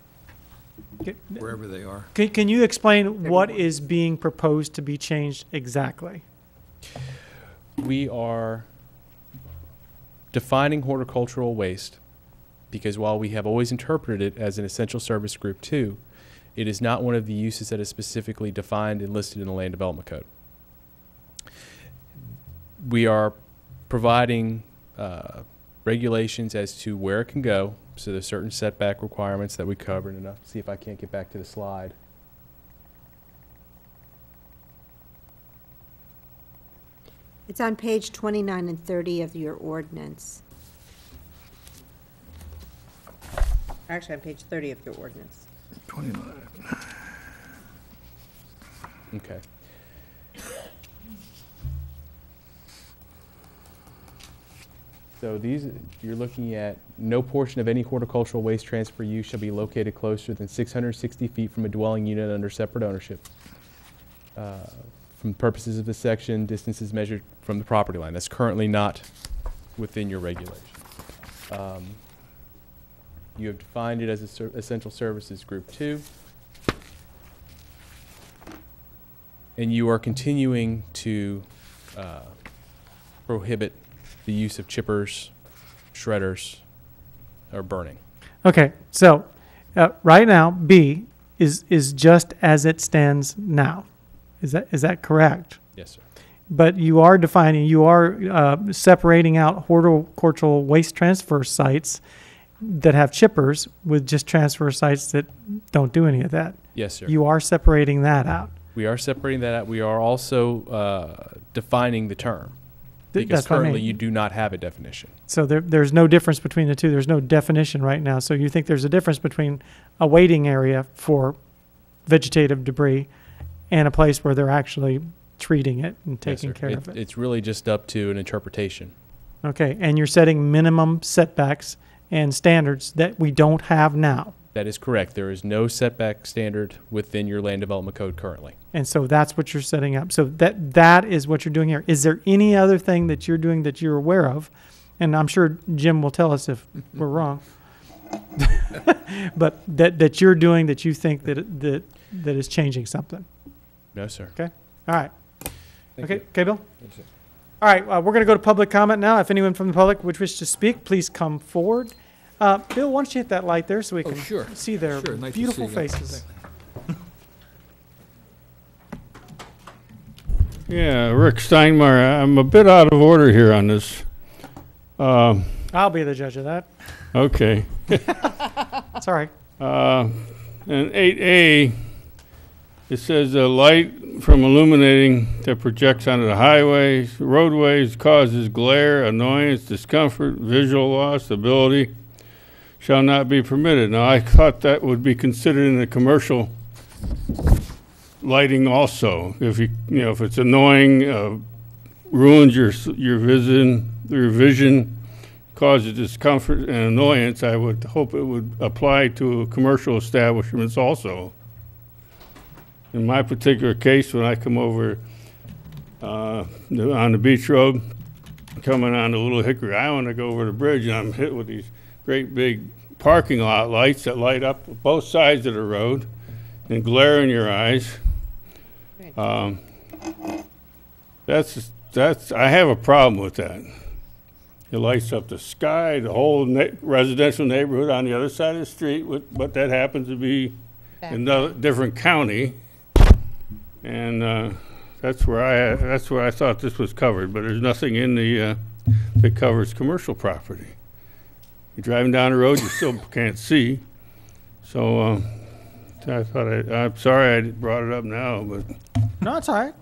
S13: wherever they are.
S2: Can you explain what is being proposed to be changed exactly?
S21: We are defining horticultural waste because while we have always interpreted it as an essential service group 2, it is not one of the uses that is specifically defined and listed in the Land Development Code. We are providing regulations as to where it can go. So there's certain setback requirements that we covered, and I'll see if I can't get back to the slide.
S16: It's on page 29 and 30 of your ordinance. Actually, on page 30 of your ordinance.
S9: 29.
S21: Okay. So these, you're looking at no portion of any horticultural waste transfer use shall be located closer than 660 feet from a dwelling unit under separate ownership. From purposes of this section, distances measured from the property line. That's currently not within your regulation. You have defined it as essential services group 2. And you are continuing to prohibit the use of chippers, shredders, or burning.
S2: Okay, so right now, B is just as it stands now. Is that correct?
S21: Yes, sir.
S2: But you are defining, you are separating out horticultural waste transfer sites that have chippers with just transfer sites that don't do any of that.
S21: Yes, sir.
S2: You are separating that out.
S21: We are separating that out. We are also defining the term. Because
S2: That's what I
S21: currently
S2: mean.
S21: you do not have a definition.
S2: So there's no difference between the two. There's no definition right now. So you think there's a difference between a waiting area for vegetative debris and a place where they're actually treating it and taking care of it.
S21: It's really just up to an interpretation.
S2: Okay, and you're setting minimum setbacks and standards that we don't have now.
S21: That is correct. There is no setback standard within your land development code currently.
S2: And so that's what you're setting up. So that is what you're doing here. Is there any other thing that you're doing that you're aware of? And I'm sure Jim will tell us if we're wrong. But that you're doing that you think that is changing something.
S21: No, sir.
S2: Okay. All right.
S21: Thank
S2: Okay.
S21: you.
S2: Okay, Bill. All right. We're going to go to public comment now. If anyone from the public would wish to speak, please come forward. Bill, why don't you hit that light there so we can see their
S13: Sure. Nice to
S2: beautiful
S13: see you.
S2: faces.
S9: Yeah, Rick Steinmeier, I'm a bit out of order here on this.
S2: I'll be the judge of that.
S9: Okay.
S2: Sorry.
S9: In 8A, it says the light from illuminating that projects onto the highways, roadways, causes glare, annoyance, discomfort, visual loss, ability, shall not be permitted. Now, I thought that would be considered in the commercial lighting also. If if it's annoying, ruins your vision, causes discomfort and annoyance, I would hope it would apply to commercial establishments also. In my particular case, when I come over on the beach road, coming on to Little Hickory Island, I go over the bridge and I'm hit with these great big parking lot lights that light up both sides of the road and glare in your eyes. I have a problem with that. It lights up the sky, the whole residential neighborhood on the other side of the street, but that happens to be another different county. And that's where I thought this was covered, but there's nothing in the that covers commercial property. You're driving down the road, you still can't see. So I thought I'm sorry I brought it up now, but
S2: No, it's all right.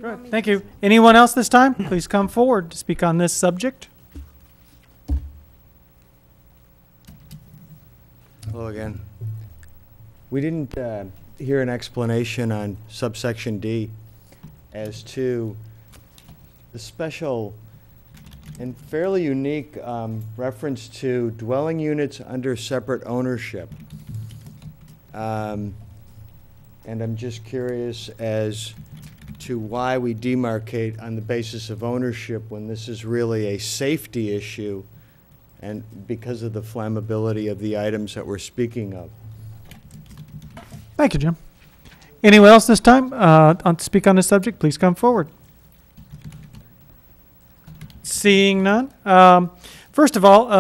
S2: Good. Thank you. Anyone else this time? Please come forward to speak on this subject.
S12: Hello again. We didn't hear an explanation on subsection D as to the special and fairly unique reference to dwelling units under separate ownership. And I'm just curious as to why we demarcate on the basis of ownership when this is really a safety issue and because of the flammability of the items that we're speaking of.
S2: Thank you, Jim. Anyone else this time to speak on this subject? Please come forward. Seeing none. First of all,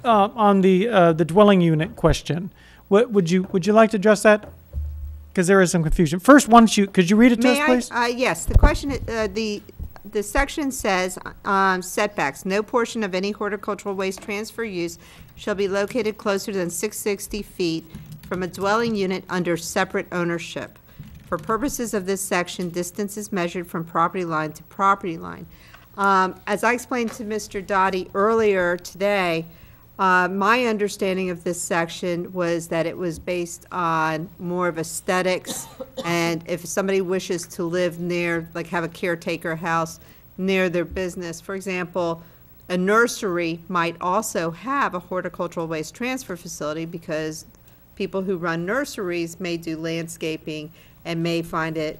S2: on the dwelling unit question, what would you like to address that? Because there is some confusion. First, could you read it to us, please?
S16: Yes. The question, the section says setbacks. No portion of any horticultural waste transfer use shall be located closer than 660 feet from a dwelling unit under separate ownership. For purposes of this section, distance is measured from property line to property line. As I explained to Mr. Dottie earlier today, my understanding of this section was that it was based on more of aesthetics, and if somebody wishes to live near, like have a caretaker house near their business, for example, a nursery might also have a horticultural waste transfer facility because people who run nurseries may do landscaping and may find it,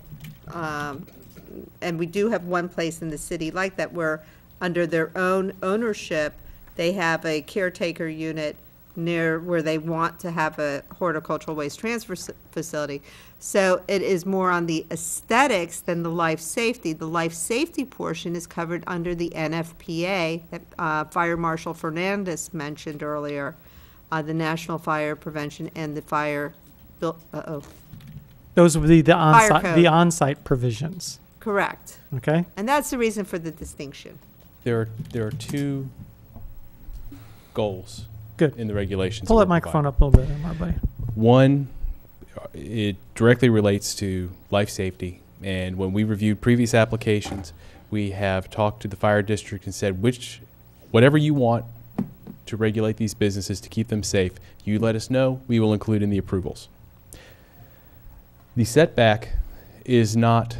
S16: and we do have one place in the city like that where under their own ownership, they have a caretaker unit near where they want to have a horticultural waste transfer facility. So it is more on the aesthetics than the life safety. The life safety portion is covered under the NFPA that Fire Marshal Fernandez mentioned earlier, the National Fire Prevention and the Fire
S2: Those would be the
S16: Fire
S2: on-site provisions.
S16: Correct.
S2: Okay.
S16: And that's the reason for the distinction.
S21: There are two goals in the regulations.
S2: Pull
S21: that
S2: that
S21: we're
S2: microphone
S21: providing.
S2: up a little bit, my buddy.
S21: One, it directly relates to life safety. And when we reviewed previous applications, we have talked to the fire district and said, whatever you want to regulate these businesses to keep them safe, you let us know, we will include in the approvals. The setback is not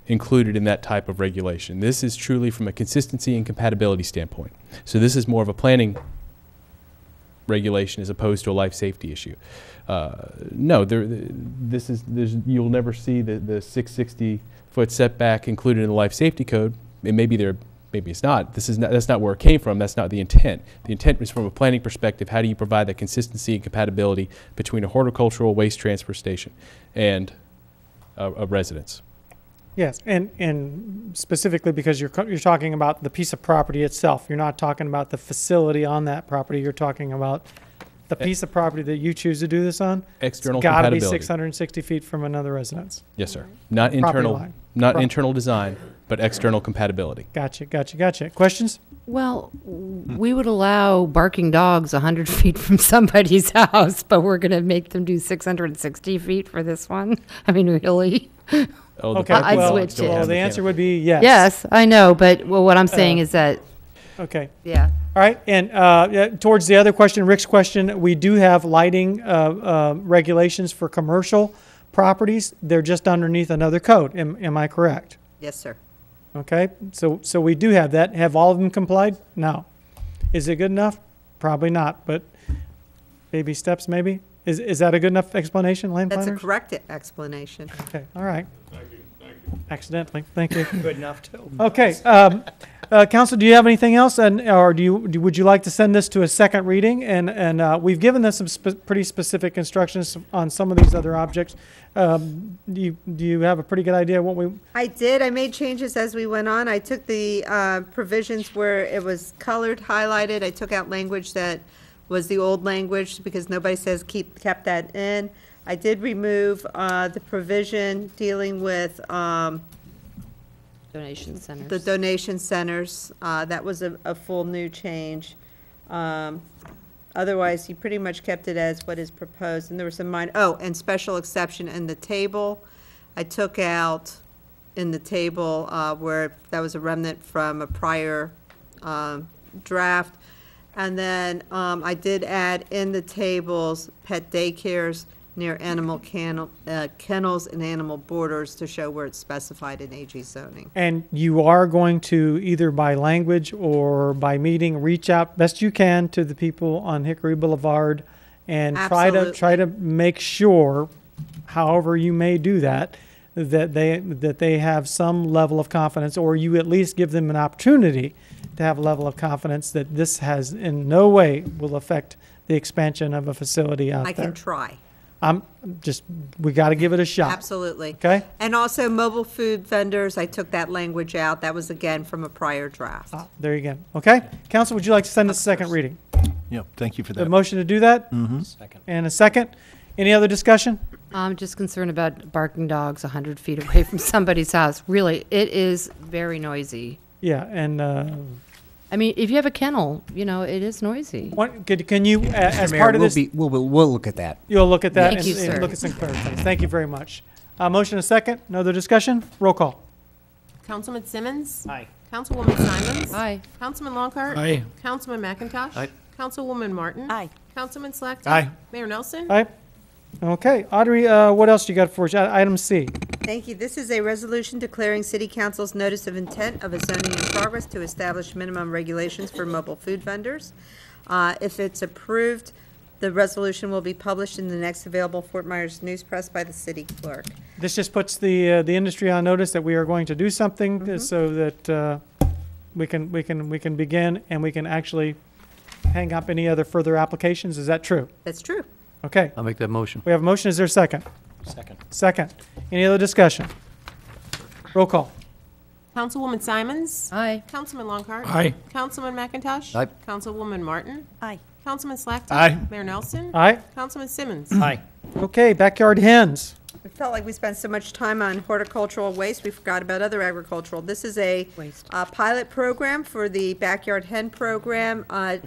S21: included in that type of regulation. This is truly from a consistency and compatibility standpoint. So this is more of a planning regulation as opposed to a life safety issue. No, you'll never see the 660-foot setback included in the life safety code. It may be there, maybe it's not. That's not where it came from. That's not the intent. The intent is from a planning perspective. How do you provide that consistency and compatibility between a horticultural waste transfer station and a residence?
S2: Yes, and specifically because you're talking about the piece of property itself. You're not talking about the facility on that property. You're talking about the piece of property that you choose to do this on.
S21: External
S2: It's gotta be
S21: compatibility.
S2: 660 feet from another residence.
S21: Yes, sir. Not
S2: Property
S21: internal,
S2: line.
S21: not
S2: Pro-
S21: internal design, but external compatibility.
S2: Gotcha. Questions?
S18: Well, we would allow barking dogs 100 feet from somebody's house, but we're going to make them do 660 feet for this one? I mean, really?
S21: Oh,
S2: Okay,
S18: I'd
S2: well,
S18: switch it.
S2: well, the answer would be yes.
S18: Yes, I know, but what I'm saying is that,
S2: Okay.
S18: yeah.
S2: All right, and towards the other question, Rick's question, we do have lighting regulations for commercial properties. They're just underneath another code. Am I correct?
S16: Yes, sir.
S2: Okay, so we do have that. Have all of them complied? No. Is it good enough? Probably not, but baby steps maybe? Is that a good enough explanation, land
S16: That's a
S2: planners?
S16: correct explanation.
S2: Okay, all right. Accidentally, thank you.
S12: Good enough, too.
S2: Okay, Council, do you have anything else, or would you like to send this to a second reading? And we've given them some pretty specific instructions on some of these other objects. Do you have a pretty good idea what we?
S16: I did. I made changes as we went on. I took the provisions where it was colored, highlighted. I took out language that was the old language because nobody says kept that in. I did remove the provision dealing with
S18: Donation centers.
S16: the donation centers. That was a full new change. Otherwise, you pretty much kept it as what is proposed. And there was some and special exception in the table. I took out in the table where that was a remnant from a prior draft. And then I did add in the tables pet daycares near animal kennels and animal borders to show where it's specified in AG zoning.
S2: And you are going to, either by language or by meeting, reach out best you can to the people on Hickory Boulevard and try to make sure, however you may do that, that they have some level of confidence, or you at least give them an opportunity to have a level of confidence that this has in no way will affect the expansion of a facility out
S16: I
S2: there.
S16: can try.
S2: We got to give it a shot.
S16: Absolutely.
S2: Okay?
S16: And also mobile food vendors, I took that language out. That was again from a prior draft.
S2: There you go. Okay? Council, would you like to send this a second reading?
S1: Yep, thank you for
S2: The
S1: that.
S2: motion to do that?
S1: Second.
S2: And a second? Any other discussion?
S18: I'm just concerned about barking dogs 100 feet away from somebody's house. Really, it is very noisy.
S2: Yeah, and
S18: I mean, if you have a kennel, it is noisy.
S2: can you, as
S17: Mr. Mayor,
S2: part of this,
S17: we'll look at that.
S2: you'll look at that
S18: Thank you,
S2: and
S18: sir.
S2: look at some clarifications. Thank you very much. Motion a second. No other discussion? Roll call.
S20: Councilman Simmons?
S12: Aye.
S20: Councilwoman Simons?
S18: Aye.
S20: Councilman Longcart?
S13: Aye.
S20: Councilman McIntosh?
S3: Aye.
S20: Councilwoman Martin?
S5: Aye.
S20: Councilman Slackton?
S1: Aye.
S20: Mayor Nelson?
S2: Aye. Okay, Audrey, what else you got for us? Item C.
S16: Thank you. This is a resolution declaring City Council's notice of intent of a zoning in progress to establish minimum regulations for mobile food vendors. If it's approved, the resolution will be published in the next available Fort Myers News Press by the city clerk.
S2: This just puts the industry on notice that we are going to do something so that we can begin and we can actually hang up any other further applications. Is that true?
S16: That's true.
S2: Okay.
S3: I'll make that motion.
S2: We have a motion. Is there a second?
S1: Second.
S2: Second. Any other discussion? Roll call.
S20: Councilwoman Simons?
S18: Aye.
S20: Councilman Longcart?
S13: Aye.
S20: Councilman McIntosh?
S3: Aye. Councilwoman
S20: Martin?
S5: Aye.
S20: Councilman Slackton?
S1: Aye.
S20: Mayor Nelson?
S2: Aye.
S20: Councilman Simmons?
S1: Aye.
S2: Okay, backyard hens.
S16: I felt like we spent so much time on horticultural waste, we forgot about other agricultural. This is a pilot program for the backyard hen program.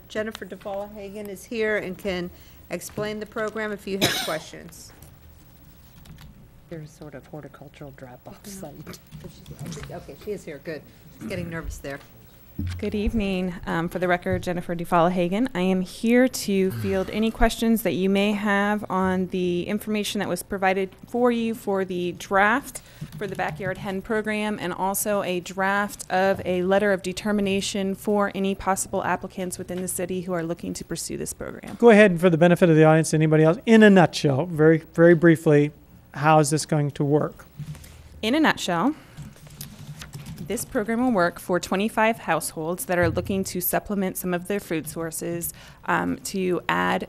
S16: Jennifer DeValle-Hagen is here and can explain the program if you have questions.
S18: There's sort of horticultural drop-off site.
S16: Okay, she is here, good. She's getting nervous there.
S10: Good evening. For the record, Jennifer Dufala-Hagen. I am here to field any questions that you may have on the information that was provided for you for the draft for the Backyard Hen Program, and also a draft of a letter of determination for any possible applicants within the city who are looking to pursue this program.
S2: Go ahead, and for the benefit of the audience, anybody else, in a nutshell, very, very briefly, how is this going to work?
S10: In a nutshell, this program will work for 25 households that are looking to supplement some of their food sources, to add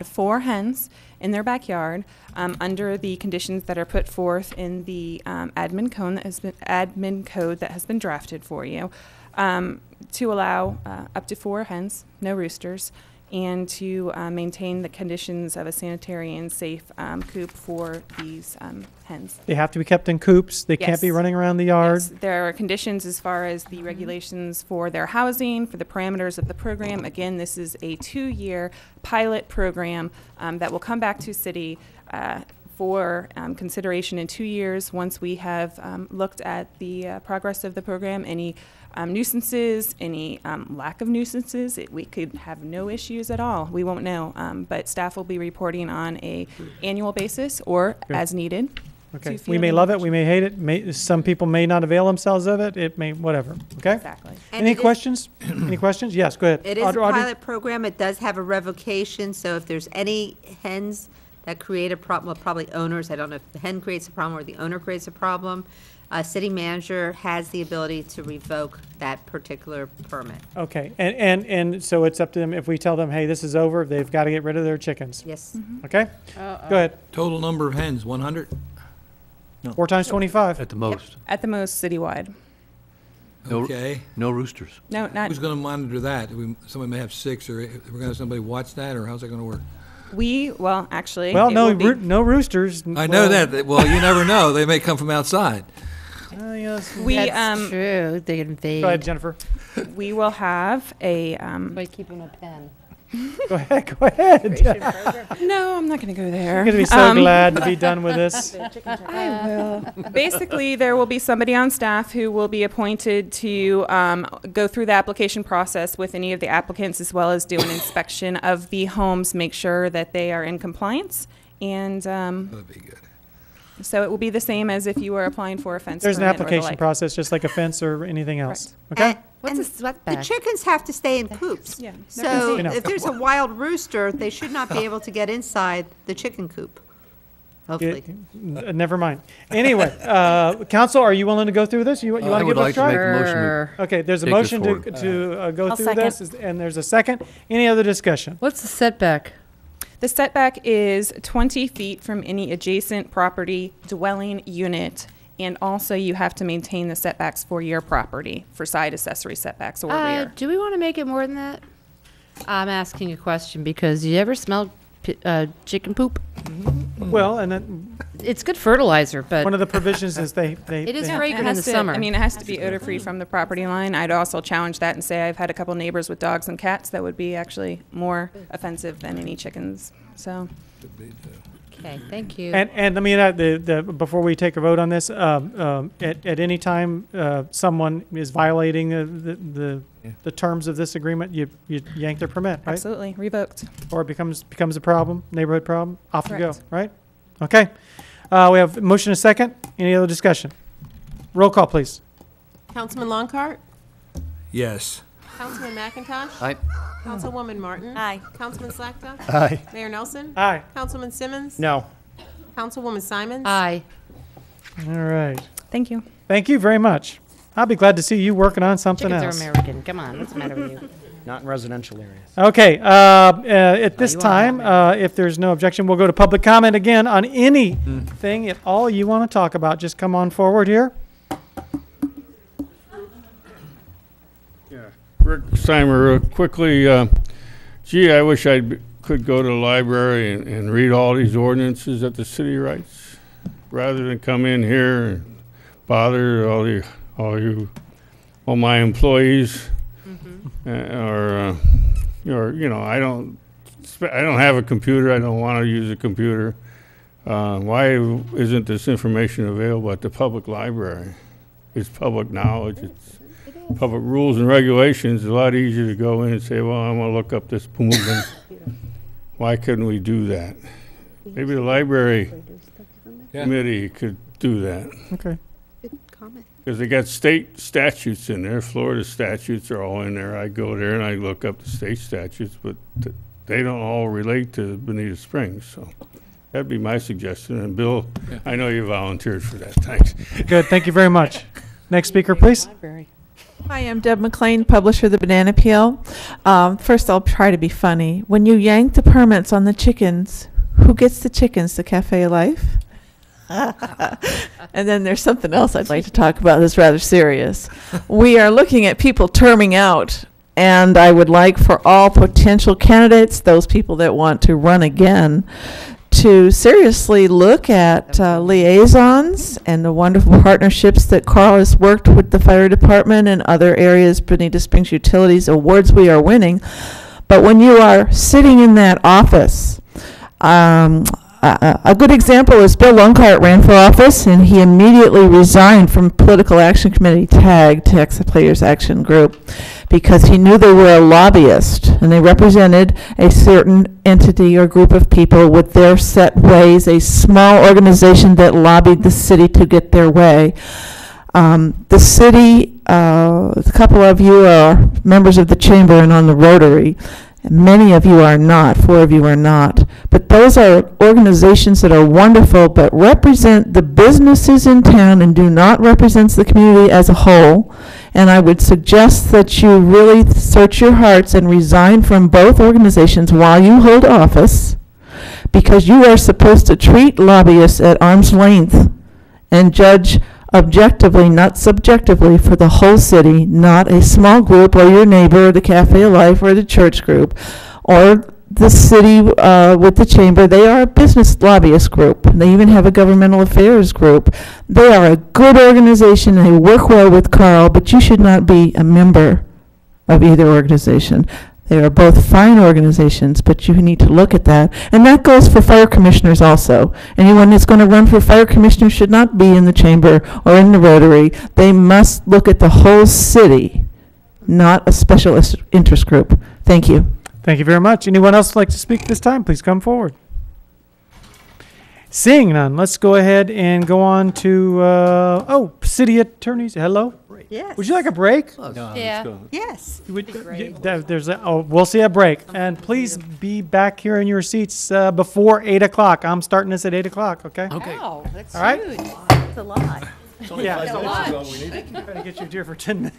S10: 4 hens in their backyard under the conditions that are put forth in the admin code that has been drafted for you, to allow up to 4 hens, no roosters, and to maintain the conditions of a sanitary and safe coop for these hens.
S2: They have to be kept in coops. They can't be
S10: Yes.
S2: running around the yard.
S10: Yes, there are conditions as far as the regulations for their housing, for the parameters of the program. Again, this is a 2-year pilot program that will come back to city for consideration in 2 years once we have looked at the progress of the program, any nuisances, any lack of nuisances. We could have no issues at all. We won't know, but staff will be reporting on a annual basis or
S2: Good.
S10: as needed.
S2: Okay.
S10: to
S2: We
S10: field
S2: may
S10: any
S2: love it. We may hate it. Some people may not avail themselves of it. It may, whatever. Okay?
S10: Exactly.
S16: And
S2: Any
S16: it is-
S2: questions? Any questions? Yes, go ahead.
S16: It is a
S2: Audrey?
S16: pilot program. It does have a revocation, so if there's any hens that create a problem, well, probably owners, I don't know if the hen creates a problem or the owner creates a problem, city manager has the ability to revoke that particular permit.
S2: Okay, and so it's up to them, if we tell them, hey, this is over, they've got to get rid of their chickens.
S16: Yes.
S2: Okay? Go ahead.
S13: Total number of hens, 100?
S2: 4 times 25.
S3: At the most.
S10: At the most, citywide.
S3: No-
S13: Okay.
S3: No roosters.
S10: No, not.
S13: Who's going to monitor that? Somebody may have 6, or we're going to have somebody watch that, or how's that going to work?
S10: Well, actually.
S2: Well,
S10: it
S2: no,
S10: will be-
S2: no roosters.
S13: I know that. Well, you never know. They may come from outside.
S2: Yes.
S10: We,
S18: That's true. They invade.
S2: Go ahead, Jennifer.
S10: We will have a.
S18: By keeping a pen.
S2: Go ahead, go ahead.
S10: No, I'm not going to go there.
S2: I'm going to be so glad to be done with this.
S10: I will. Basically, there will be somebody on staff who will be appointed to go through the application process with any of the applicants, as well as do an inspection of the homes, make sure that they are in compliance. And
S13: That'd be good.
S10: so it will be the same as if you were applying for a fence
S2: There's an
S10: permit or the
S2: application
S10: like.
S2: process, just like a fence or anything else.
S10: Correct.
S2: Okay?
S18: What's a sweat
S16: The
S18: bag?
S16: chickens have to stay in coops.
S10: Yeah,
S16: So
S2: You know.
S16: if there's a wild rooster, they should not be able to get inside the chicken coop. Hopefully.
S2: Never mind. Anyway, council, are you willing to go through this? You want
S3: I
S2: to
S3: would
S2: give it a
S3: like to make
S2: try?
S3: a motion to
S2: Okay, there's a
S3: take this
S2: motion
S3: forward.
S2: to go
S5: I'll
S2: through
S5: second.
S2: this, and there's a second. Any other discussion?
S18: What's the setback?
S10: The setback is 20 feet from any adjacent property dwelling unit, and also you have to maintain the setbacks for your property for side accessory setbacks or rear.
S18: Do we want to make it more than that? I'm asking a question because you ever smell chicken poop?
S2: Well, and then
S18: It's good fertilizer, but
S2: one of the provisions is they
S18: It is
S2: they have-
S18: fragrant
S10: It
S18: in
S10: has
S18: the
S10: to-
S18: summer.
S10: I mean, it has to be odor-free from the property line. I'd also challenge that and say I've had a couple neighbors with dogs and cats that would be actually more offensive than any chickens, so.
S18: Okay, thank you.
S2: And let me add, before we take a vote on this, at any time someone is violating the terms of this agreement, you yank their permit, right?
S10: Absolutely, revoked.
S2: Or it becomes a problem, neighborhood problem, off you go,
S10: Correct.
S2: right? Okay. We have a motion and a second. Any other discussion? Roll call, please.
S20: Councilman Longcart?
S13: Yes.
S20: Councilman McIntosh?
S3: Aye.
S20: Councilwoman Martin?
S5: Aye.
S20: Councilman Slakta?
S19: Aye.
S20: Mayor Nelson?
S2: Aye.
S20: Councilman Simmons?
S19: No.
S20: Councilwoman Simons?
S18: Aye.
S2: All right.
S10: Thank you.
S2: Thank you very much. I'll be glad to see you working on something
S18: Chickens
S2: else.
S18: are American. Come on, what's the matter with you?
S1: Not in residential areas.
S2: Okay, at this
S18: you are
S2: time, if there's no objection, we'll go to public comment again on anything at all you want to talk about. Just come on forward here.
S9: Rick Simer, quickly, gee, I wish I could go to the library and read all these ordinances that the city writes, rather than come in here and bother all my employees. Or I don't have a computer. I don't want to use a computer. Why isn't this information available at the public library? It's public knowledge. public rules and regulations, it's a lot easier to go in and say, well, I want to look up this pool. Why couldn't we do that? Maybe the library committee could do that.
S2: Okay.
S16: Good comment.
S9: Because they got state statutes in there. Florida statutes are all in there. I go there and I look up the state statutes, but they don't all relate to Bonita Springs. So that'd be my suggestion. And Bill, I know you volunteered for that. Thanks.
S2: Good. Thank you very much. Next speaker, please.
S14: Hi, I'm Deb McLean, publisher of the Banana Peel. First, I'll try to be funny. When you yank the permits on the chickens, who gets the chickens? The Cafe of Life? And then there's something else I'd like to talk about that's rather serious. We are looking at people terming out, and I would like for all potential candidates, those people that want to run again, to seriously look at liaisons and the wonderful partnerships that Carl has worked with the fire department and other areas, Bonita Springs Utilities, awards we are winning. But when you are sitting in that office, a good example is Bill Longcart ran for office, and he immediately resigned from Political Action Committee TAG, Texas Players Action Group, because he knew they were a lobbyist, and they represented a certain entity or group of people with their set ways, a small organization that lobbied the city to get their way. The city, a couple of you are members of the chamber and on the Rotary. Many of you are not, 4 of you are not. But those are organizations that are wonderful, but represent the businesses in town and do not represent the community as a whole. And I would suggest that you really search your hearts and resign from both organizations while you hold office, because you are supposed to treat lobbyists at arm's length and judge objectively, not subjectively, for the whole city, not a small group or your neighbor or the Cafe of Life or the church group or the city with the chamber. They are a business lobbyist group. They even have a governmental affairs group. They are a good organization. They work well with Carl, but you should not be a member of either organization. They are both fine organizations, but you need to look at that. And that goes for fire commissioners also. Anyone that's going to run for fire commissioner should not be in the chamber or in the Rotary. They must look at the whole city, not a special interest group. Thank you.
S2: Thank you very much. Anyone else like to speak this time? Please come forward. Seeing none, let's go ahead and go on to, city attorneys. Hello?
S16: Yes.
S2: Would you like a break?
S16: No,
S4: Yeah.
S16: Yes.
S2: We'll see a break. And please be back here in your seats before 8 o'clock. I'm starting this at 8 o'clock, okay?
S4: Okay. Wow, that's
S2: All right?
S4: huge. That's a lot.
S1: It's only
S2: Yeah.
S1: 5 minutes
S4: Lunch.
S1: ago we needed.
S2: Trying to get you here for 10 minutes.